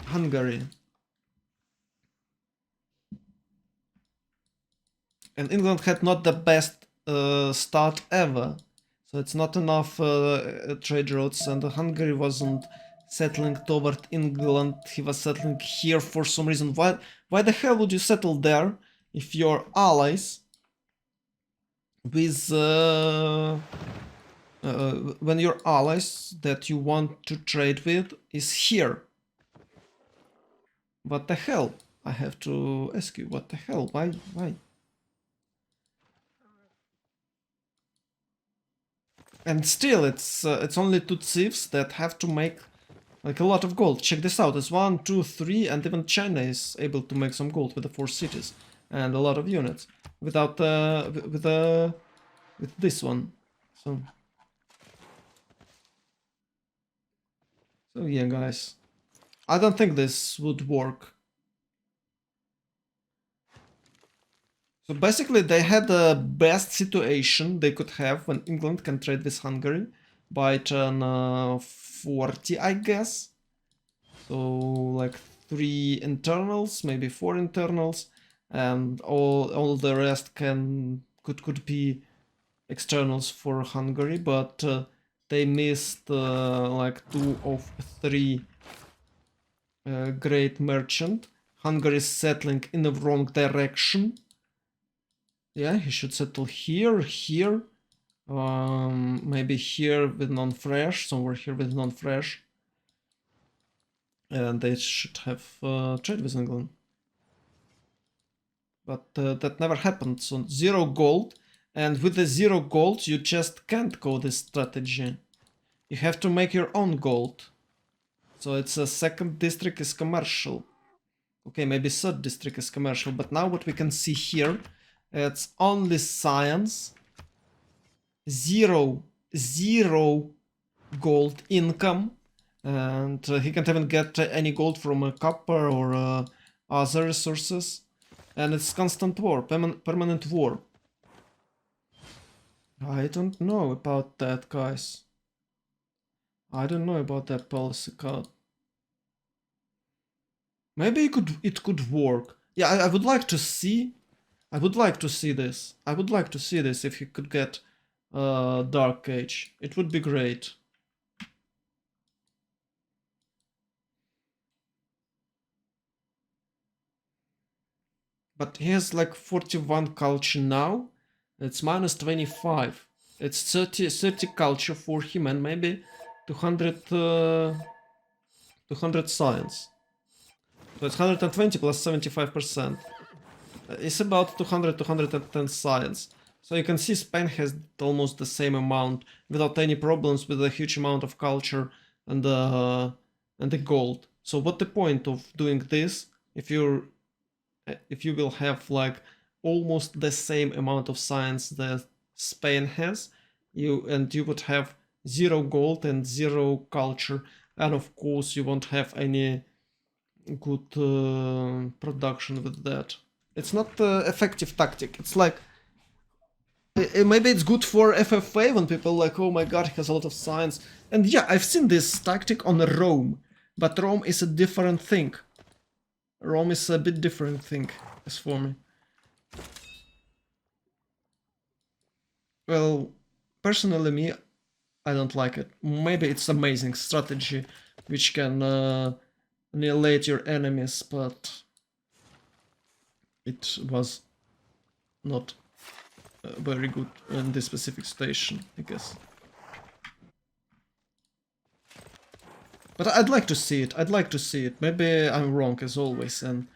Hungary? And England had not the best start ever, so it's not enough trade routes, and Hungary wasn't settling toward England, he was settling here for some reason. Why the hell would you settle there if your allies with when your allies that you want to trade with is here? What the hell? I have to ask you, what the hell? Why? And still, it's only two thieves that have to make like a lot of gold. Check this out. It's 1, 2, 3, and even China is able to make some gold with the 4 cities and a lot of units without with this one. So yeah, guys, I don't think this would work. So basically they had the best situation they could have when England can trade with Hungary by turn 40, I guess. So like 3 internals, maybe 4 internals, and all the rest could be externals for Hungary, but they missed like 2 of 3 great merchant. Hungary is settling in the wrong direction. Yeah, he should settle here, here, maybe here with non-fresh, somewhere here with non-fresh. And they should have trade with England. But that never happened, so 0 gold. And with the 0 gold, you just can't go this strategy. You have to make your own gold. So it's a second district is commercial. Okay, maybe third district is commercial, but now what we can see here, it's only science, 0 gold income, and he can't even get any gold from copper or other resources, and it's constant war, permanent war. I don't know about that, guys. I don't know about that policy card. Maybe it could work. Yeah, I would like to see. I would like to see this. I would like to see this if he could get Dark Age. It would be great. But he has like 41 culture now. It's minus 25. It's 30 culture for him and maybe 200, 200 science. So it's 120 plus 75%. It's about 200, 210 science. So you can see Spain has almost the same amount without any problems with a huge amount of culture and the gold. So what the point of doing this if you will have like almost the same amount of science that Spain has, you would have 0 gold and 0 culture, and of course you won't have any good production with that. It's not effective tactic. It's like maybe it's good for FFA when people like, oh my god, he has a lot of science. And yeah, I've seen this tactic on Rome, but Rome is a different thing. Rome is a bit different thing, as for me. Well, personally me, I don't like it. Maybe it's amazing strategy, which can annihilate your enemies, but it was not very good in this specific station, I guess. But I'd like to see it. I'd like to see it. Maybe I'm wrong as always, and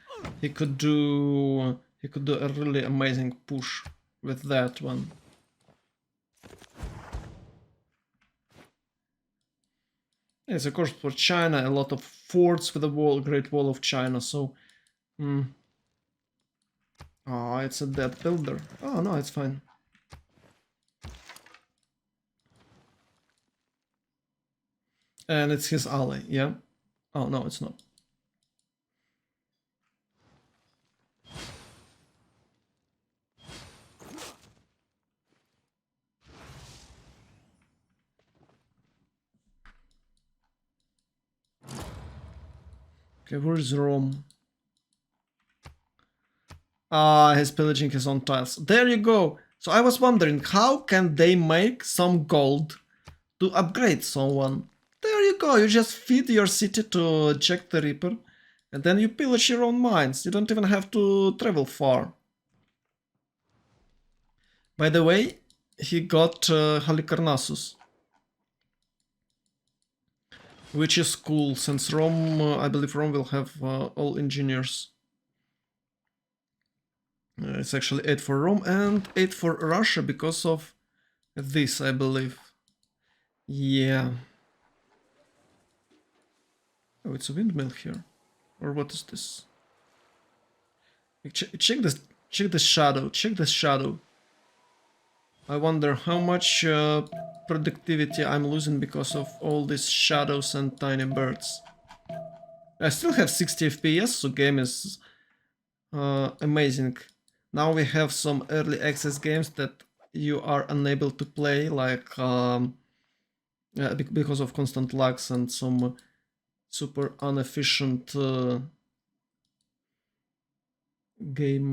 he could do a really amazing push with that one. Yes, of course, for China, a lot of forts with the wall, Great Wall of China. So, oh, it's a dead builder. Oh no, it's fine. And it's his ally, yeah? Oh, no, it's not. Okay, where is Rome? Ah, he's pillaging his own tiles. There you go! So I was wondering, how can they make some gold to upgrade someone? There you go, you just feed your city to Jack the Ripper, and then you pillage your own mines. You don't even have to travel far. By the way, he got Halicarnassus, which is cool, since Rome, I believe Rome will have all engineers. It's actually 8 for Rome and 8 for Russia because of this, I believe. Yeah. Oh, it's a windmill here. Or what is this? Check this. Check the shadow. Check the shadow. I wonder how much productivity I'm losing because of all these shadows and tiny birds. I still have 60 FPS, so game is amazing. Now we have some early access games that you are unable to play, like because of constant lags and some super inefficient game.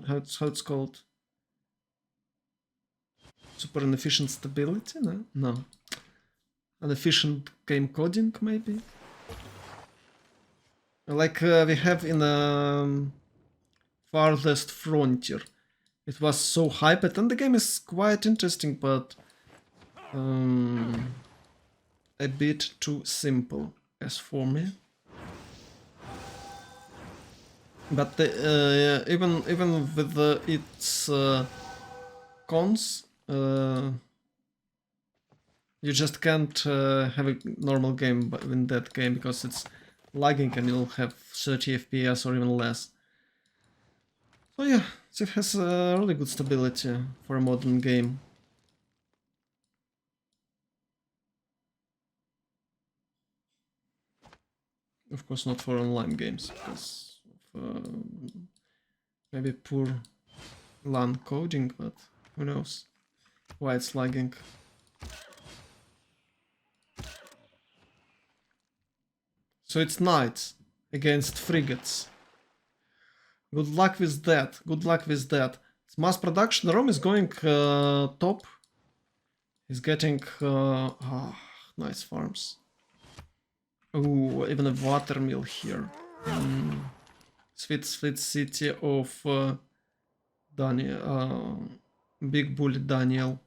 How it's called? Super inefficient stability? No. Inefficient game coding, maybe. Like we have in Farthest Frontier. It was so hyped, and the game is quite interesting, but a bit too simple as for me. But even with its cons, you just can't have a normal game in that game because it's lagging and you'll have 30 FPS or even less. So yeah, it has really good stability for a modern game. Of course not for online games, because of maybe poor LAN coding, but who knows why it's lagging. So it's knights against frigates. Good luck with that, good luck with that. Mass production, Rome is going top. He's getting nice farms. Ooh, even a water mill here. Sweet city of Daniel, Big Bully Daniel.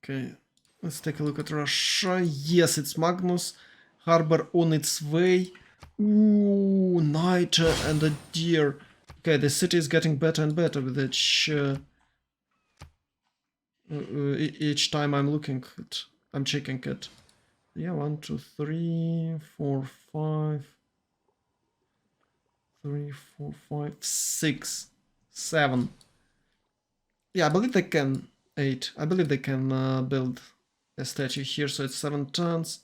Okay, let's take a look at Russia. Yes, it's Magnus. Harbor on its way. Ooh, Niger and a deer. Okay, the city is getting better and better with each time I'm looking at, I'm checking it. Yeah, 1, 2, 3, 4, 5, 3, 4, 5, 6, 7. Yeah, I believe they can 8. I believe they can build a statue here, so it's 7 tons.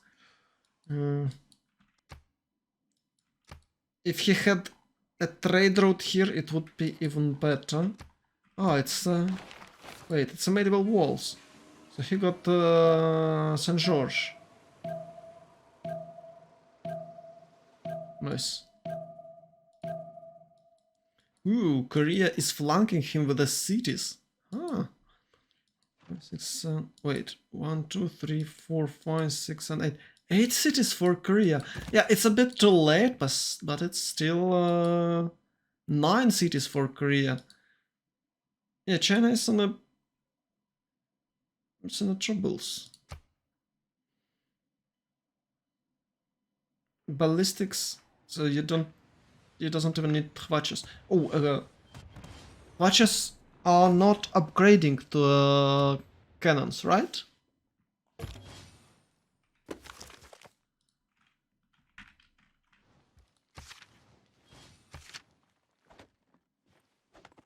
If he had a trade route here, it would be even better. Oh, it's wait, it's a medieval walls. So he got Saint George. Nice. Ooh, Korea is flanking him with the cities. Ah. It's wait, 1, 2, 3, 4, 5, 6, and 8. 8 cities for Korea. Yeah, it's a bit too late, but it's still 9 cities for Korea. Yeah, China is in the troubles. Ballistics, so you doesn't even need Hwachas. Oh, Hwachas are not upgrading to cannons, right?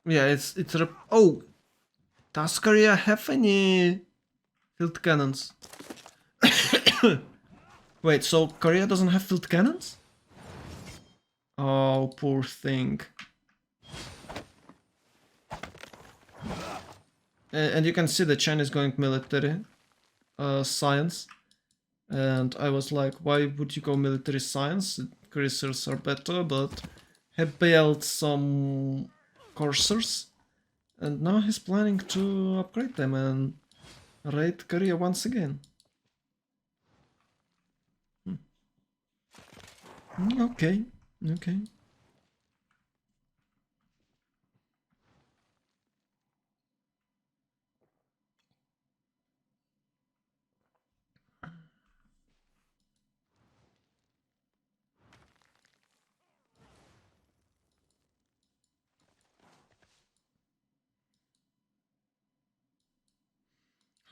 Yeah, it's oh, does Korea have any field cannons? Wait, so Korea doesn't have field cannons? Oh, poor thing. And you can see that China is going military science. And I was like, why would you go military science? Cruisers are better, but he built some coursers. And now he's planning to upgrade them and raid Korea once again. Okay, okay.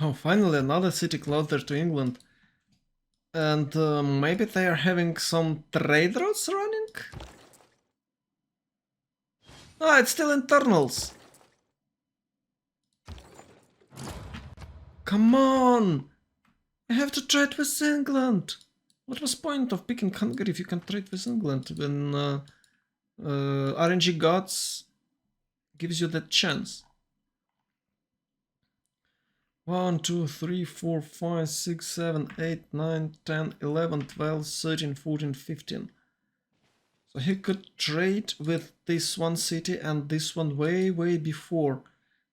Oh, finally another city closer to England. And maybe they are having some trade routes running? Ah, it's still internals. Come on! I have to trade with England. What was point of picking Hungary if you can trade with England when RNG Gods gives you that chance? 1, 2, 3, 4, 5, 6, 7, 8, 9, 10, 11, 12, 13, 14, 15. So he could trade with this one city and this one way before.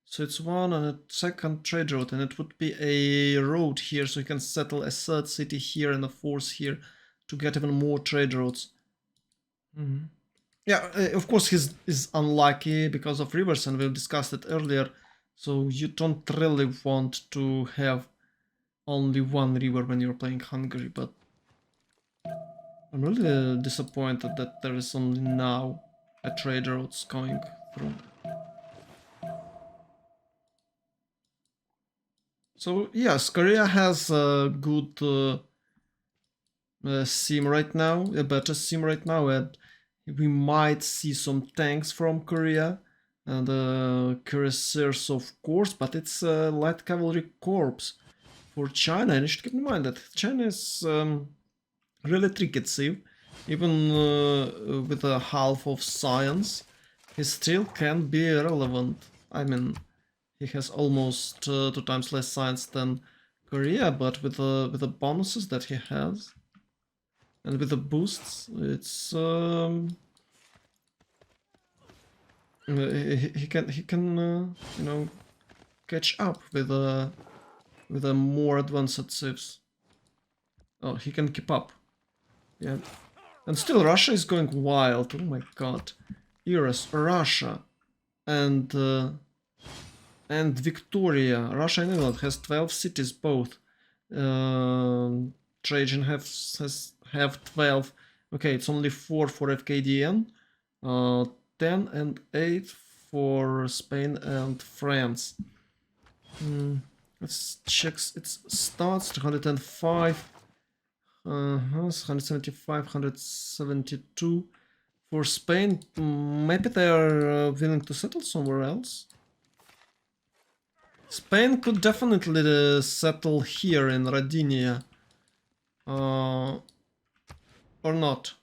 So it's one and a second trade route, and it would be a road here, so he can settle a third city here and a fourth here to get even more trade routes. Yeah, of course he's unlucky because of rivers, and we've discussed it earlier. So you don't really want to have only one river when you're playing Hungary, but I'm really disappointed that there is only now a trade routes going through. So yes, Korea has a good sim right now, a better sim right now, and we might see some tanks from Korea and cuirassiers, of course, but it's a light cavalry corps for China, and you should keep in mind that China is really tricky civ. Even with a half of science, he still can be relevant. I mean, he has almost 2 times less science than Korea, but with the bonuses that he has and with the boosts, it's he can you know, catch up with a more advanced civs. Oh, he can keep up. Yeah, and still Russia is going wild. Oh my god, Eras, Russia, and Victoria. Russia and England has 12 cities both. Trajan have 12. Okay, it's only 4 for FKDN, 10 and 8 for Spain and France. Let's check its stats. 305, 175, 172 for Spain. Maybe they are willing to settle somewhere else. Spain could definitely settle here in Rodinia. Or not.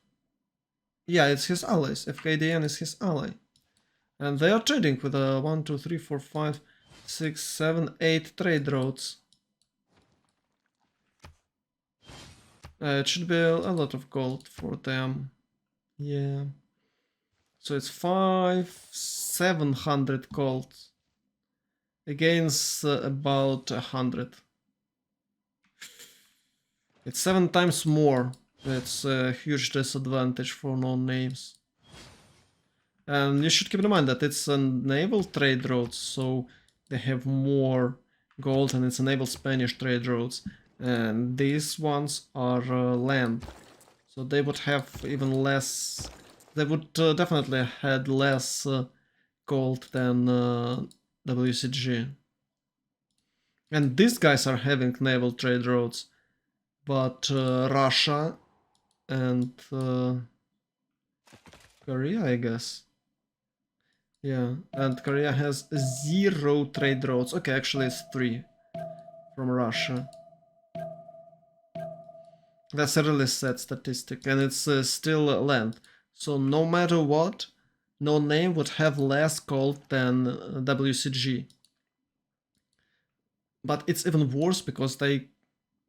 Yeah, it's his allies. FKDN is his ally. And they are trading with 1, 2, 3, 4, 5, 6, 7, 8 trade routes. It should be a lot of gold for them. Yeah. So it's 700 gold against about 100. It's 7 times more. It's a huge disadvantage for non-names. And you should keep in mind that it's a naval trade route, so they have more gold, and it's a naval Spanish trade routes. And these ones are land. So they would have even less... They would definitely had less gold than WCG. And these guys are having naval trade routes. But Russia and Korea, I guess. Yeah, and Korea has 0 trade routes. Okay, actually it's 3 from Russia. That's a really sad statistic, and it's still land. So no matter what, no name would have less gold than WCG. But it's even worse because they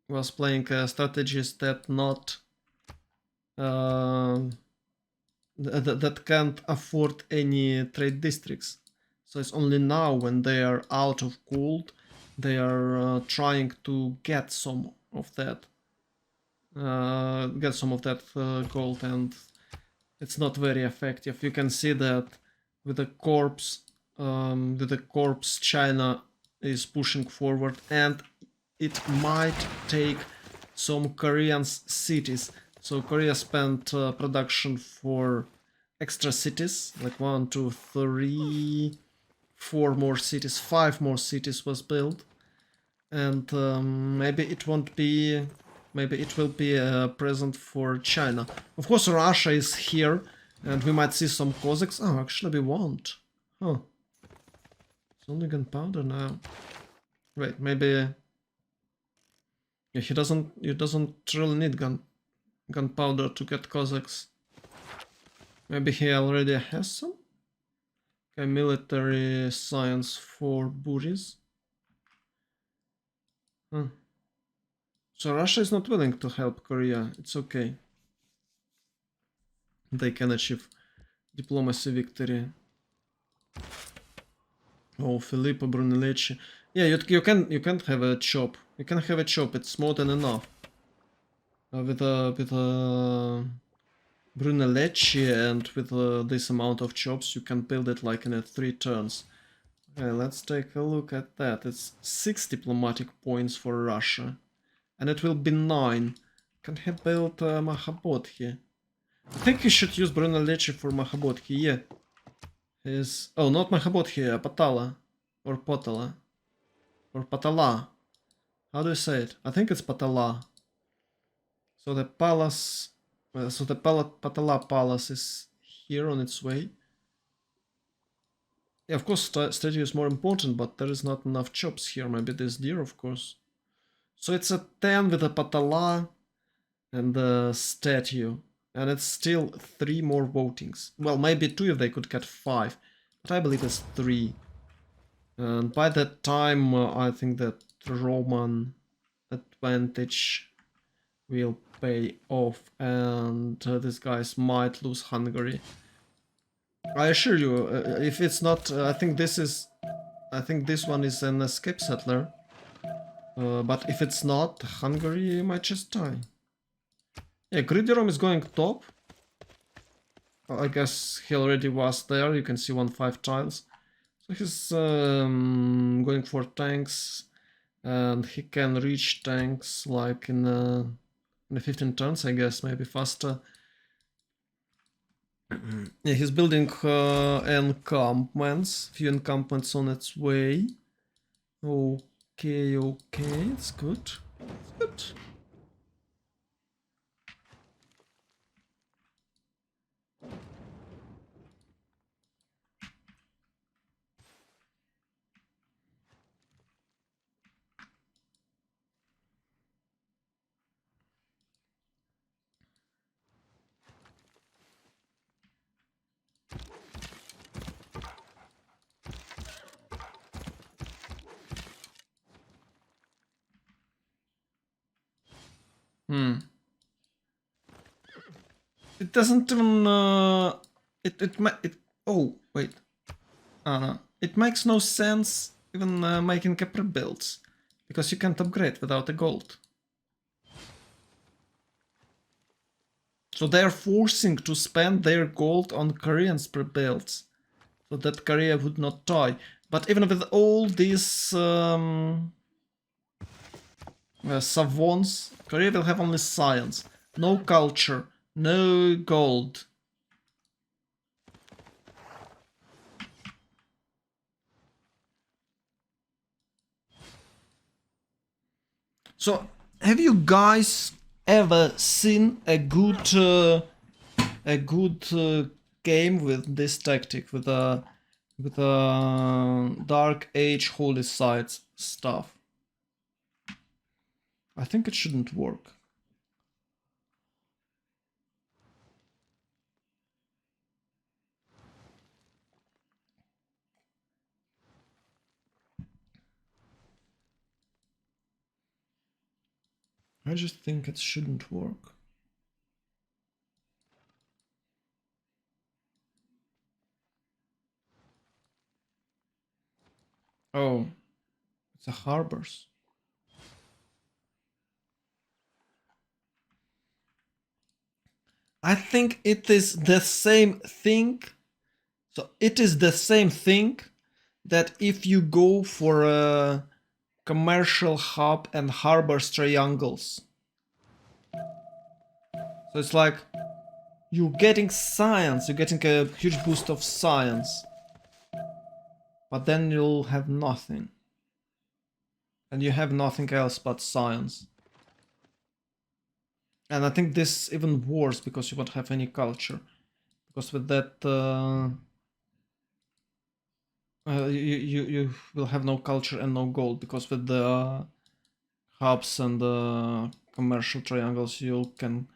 was playing strategies that not that can't afford any trade districts. So it's only now, when they are out of gold, they are trying to get some of that gold, and it's not very effective. You can see that with the corpse China is pushing forward, and it might take some Korean cities. So Korea spent production for extra cities, like 1, 2, 3, 4 more cities, 5 more cities was built, and maybe it will be a present for China. Of course, Russia is here, and we might see some Cossacks. Oh, actually we won't. Huh. It's only gunpowder now. Wait, maybe Yeah, he doesn't really need gunpowder to get Cossacks. Maybe he already has some? Okay, military science for Buris. Huh. So Russia is not willing to help Korea. It's okay. They can achieve diplomacy victory. Oh, Filippo Brunelleschi. Yeah, you can't have a chop. You can have a chop. It's more than enough. With Brunelleschi and with this amount of chops, you can build it like in 3 turns. Okay, let's take a look at that. It's 6 diplomatic points for Russia. And it will be 9. Can he build Mahabodhi? I think he should use Brunelleschi for Mahabodhi, yeah. Is oh, not Mahabodhi, Patala. Or Potala. Or Patala. How do you say it? I think it's Patala. So the palace... so the Patala palace is here on its way. Yeah, of course, statue is more important, but there is not enough chops here. Maybe this deer, of course. So it's a 10 with a Patala and the statue. And it's still 3 more votings. Well, maybe 2 if they could get 5. But I believe it's 3. And by that time, I think that Roman advantage will pay off. And these guys might lose Hungary. I assure you, if it's not... I think this one is an escape settler. But if it's not, Hungary might just die. Yeah, Gridiron is going top. I guess he already was there. You can see 1-5 tiles. So he's going for tanks. And he can reach tanks like in 15 turns, I guess, maybe faster. Yeah, he's building encampments. Few encampments on its way. Okay, it's good. It's good. It doesn't even oh wait, it makes no sense even making Kepler builds because you can't upgrade without the gold. So they're forcing to spend their gold on Koreans per builds so that Korea would not die. But even with all these savants, Korea will have only science, no culture, no gold. So, have you guys ever seen a good game with this tactic, with a Dark Age Holy Sites stuff? I think it shouldn't work. I just think it shouldn't work. Oh, it's a harbors. I think it is the same thing. So it is the same thing that if you go for a commercial hub and harbors triangles. So it's like you're getting science, you're getting a huge boost of science. But then you'll have nothing. And you have nothing else but science. And I think this is even worse because you won't have any culture. Because with that you will have no culture and no gold, because with the hubs and commercial triangles, you can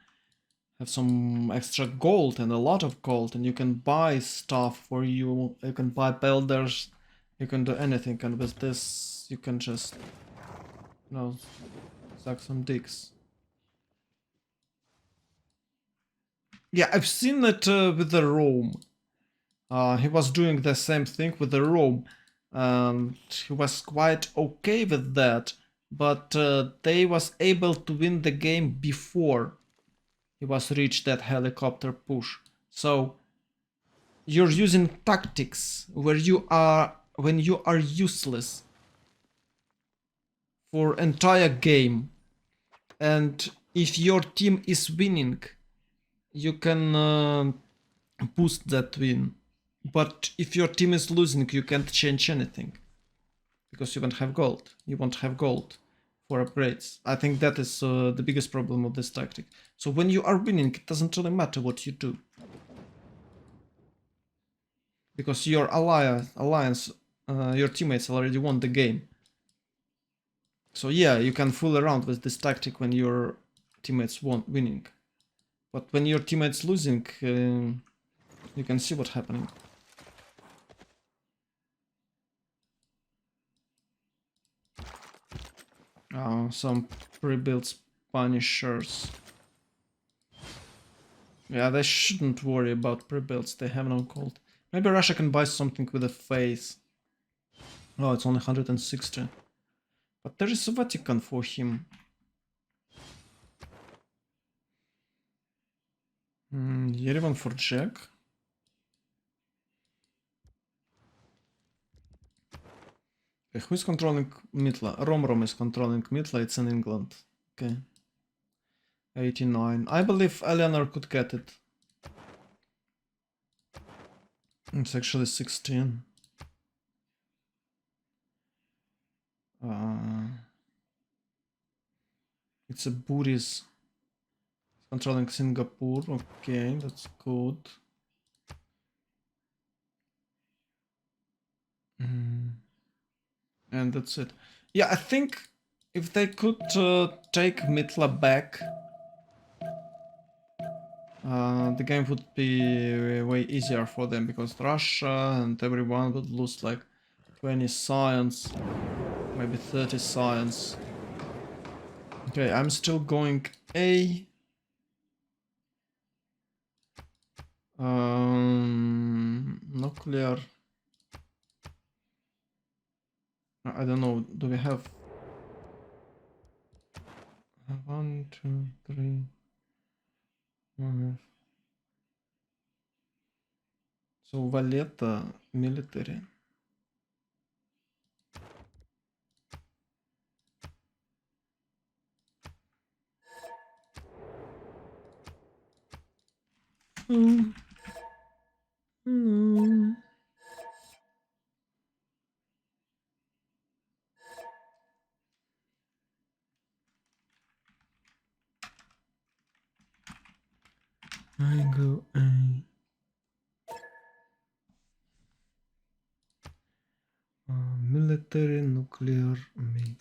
have some extra gold and a lot of gold, and you can buy stuff for you. You can buy builders, you can do anything, and with this you can just, you know, suck some dicks. Yeah, I've seen it with the Rome. He was doing the same thing with the Rome, and he was quite okay with that, but they was able to win the game before he was reached that helicopter push. So you're using tactics where you are when you are useless for entire game, and if your team is winning, you can boost that win. But if your team is losing, you can't change anything because you won't have gold. You won't have gold for upgrades. I think that is the biggest problem of this tactic. So when you are winning, it doesn't really matter what you do, because your alliance, your teammates already won the game. So yeah, you can fool around with this tactic when your teammates winning. But when your teammates losing, you can see what's happening. Some pre-built Punishers. Yeah, they shouldn't worry about pre-builds, they have no gold. Maybe Russia can buy something with a face. Oh, it's only 160. But there is a Vatican for him. Yerevan for Jack. Okay, who is controlling Mitla? Rom is controlling Mitla, it's in England. Okay. 89. I believe Eleanor could get it. It's actually 16. It's a Buddhist. Controlling Singapore. Okay, that's good. And that's it. Yeah, I think if they could take Mitla back, the game would be way easier for them, because Russia and everyone would lose like 20 science, maybe 30 science. Okay, I'm still going A. Nuclear. I don't know. Do we have 1, 2, 3? So Valletta military. I go A. Military nuclear me.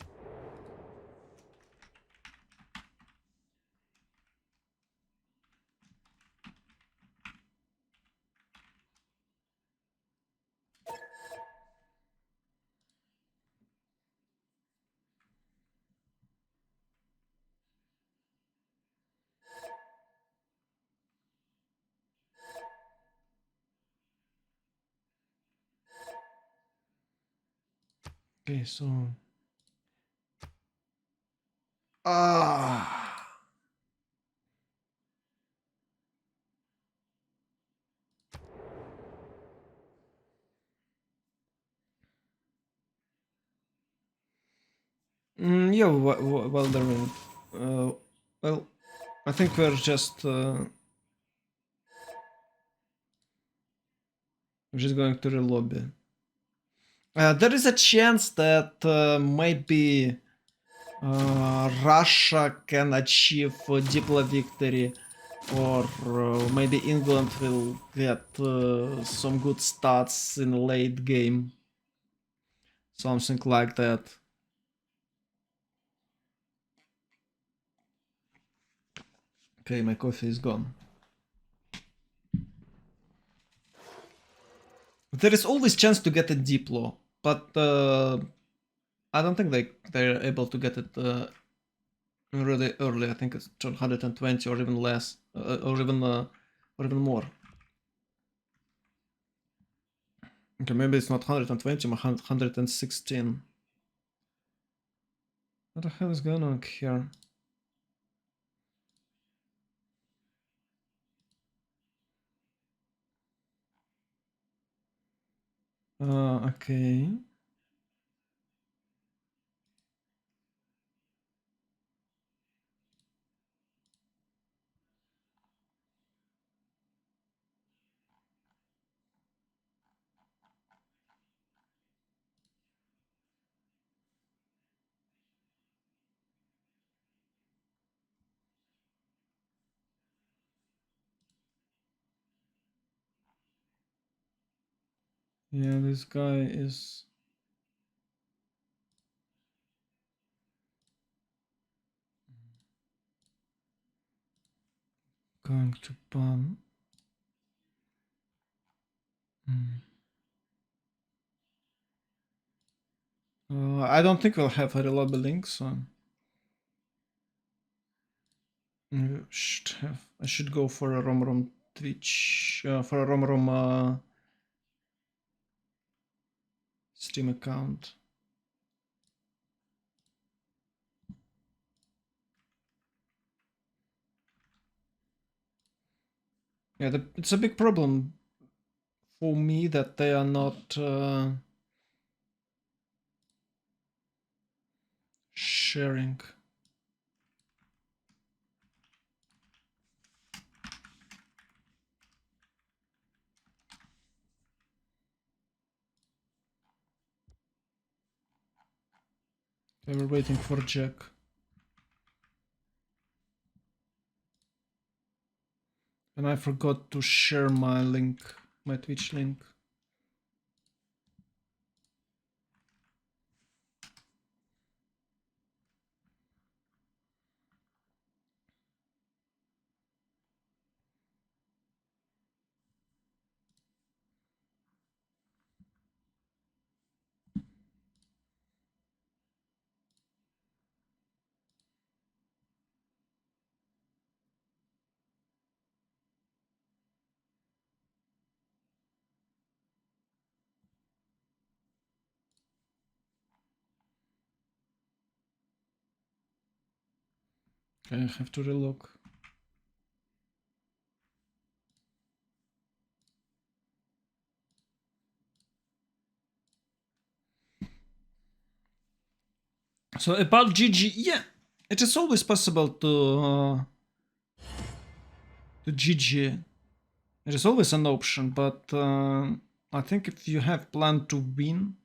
Okay, so yeah, well, there is. Well, I think we're just going to the lobby. There is a chance that maybe Russia can achieve a Diplo victory, or maybe England will get some good stats in late game. Something like that. Okay, my coffee is gone. There is always chance to get a deep low, but I don't think they're able to get it really early. I think it's 120 or even less, or even more. Okay, maybe it's not 120, but 116. What the hell is going on here? Okay. Yeah, this guy is going to ban. I don't think we'll have a reliable link, so I should go for a rom Twitch, for a rom Steam account. Yeah, it's a big problem for me that they are not sharing. They were waiting for Jack. And I forgot to share my link, my Twitch link. Okay, I have to relook. So about GG, yeah, it is always possible to GG. It is always an option, but I think if you have plan to win,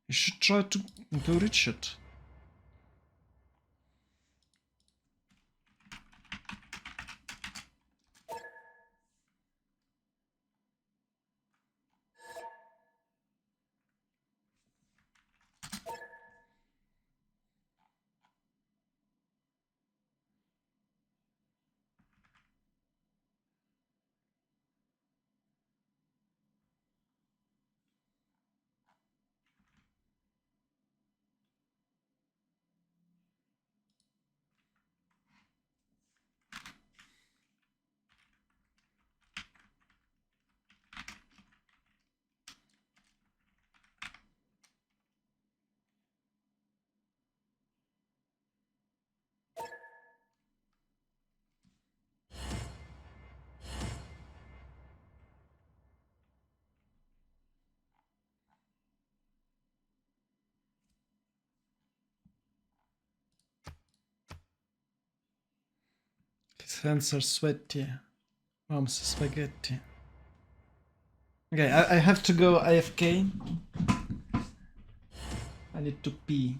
you should try to reach it. His hands are sweaty. Mom's spaghetti. Okay, I have to go AFK. I need to pee.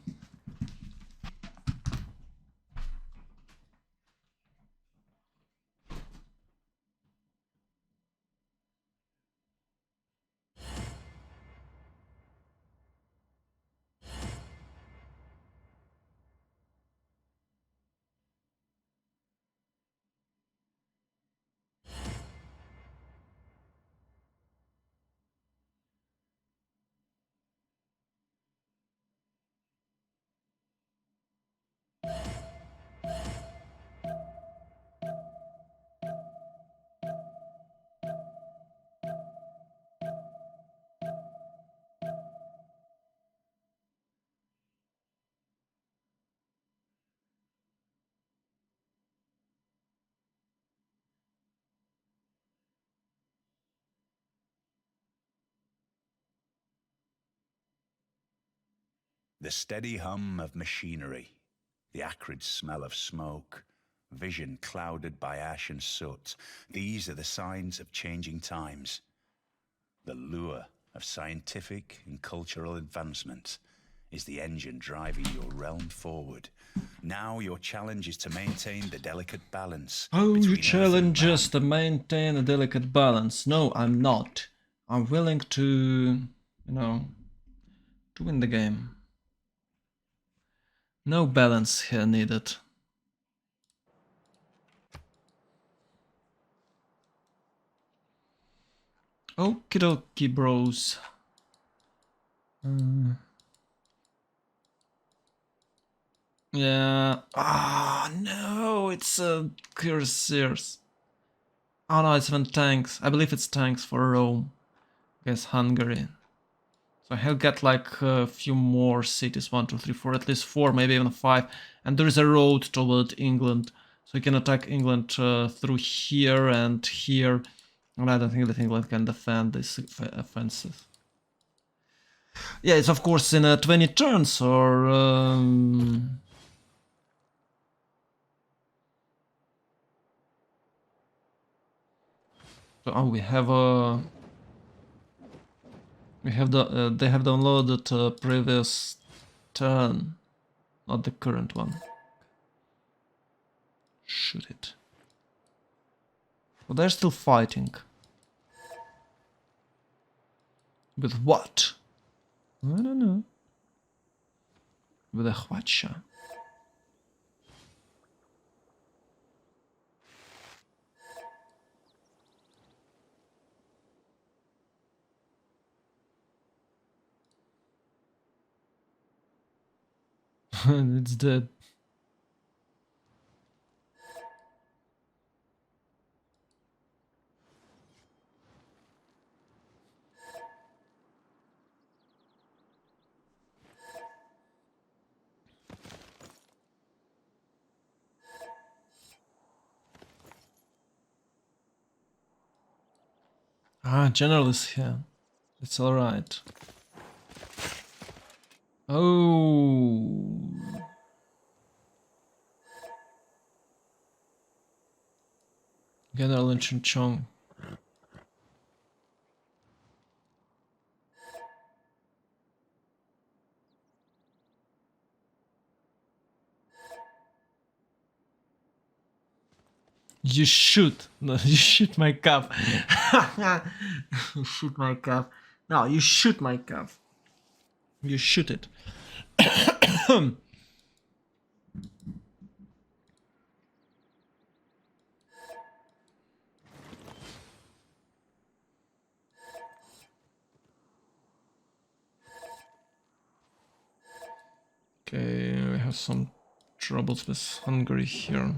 The steady hum of machinery, the acrid smell of smoke, vision clouded by ash and soot, these are the signs of changing times. The lure of scientific and cultural advancement is the engine driving your realm forward. Now your challenge is to maintain the delicate balance. Oh, you between challenge earth and us to maintain a delicate balance. No, I'm not. I'm willing to, to win the game. No balance here needed. Okie dokie, bros. Yeah. Ah, no, it's cuirassiers. Oh no, it's even tanks. I believe it's tanks for Rome. I guess Hungary. So he'll get like a few more cities, 1, 2, 3, 4, at least 4, maybe even 5. And there is a road toward England. So he can attack England through here and here. And I don't think that England can defend this offensive. Yeah, it's of course in 20 turns or... So, we have a... they have downloaded previous turn, not the current one. Shoot it. But they're still fighting. With what? I don't know. With a Hwacha. It's dead. Ah, General is here. It's alright. Oh. General in Chunchong. You shoot. No, you shoot my calf. You shoot my calf. No, you shoot my calf. You shoot it. Okay, we have some troubles with Hungary here.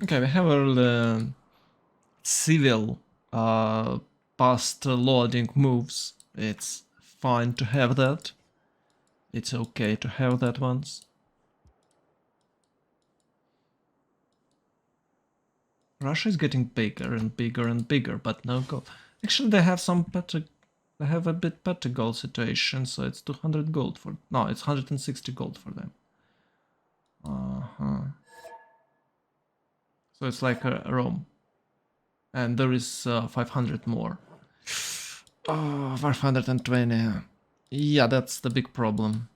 Okay, we have our civil past loading moves. It's fine to have that. It's okay to have that once. Russia is getting bigger and bigger and bigger, but no gold. Actually, they have some better. They have a bit better gold situation, so it's 200 gold for. No, it's 160 gold for them. So it's like a Rome. And there is 500 more. Oh, 520. Yeah, that's the big problem.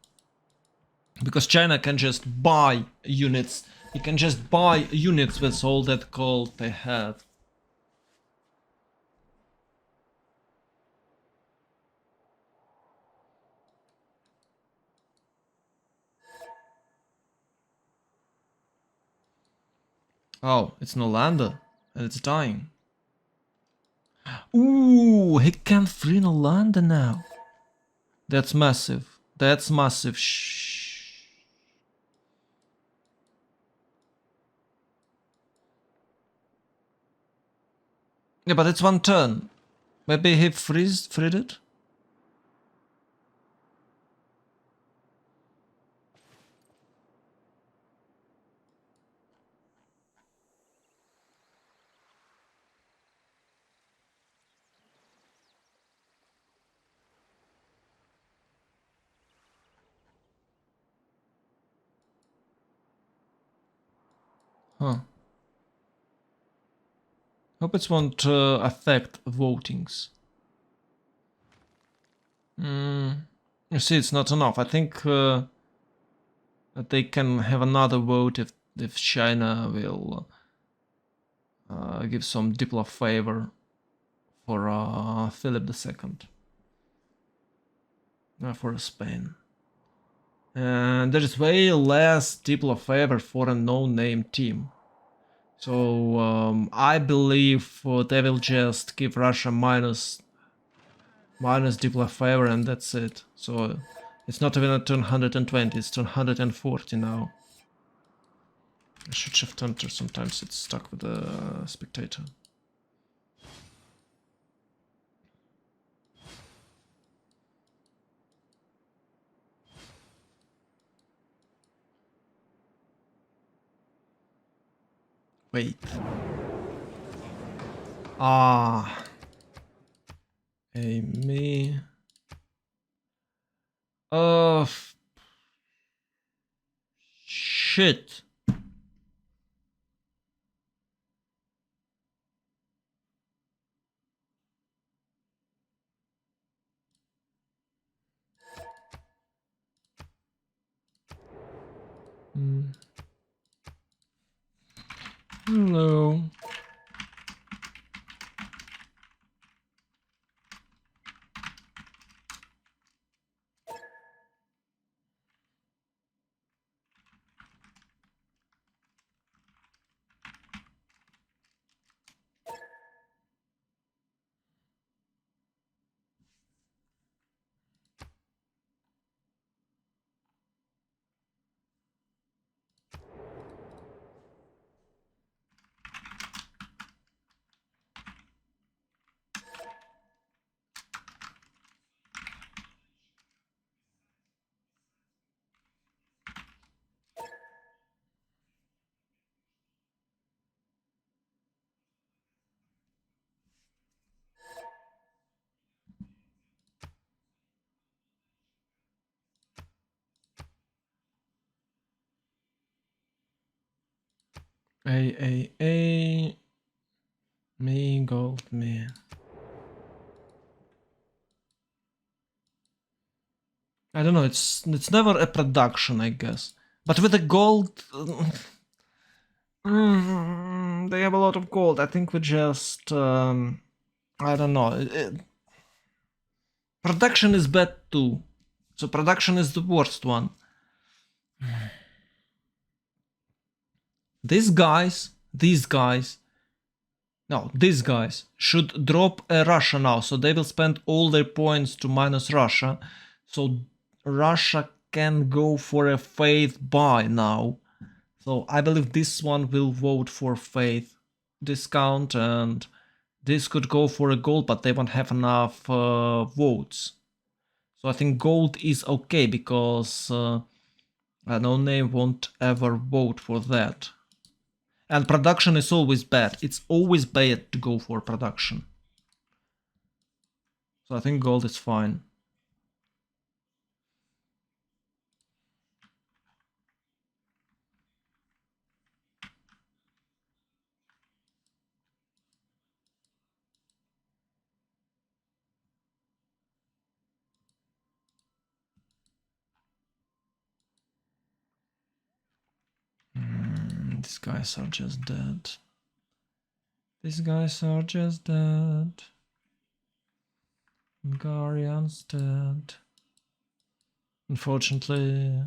Because China can just buy units. You can just buy units with all that gold they have. Oh, it's Nolander. And it's dying. Ooh, he can free Nolander now. That's massive. That's massive. Shh. Yeah, but it's one turn. Maybe he freed it? Huh. Hope it won't affect votings. You see, it's not enough. I think that they can have another vote if China will give some diplo favor for Philip II. For Spain. And there is way less diplo favor for a no-name team. So I believe they will just give Russia minus diplo favor and that's it. So it's not even a turn 120, it's turn 140 now. I should shift enter, sometimes it's stuck with the spectator. Wait. Ah. Hey, me. Shit. Hello. A. Me, gold, me. I don't know, it's never a production, I guess. But with the gold... they have a lot of gold. I think we just... I don't know. Production is bad too. So production is the worst one. These guys should drop Russia now, so they will spend all their points to minus Russia, so Russia can go for a faith buy now. So I believe this one will vote for faith discount, and this could go for a gold, but they won't have enough votes. So I think gold is okay, because no name won't ever vote for that. And production is always bad. It's always bad to go for production. So I think gold is fine. These guys are just dead. These guys are just dead. Hungarian's dead. Unfortunately.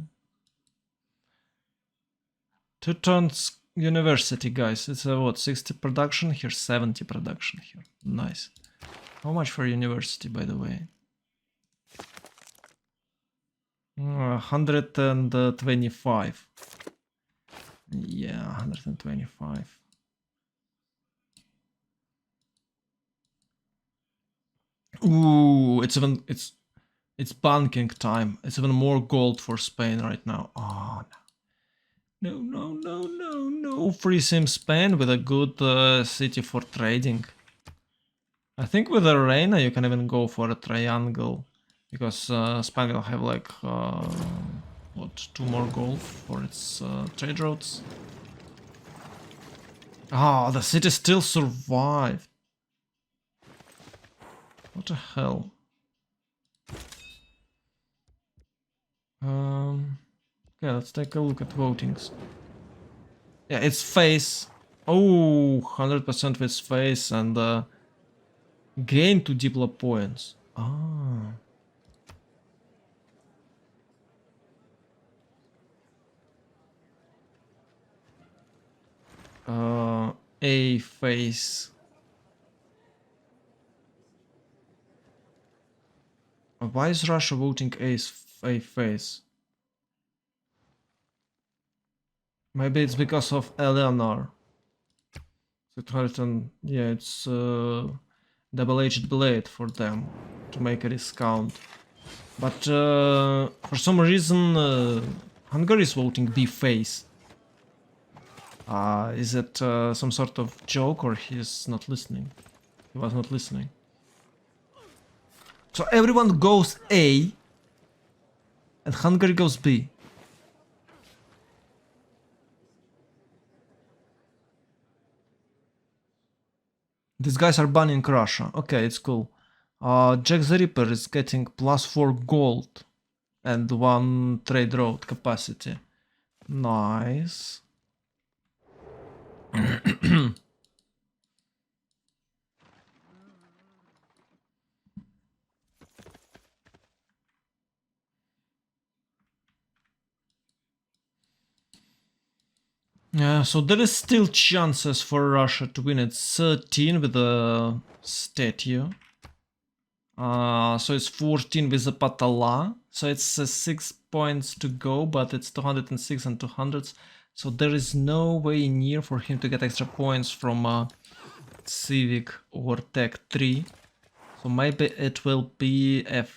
2 tons university, guys. It's a what, 60 production here, 70 production here. Nice. How much for university, by the way? 125. Yeah, 125. Ooh, it's banking time. It's even more gold for Spain right now. Oh no. No. Free sim Spain with a good city for trading. I think with the Reina you can even go for a triangle. Because Spain will have like, what, 2 more gold for its trade routes. Ah, the city still survived. What the hell? Okay, let's take a look at votings. Yeah, it's face. Oh, 100% with face and gain 2 Diplo points. Ah. A face. Why is Russia voting A face? Maybe it's because of Eleanor. Yeah, it's double-edged blade for them to make a discount. But for some reason, Hungary is voting B face. Is it some sort of joke or he's not listening? He was not listening. So everyone goes A and Hungary goes B. These guys are banning Russia. Okay, it's cool. Jack the Ripper is getting +4 gold and 1 trade road capacity. Nice. Yeah, so there is still chances for Russia to win. It's 13 with a statue. So it's 14 with a Patala. So it's 6 points to go, but it's 206 and 200s. So there is no way near for him to get extra points from Civic or Tech 3. So maybe it will be a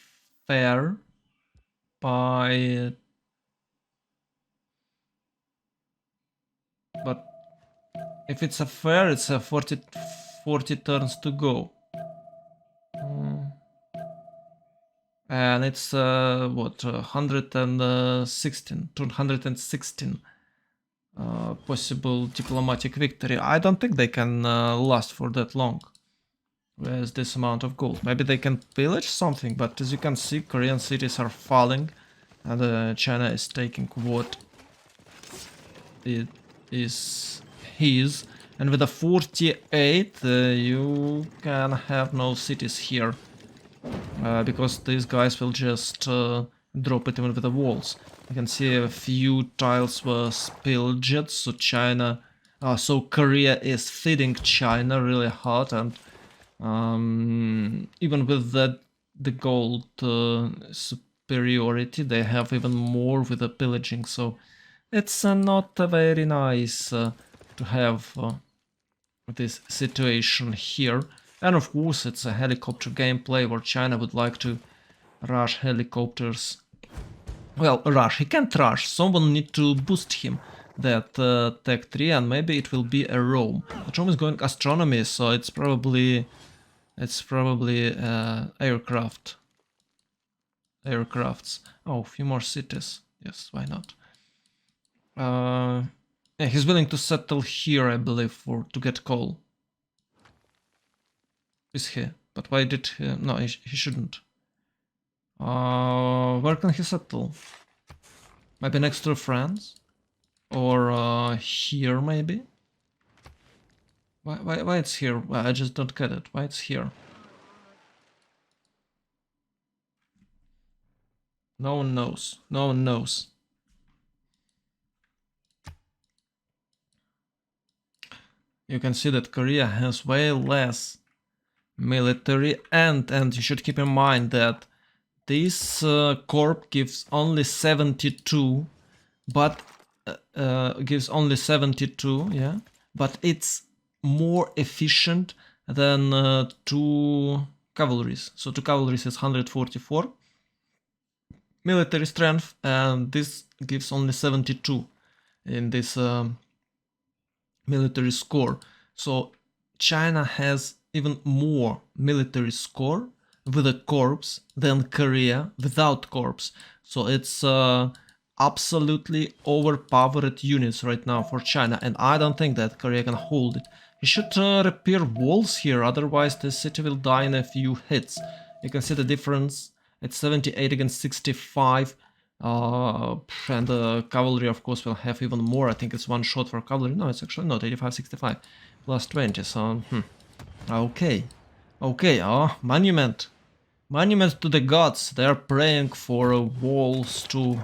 fair by... But if it's a fair, it's a 40 turns to go. And it's what, 216 possible diplomatic victory. I don't think they can last for that long with this amount of gold. Maybe they can pillage something, but as you can see, Korean cities are falling and China is taking what it is his. And with a 48 you can have no cities here. Because these guys will just drop it even with the walls. You can see a few tiles were pillaged, so so Korea is feeding China really hard, and even with the gold superiority, they have even more with the pillaging. So it's not very nice to have this situation here. And of course it's a helicopter gameplay where China would like to rush helicopters. Well, rush, he can't rush, someone need to boost him that Tech 3, and maybe it will be a Rome. But Rome is going astronomy, so it's probably aircrafts. Oh, a few more cities. Yes, why not? Yeah, he's willing to settle here, I believe, to get coal. Is he? But why did he? No, he shouldn't. Where can he settle? Maybe next to France? Or here, maybe? Why it's here? Well, I just don't get it. Why it's here? No one knows. No one knows. You can see that Korea has way less military, and you should keep in mind that this corp gives only 72, but yeah, but it's more efficient than 2 cavalries. So 2 cavalries is 144 military strength, and this gives only 72 in this military score. So China has even more military score with a corps than Korea without corps. So it's absolutely overpowered units right now for China, and I don't think that Korea can hold it. He should repair walls here, otherwise the city will die in a few hits. You can see the difference. It's 78 against 65. And the cavalry, of course, will have even more. I think it's 1 shot for cavalry. No, it's actually not. 85-65 plus 20. So, okay. Okay, monument. Monument to the gods. They're praying for walls to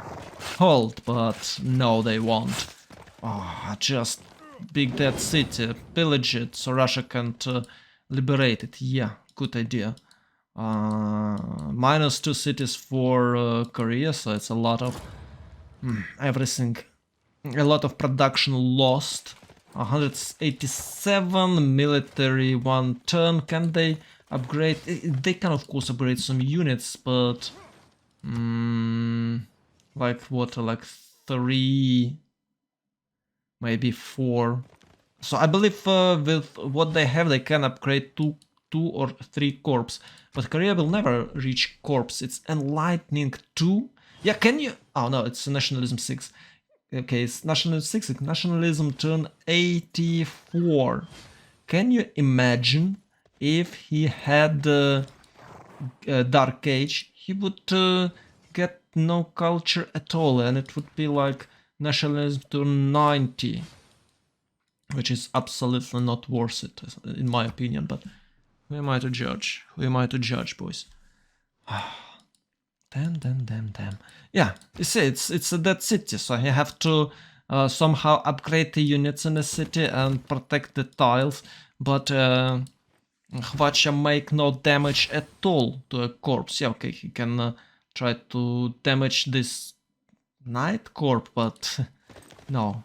hold, but no, they won't. Just big dead city, pillage it so Russia can't liberate it. Yeah, good idea. -2 cities for Korea, so it's a lot of everything, a lot of production lost. 187 military 1 turn. Can they upgrade? They can of course upgrade some units, but like what, like 3, maybe 4. So I believe with what they have, they can upgrade 2 or 3 corps. But Korea will never reach corps. It's enlightening 2. Yeah, can you? Oh no, it's nationalism 6. Okay, it's nationalism 6. Nationalism turn 84. Can you imagine if he had Dark Age? He would get no culture at all, and it would be like nationalism turn 90. Which is absolutely not worth it, in my opinion, but who am I to judge? Who am I to judge, boys? Damn. Yeah, you see, it's a dead city, so you have to somehow upgrade the units in the city and protect the tiles, but Hwacha make no damage at all to a corpse. Yeah, okay, he can try to damage this Knight Corp, but no.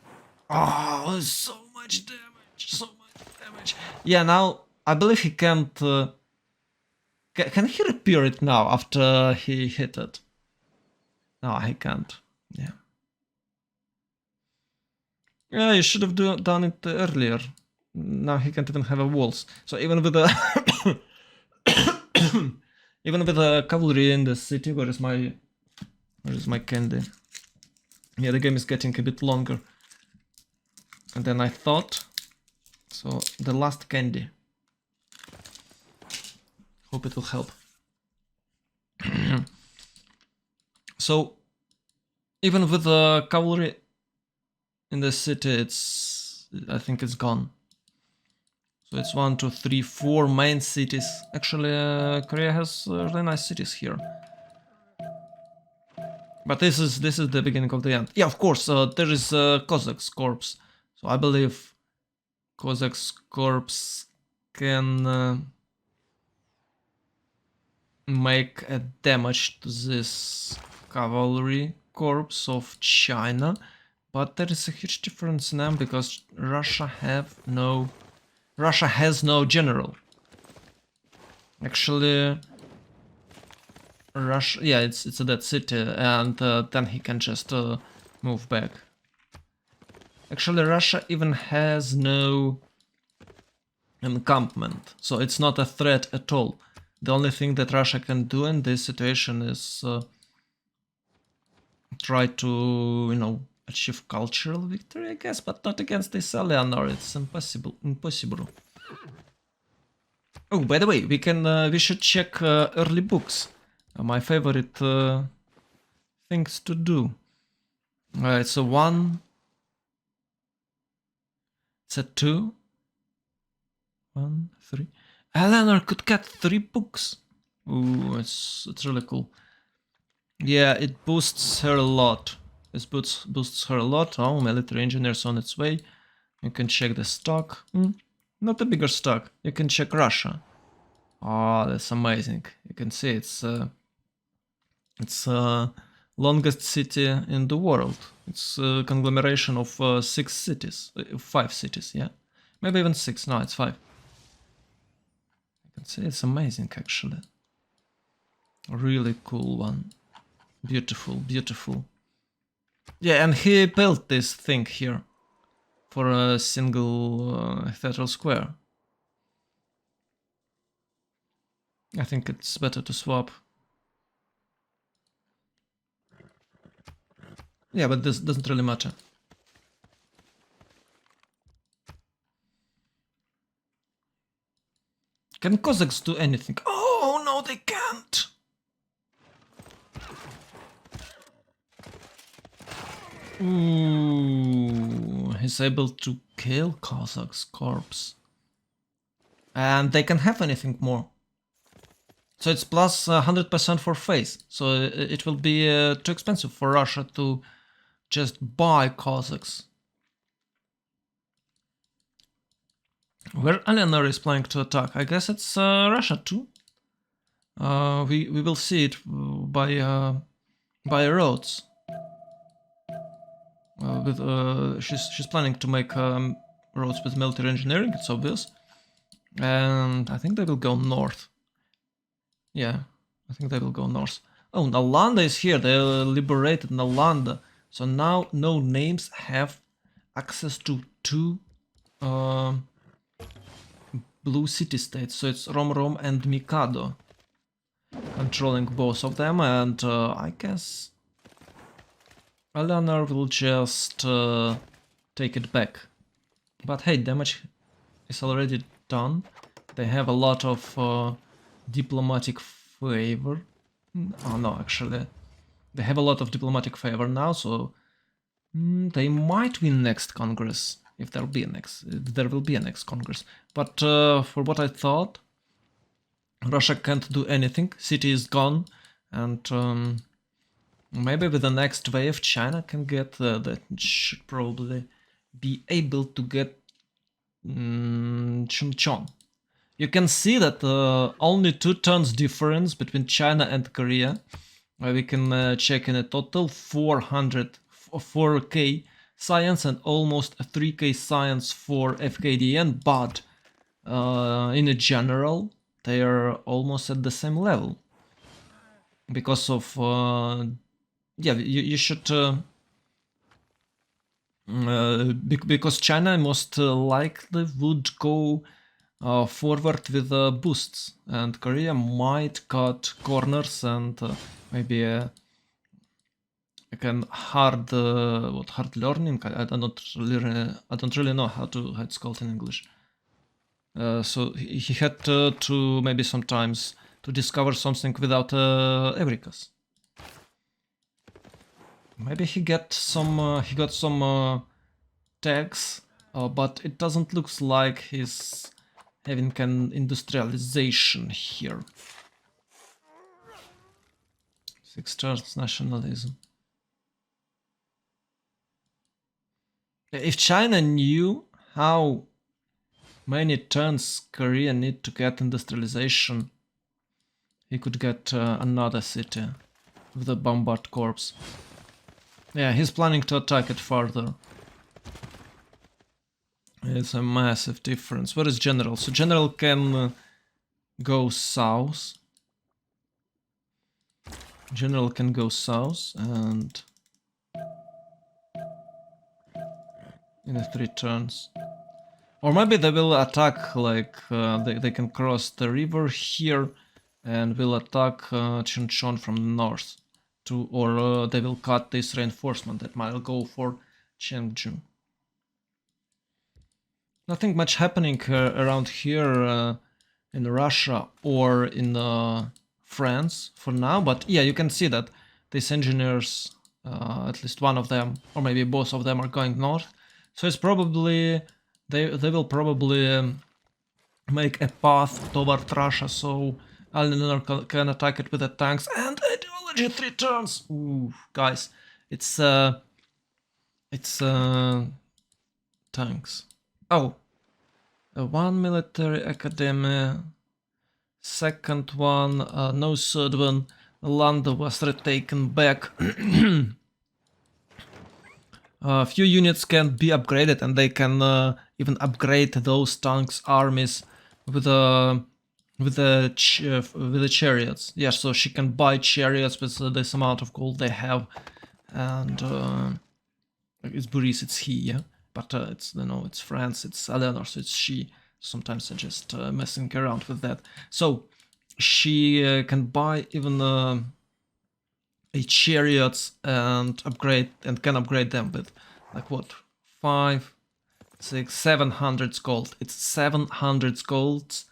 Oh, so much damage. Yeah, now I believe he can't. Can he repair it now after he hit it? No, he can't. Yeah. Yeah, you should have done it earlier. Now he can't even have a walls. So even with the even with the cavalry in the city, where is my candy? Yeah, the game is getting a bit longer than I thought. So the last candy. Hope it will help. So even with the cavalry in the city, I think it's gone. So it's 1, 2, 3, 4 main cities. Actually, Korea has really nice cities here. But this is the beginning of the end. Yeah, of course, there is Cossacks corps. So I believe Cossacks corps can make a damage to this cavalry corps of China. But there is a huge difference in them because Russia has no general. Actually, Russia, yeah, it's a dead city, and then he can just move back. Actually, Russia even has no encampment, so it's not a threat at all. The only thing that Russia can do in this situation is try to, achieve cultural victory, I guess, but not against this Eleanor. It's impossible. Oh, by the way, we should check early books. My favorite things to do. It's a 1. It's a 2. 1, 3. Eleanor could get 3 books. Ooh, it's really cool. Yeah, it boosts her a lot. This boosts her a lot. Oh, military engineers on its way. You can check the stock. Not a bigger stock. You can check Russia. Oh, that's amazing. You can see it's longest city in the world. It's a conglomeration of 6 cities, 5 cities. Yeah, maybe even 6. No, it's 5. can see it's amazing actually. A really cool one. Beautiful, beautiful. Yeah, and he built this thing here for a single cathedral square. I think it's better to swap. Yeah, but this doesn't really matter. Can Cossacks do anything? Oh, no, they can't! Ooh, he's able to kill Cossacks' corpse. And they can have anything more. So it's plus 100% for phase. So it will be too expensive for Russia to just buy Cossacks. Where Eleanor is planning to attack? I guess it's Russia too. We will see it by roads. She's planning to make roads with military engineering. It's obvious, and I think they will go north. Yeah, I think they will go north. Oh, Nalanda is here. They liberated Nalanda, so now no names have access to two blue city-states. So it's Rom and Mikado controlling both of them, and I guess Eleanor will just take it back. But hey, damage is already done. They have a lot of diplomatic favor. Oh no, actually, they have a lot of diplomatic favor now, so they might win next Congress if there will be a next Congress. But for what I thought, Russia can't do anything. City is gone, and maybe with the next wave, China can get that should probably be able to get Chuncheon. You can see that only 2 turns difference between China and Korea. We can check in a total 4k science and almost 3k science for FKDN, but in a general, they are almost at the same level. Because of yeah, you should because China most likely would go forward with boosts, and Korea might cut corners and maybe again hard learning. I don't really know how it's called in English. So he had to maybe sometimes to discover something without Eureka's. Maybe he got some tags, but it doesn't look like he's having an industrialization here. 6 stars nationalism. If China knew how many turns Korea need to get industrialization, he could get another city with a bombard corps. Yeah, he's planning to attack it further. It's a massive difference. Where is General? So General can go south. General can go south and in 3 turns. Or maybe they will attack, like, they can cross the river here and will attack Chuncheon from the north. Or they will cut this reinforcement that might go for Chengdu. Nothing much happening around here in Russia or in France for now, but yeah, you can see that these engineers, at least one of them, or maybe both of them, are going north. So it's probably they will probably make a path toward Russia, so Eleanor can attack it with the tanks and ideology 3 turns. Ooh, guys, it's tanks. Oh, 1 military academy, second one, no third one. Land was retaken back. A few units can be upgraded, and they can even upgrade those tanks armies with with the chariots. Yeah, so she can buy chariots with this amount of gold they have, and it's Boris, it's he, yeah. But it's it's France, it's Eleanor, so it's she. Sometimes I'm just messing around with that. So she can buy even a chariots and can upgrade them with like what 5, 6, 700 gold. It's 700 gold,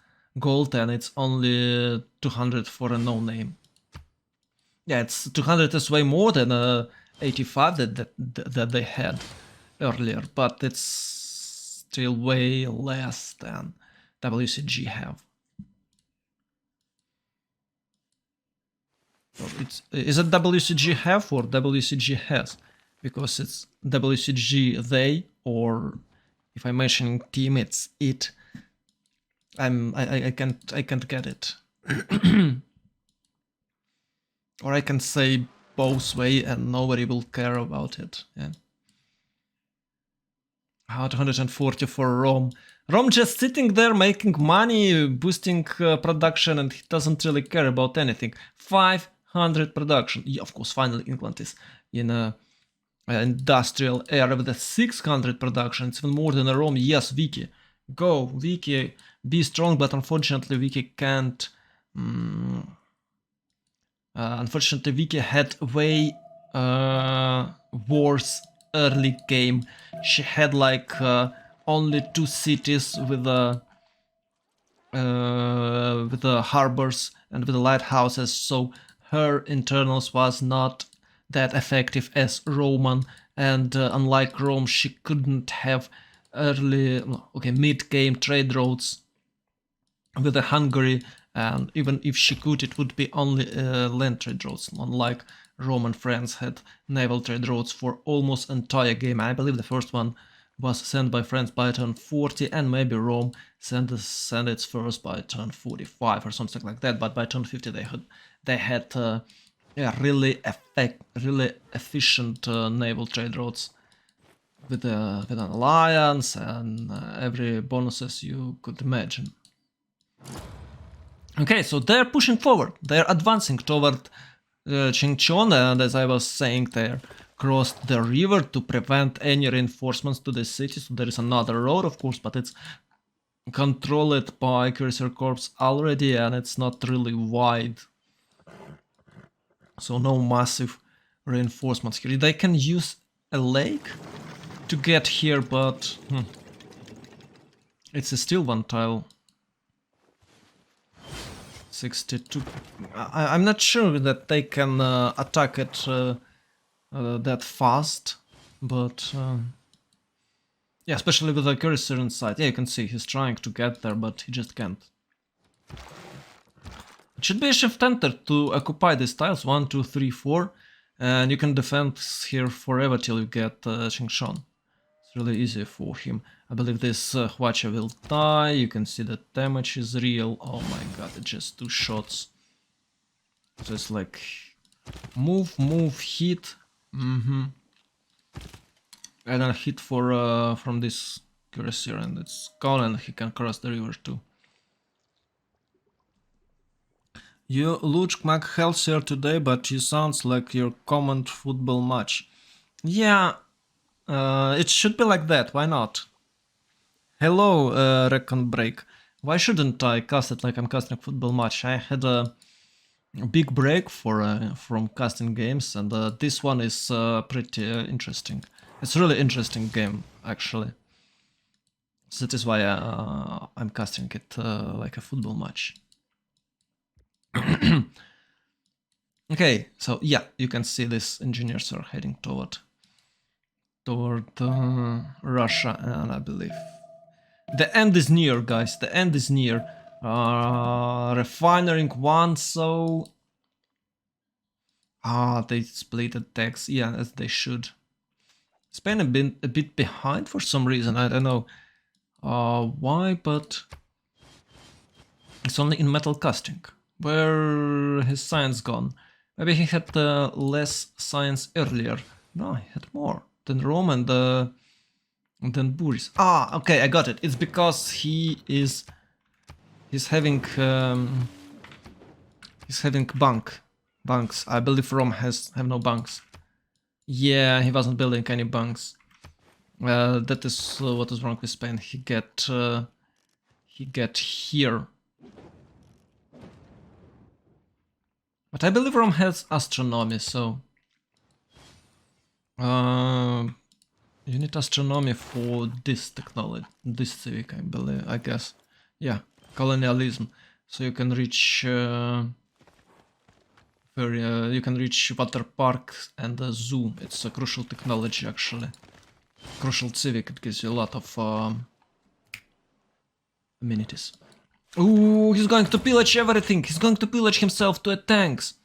and it's only 200 for a no name. Yeah, it's 200 is way more than 85 that they had earlier, but it's still way less than WCG have. Is it WCG have or WCG has? Because it's WCG they, or if I'm mentioning team, it's it. I can't get it. Or I can say both way and nobody will care about it. Yeah. 240 for Rome. Rome just sitting there making money, boosting production, and he doesn't really care about anything. 500 production. Yeah, of course, finally England is in a industrial era with a 600 production. It's even more than a Rome. Yes, Vicky. Go, Vicky, be strong, but unfortunately Vicky can't. Unfortunately, Vicky had way worse early game. She had like only 2 cities with the harbors and with the lighthouses, so her internals was not that effective as Roman, and unlike Rome, she couldn't have mid-game trade routes with the Hungary, and even if she could, it would be only land trade routes, unlike Rome and France had naval trade routes for almost entire game. I believe the first one was sent by France by turn 40, and maybe Rome sent its first by turn 45 or something like that, but by turn 50 they had really efficient naval trade routes with an alliance and every bonuses you could imagine. Okay, so they're pushing forward. They're advancing toward Chingchon, and as I was saying, they're crossed the river to prevent any reinforcements to the city. So there is another road, of course, but it's controlled by Cuirassier Corps already, and it's not really wide. So no massive reinforcements here. They can use a lake to get here, but it's still one tile. 62. I'm not sure that they can attack it that fast, but yeah, especially with the cursor inside. Yeah, you can see he's trying to get there, but he just can't. It should be a shift enter to occupy these tiles 1, 2, 3, 4, and you can defend here forever till you get Qingshan. It's really easy for him. I believe this Hwacha will die. You can see the damage is real. Oh my god, it's just 2 shots. So it's like move, hit. And then hit for from this cuirassier, and it's gone, and he can cross the river too. You look much healthier today, but you sounds like your common football match. Yeah, it should be like that. Why not? Hello, Recon Break. Why shouldn't I cast it like I'm casting a football match? I had a big break from casting games, and this one is pretty interesting. It's a really interesting game, actually. So that is why I'm casting it like a football match. Okay, so yeah, you can see these engineers are heading toward Russia, and I believe the end is near, guys. The end is near. Refinery 1, so they split attacks. Yeah, as they should. Spain have been a bit behind for some reason. I don't know why, but it's only in metal casting. Where his science gone? Maybe he had less science earlier. No, he had more than Rome and than Boris. Okay, I got it. It's because he is He's having bunks. I believe Rome have no bunks. Yeah, he wasn't building any bunks. That is what is wrong with Spain. He get here. But I believe Rome has astronomy, so you need astronomy for this technology, this civic, I believe, I guess. Yeah, colonialism. So you can reach you can reach water park and a zoo. It's a crucial technology, actually. Crucial civic. It gives you a lot of amenities. Ooh, he's going to pillage everything. He's going to pillage himself to a tanks.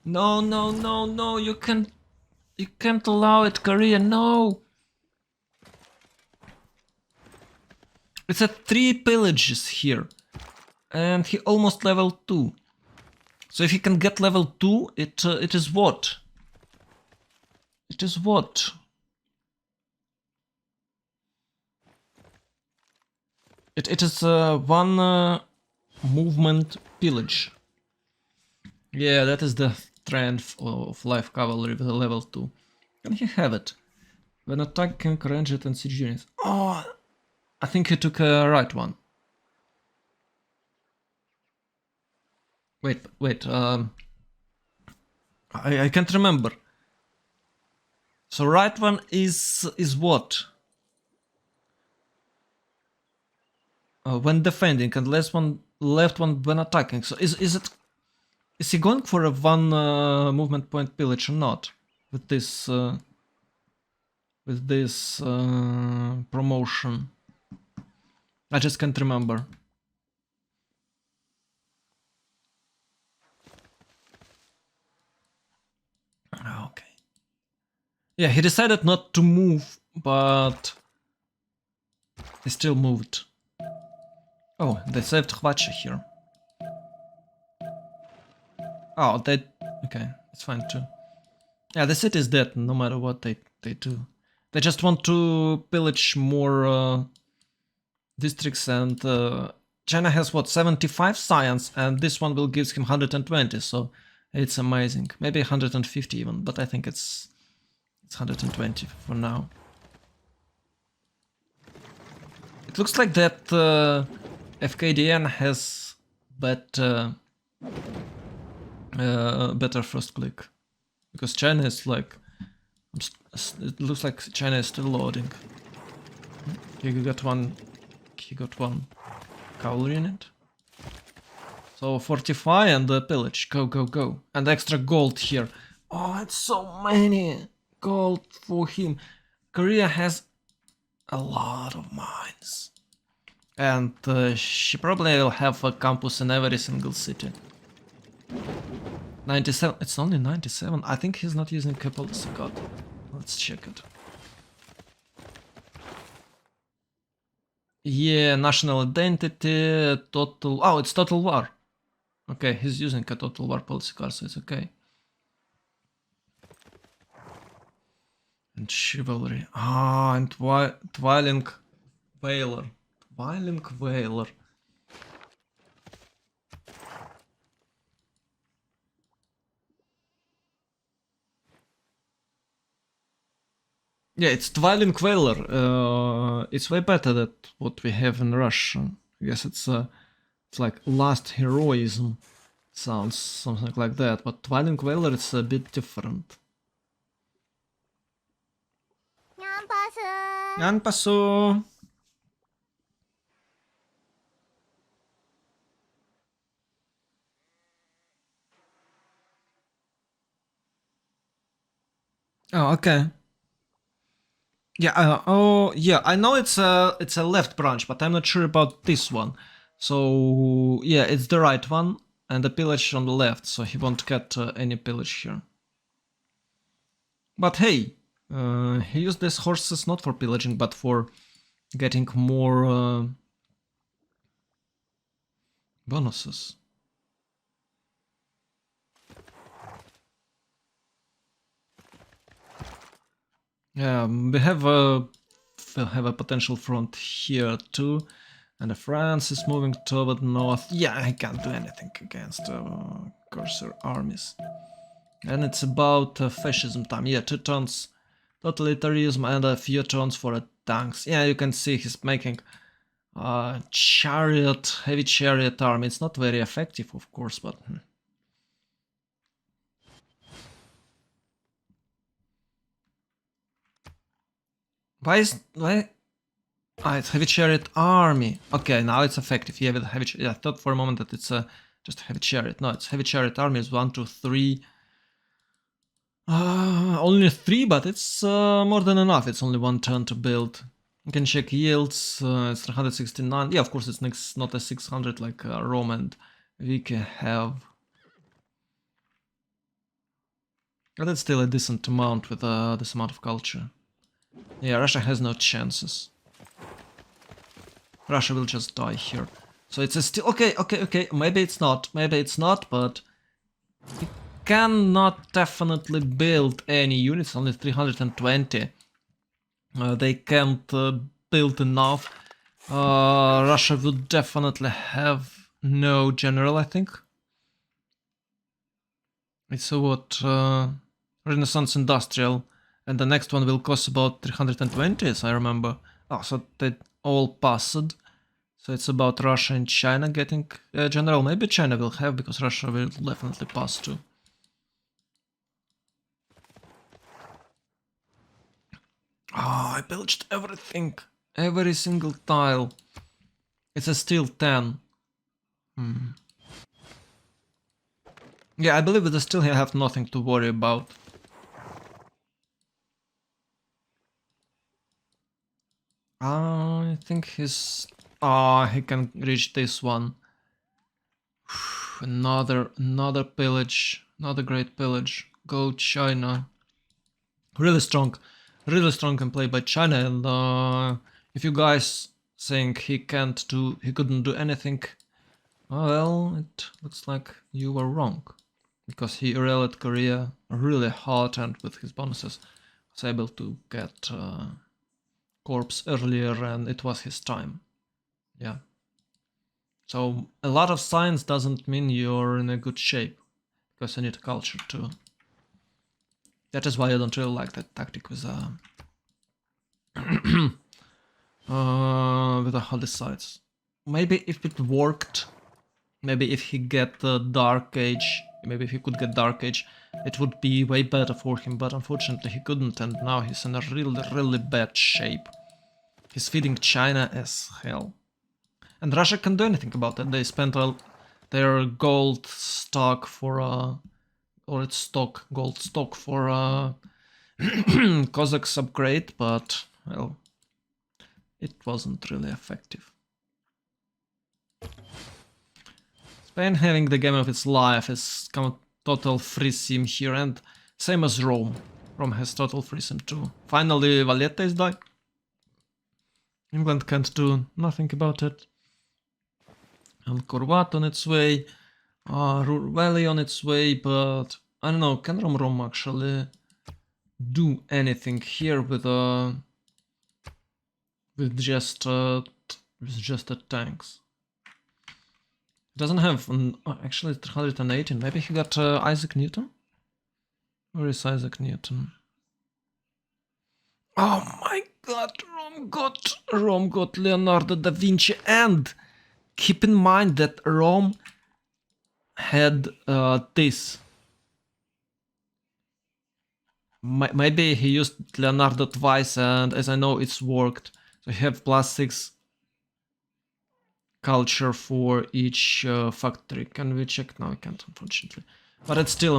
No, no, no, no. You can't allow it, Korea. No. It's at 3 pillages here. And he almost level 2. So if he can get level 2, it is what? It is what? It is one movement pillage. Yeah, that is the strength of life cavalry with a level 2. Can he have it? When attacking ranged and siege units. Oh, I think he took a right one. Wait, I can't remember. So right one is what? When defending, and left one when attacking. So is he going for a one movement point pillage or not with this promotion? I just can't remember. Okay. Yeah, he decided not to move, but he still moved. Oh, they saved Hvacha here. Oh, they... Okay, it's fine too. Yeah, the city is dead no matter what they do. They just want to pillage more districts, and China has what, 75 science, and this one will give him 120, so it's amazing. Maybe 150 even, but I think it's 120 for now. It looks like that FKDN has better first click, because China is like, it looks like China is still loading. He got one cavalry unit. So fortify and pillage, go, and extra gold here. Oh, it's so many gold for him. Korea has a lot of mines, and she probably will have a campus in every single city. 97. It's only 97. I think he's not using a policy card. Let's check it. Yeah, national identity, total... Oh, it's total war. Okay, he's using a total war policy card, so it's okay. And chivalry. Ah, and Twiling Whaler. Twiling Whaler. Yeah, it's Twiling Whaler. It's way better than what we have in Russia. I guess it's like last heroism. Sounds something like that, but Twiling Whaler is a bit different. Yanpasu! Oh, okay. Yeah, oh, yeah, I know it's a left branch, but I'm not sure about this one. So, yeah, it's the right one, and the pillage on the left, so he won't get any pillage here. But hey, he used these horses not for pillaging, but for getting more bonuses. Yeah, we'll have a potential front here too. And the France is moving toward north. Yeah, I can't do anything against Cursor armies. And it's about fascism time. Yeah, 2 turns totalitarianism and a few turns for tanks. Yeah, you can see he's making chariot, heavy chariot army. It's not very effective, of course, but... Why? Ah, it's heavy chariot army. Okay, now it's effective. Yeah, with heavy. Yeah, I thought for a moment that it's just heavy chariot. No, it's heavy chariot army. Is 1, 2, 3. Only 3, but it's more than enough. It's only 1 turn to build. You can check yields. It's 369. Yeah, of course, it's not a 600 like Rome and Vicky have. But it's still a decent amount with this amount of culture. Yeah, Russia has no chances. Russia will just die here. So it's a still... Okay. Maybe it's not, but... You cannot definitely build any units, only 320. They can't build enough. Russia would definitely have no general, I think. It's what... Renaissance Industrial. And the next one will cost about 320, as I remember. Oh, so they all passed. So it's about Russia and China getting general. Maybe China will have, because Russia will definitely pass too. Oh, I pillaged everything. Every single tile. It's a still 10. Yeah, I believe with the still I have nothing to worry about. I think he's... Ah, he can reach this one. Another pillage. Another great pillage. Go China. Really strong can play by China. And if you guys think he couldn't do anything, well, it looks like you were wrong, because he rallied Korea really hard and with his bonuses was able to get corps earlier, and it was his time. Yeah. So a lot of science doesn't mean you're in a good shape, because you need culture too. That is why I don't really like that tactic with the holy sites. Maybe if it worked, maybe if he get the Dark Age, maybe if he could get Dark Age, it would be way better for him, but unfortunately he couldn't, and now he's in a really bad shape. He's feeding China as hell. And Russia can't do anything about it. They spent all their gold stock for or its stock, gold stock for Cossacks upgrade, but well, it wasn't really effective. Spain having the game of its life is kind of total free sim here, and same as Rome. Rome has total free sim too. Finally, Valletta is dying. England can't do nothing about it. And Corvat on its way. Ruhr Valley on its way, but I don't know, can Rome actually do anything here with just the tanks? It doesn't have actually 318. Maybe he got Isaac Newton. Where is Isaac Newton? Oh my God! Rome got Leonardo da Vinci, and keep in mind that Rome had this. Maybe he used Leonardo twice, and as I know, it's worked. So you have +6 culture for each factory. Can we check? No, I can't, unfortunately. But it's still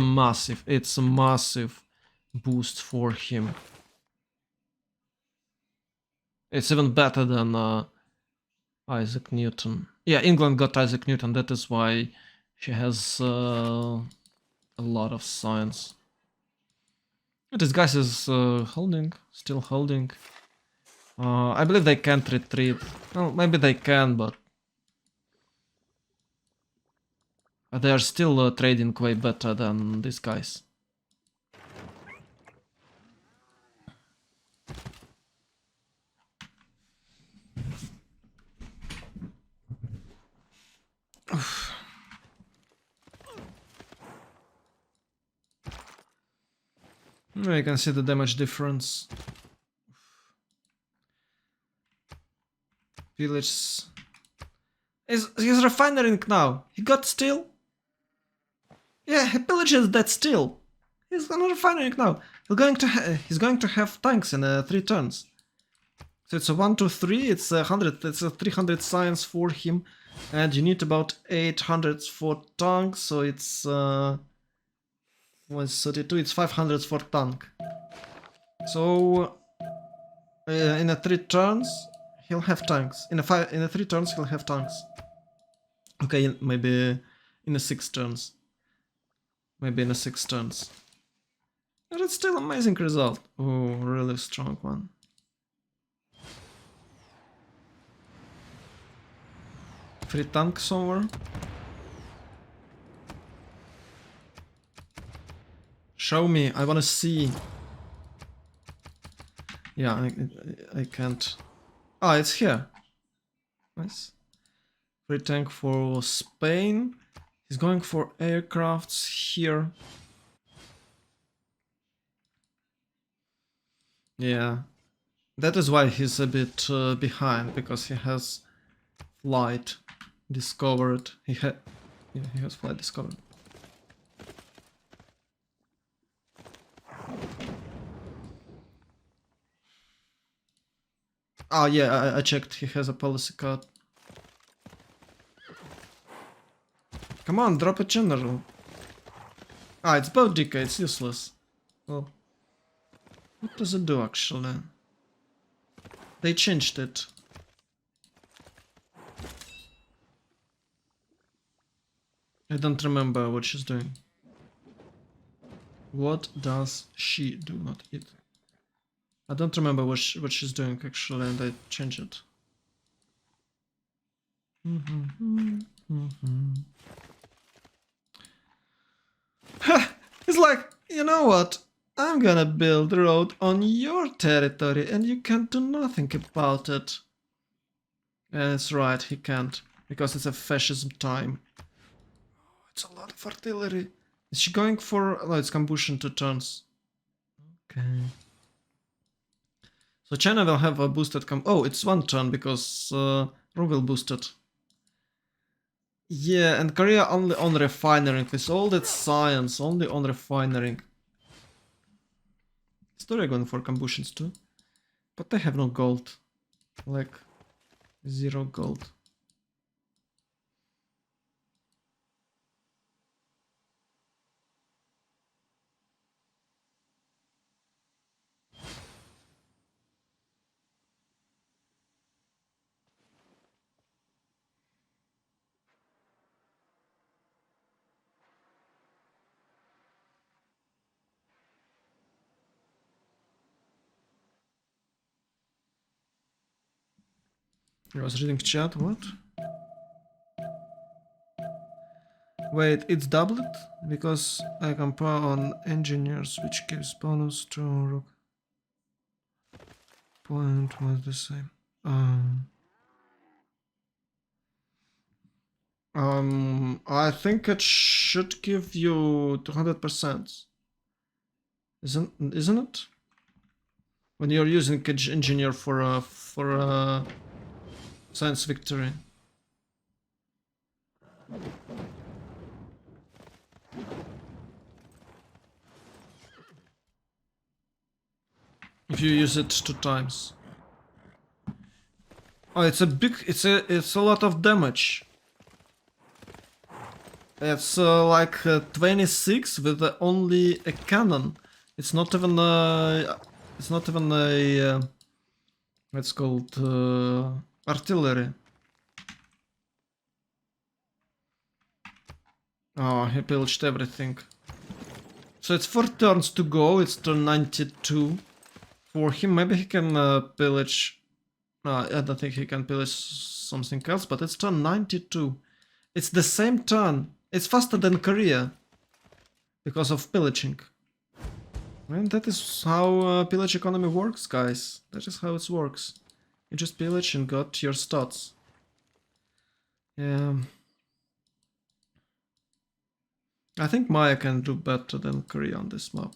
it's a massive boost for him. It's even better than Isaac Newton. Yeah, England got Isaac Newton. That is why she has a lot of science. This guy is holding, still holding. I believe they can't retreat. Well, maybe they can, but they are still trading way better than these guys. You can see the damage difference. Village. He's refining now. He got steel. Yeah, he pillages that steel. He's gonna refining now. He's going to have tanks in 3 turns. So it's a 1, 2, 3. It's 100. It's a 300 science for him, and you need about 800 for tank. So it's 132. It's 500 for tank. So in a 3 turns he'll have tanks. In a 3 turns he'll have tanks. Okay, maybe in a 6 turns. Maybe in a 6 turns. But it's still amazing result. Oh, really strong one. Free tank somewhere. Show me, I wanna see. Yeah, I can't. Ah, it's here. Nice. Free tank for Spain. He's going for aircrafts here. Yeah. That is why he's a bit behind, because he has flight discovered. He has flight discovered. Oh yeah, I checked. He has a policy card. Come on, drop a general. Ah, it's Boudica, it's useless. Well, what does it do actually? They changed it. I don't remember what she's doing. What does she do? Not it. I don't remember what she's doing actually, and I changed it. It's like, you know what? I'm gonna build a road on your territory and you can't do nothing about it. And it's right, he can't. Because it's a fascism time. It's a lot of artillery. Is she going for... No, it's combustion 2 turns. Okay. So China will have a boosted oh, it's 1 turn because Rome boosted. Yeah, and Korea only on refinery. With all that science, only on refinery. Story going for combustions too. But they have no gold. Like 0 gold. I was reading chat, what? Wait, it's doubled? Because I compare on engineers, which gives bonus to rock. Point was the same. I think it should give you 200%. Isn't it? When you're using engineer for a science victory. If you use it 2 times. Oh, it's a lot of damage. It's like 26 with only a cannon. It's not even a what's called artillery. Oh, he pillaged everything. So it's 4 turns to go. It's turn 92 for him. Maybe he can pillage. I don't think he can pillage something else. But it's turn 92. It's the same turn. It's faster than Korea because of pillaging. And that is how pillage economy works, guys. That is how it works. You just pillage and got your stats. Yeah. I think Meier can do better than Korea on this map.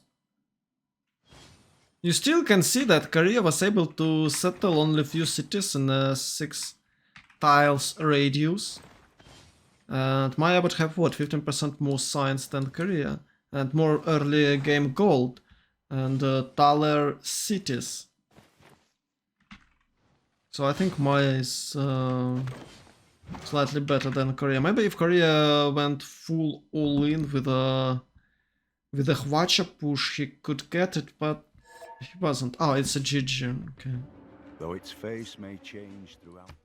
You still can see that Korea was able to settle only a few cities in a 6 tiles radius. And Maya would have what, 15% more science than Korea, and more early game gold, and taller cities. So I think Maya is slightly better than Korea. Maybe if Korea went full all in with a Hwacha push, he could get it, but he wasn't. Oh, it's a GG. Okay. Though its face may change throughout the age.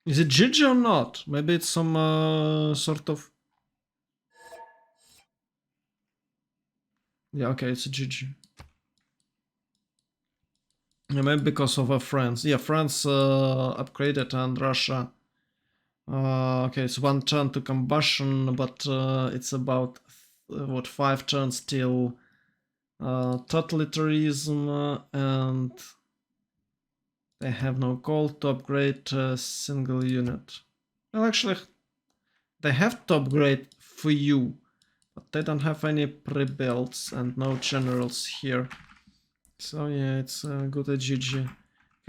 Is it GG or not? Maybe it's some sort of... Yeah, okay, it's a GG. Yeah, maybe because of France. Yeah, France upgraded and Russia... okay, it's 1 turn to combustion, but it's about, what, 5 turns till totalitarianism, and they have no call to upgrade a single unit. Well, actually, they have to upgrade for you, but they don't have any pre-builds and no generals here. So yeah, it's good at GG.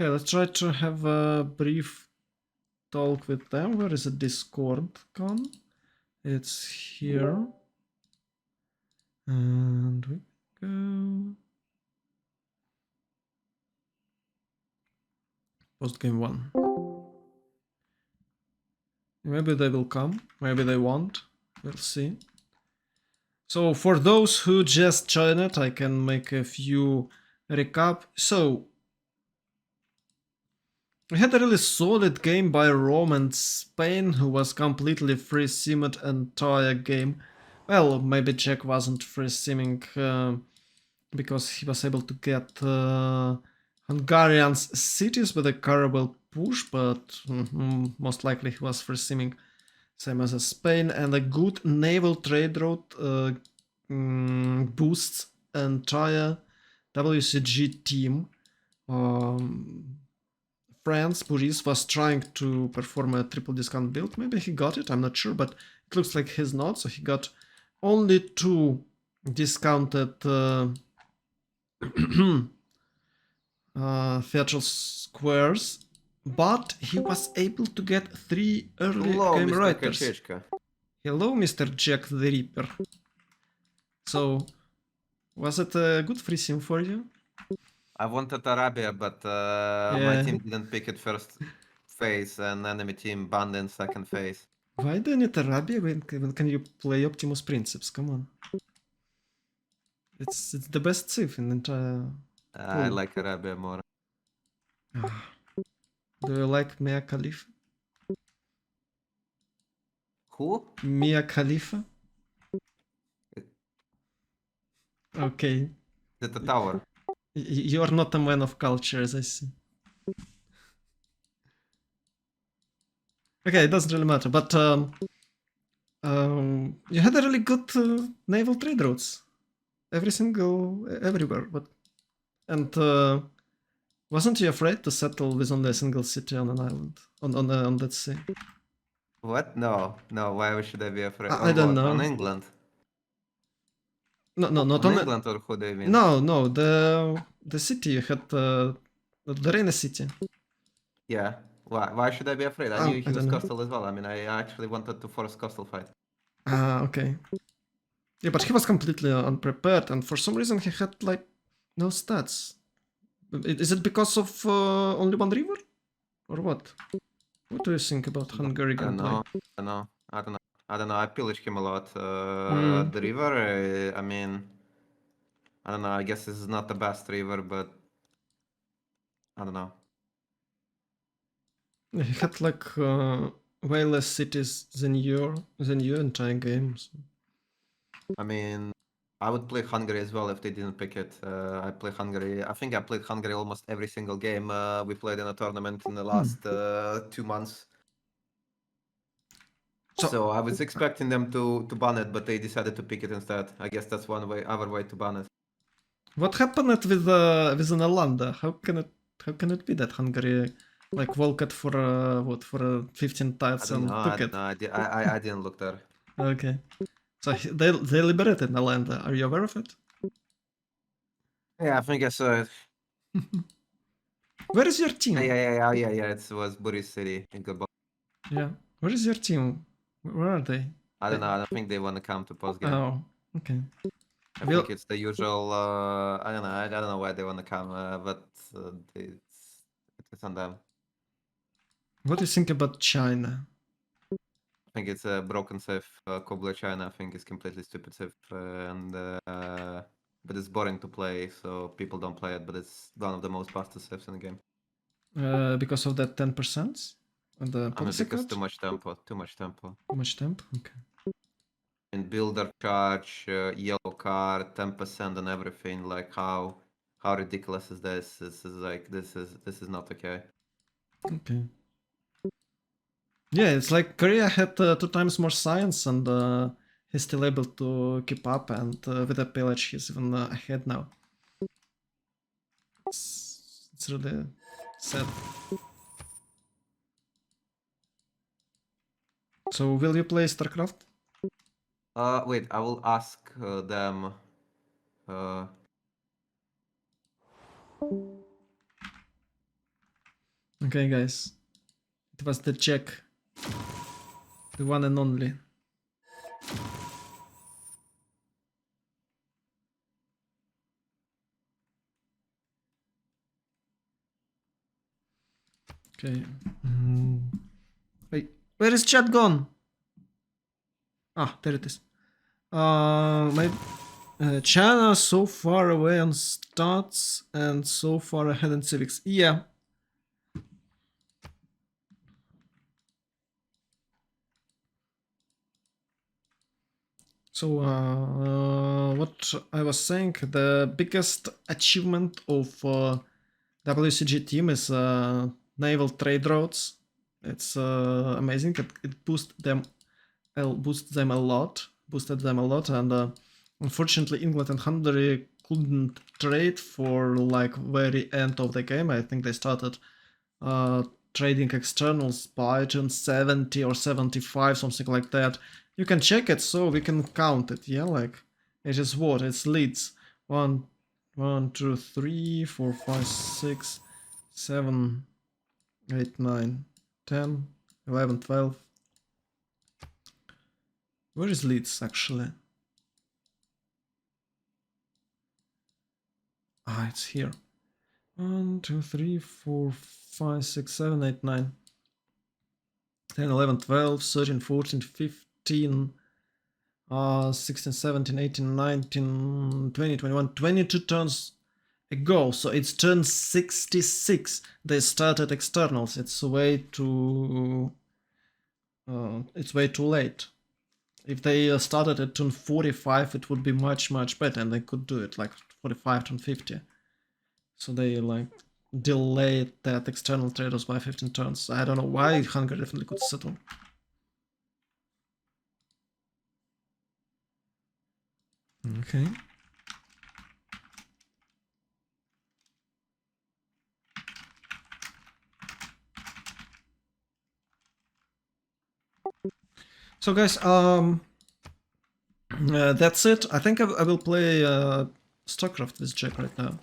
Okay, let's try to have a brief talk with them. Where is the Discord gone? It's here. And we go. Post game 1. Maybe they will come, maybe they won't. We'll see. So for those who just joined it, I can make a few recap. So we had a really solid game by Rome and Spain, who was completely free simmed entire game. Well, maybe Jack wasn't free simming because he was able to get Hungarian's cities with a carable push, but most likely he was free simming same as Spain, and a good naval trade route boosts entire WCG team. France, Boris was trying to perform a triple discount build. Maybe he got it, I'm not sure, but it looks like he's not. So he got only 2 discounted theatrical squares, but he was able to get 3 early Hello, game Mr. writers. Kachechka. Hello, Mr. Jack the Ripper. So, was it a good free sim for you? I wanted Arabia, but my team didn't pick it first phase, and enemy team banned in second phase. Why do you need Arabia when can you play Optimus Princeps? Come on. It's the best civ in the entire... I Cool. like Arabia more. Do you like Mia Khalifa? Who? Mia Khalifa? Okay. The tower. You are not a man of culture, as I see. Okay, it doesn't really matter, but you had a really good naval trade routes. Everywhere, but... And wasn't you afraid to settle with only a single city on an island? On that sea? What? No, no. Why should I be afraid? I don't know. On England. No, not on on England, or who they mean? No, the city you had, the Reina city. Yeah. Why should I be afraid? I knew he I was don't know. coastal as well. I mean, I actually wanted to force coastal fight. Ah, okay. Yeah, but he was completely unprepared, and for some reason he had like no stats. Is it because of only 1 river, or what? What do you think about Hungary I don't gameplay? know. I don't know. I pillaged him a lot. The river, I mean, I don't know. I guess this is not the best river, but I don't know. He had like way less cities than you entire game. So. I mean, I would play Hungary as well if they didn't pick it. I play Hungary. I think I played Hungary almost every single game we played in a tournament in the last 2 months. So I was expecting them to ban it, but they decided to pick it instead. I guess that's one way, other way to ban it. What happened with Nalanda? How can it be that Hungary like walked for what, for 15 tiles and took it? I didn't look there. Okay, so they liberated Nalanda. Are you aware of it? Yeah, I think I saw it. Where is your team? Yeah. It was Bury City in Gabon. Yeah, where is your team? Where are they? I don't know. I don't think they want to come to postgame. Oh, okay. I think it's the usual. I don't know. I don't know why they want to come, but it's on them. What do you think about China? I think it's a broken save. Kublai China, I think, is completely stupid save, but it's boring to play, so people don't play it. But it's one of the most busted saves in the game. Because of that 10%? And the policy because cut? too much tempo. Too much tempo. Too much tempo? Okay. And builder charge, yellow card, 10% on everything. Like how ridiculous is this? This is not okay. Okay. Yeah, it's like Korea had 2 times more science, and he's still able to keep up, and with the pillage he's even ahead now. It's really sad. So will you play StarCraft? Wait, I will ask them. Okay, guys. It was the check. The one and only. Okay. Wait, where is chat gone? Ah, there it is. China so far away on stats and so far ahead in civics. Yeah. So what I was saying, the biggest achievement of WCG team is naval trade routes. It's amazing. It boosted them a lot, and unfortunately England and Hungary couldn't trade for like very end of the game. I think they started trading externals by turn 70 or 75, something like that. You can check it so we can count it. Yeah, like it is what? It's leads 1, 2, 3, 4, 5, 6, 7, 8, 9, 10, 11, 12. Where is leads actually? Ah, it's here. 1, 2, 3, 4, 5, 6, 7, 8, 9, 10, 11, 12, 13, 14, 15, 16, 17, 18, 19, 20, 21, 22 turns ago. So it's turn 66. They started externals. It's way too late. If they started at turn 45, it would be much better, and they could do it like 45, turn 50. So they like delayed that external traders by 15 turns. I don't know why. Hungary definitely could settle. Okay. So guys, that's it. I think I will play StarCraft with Jack right now.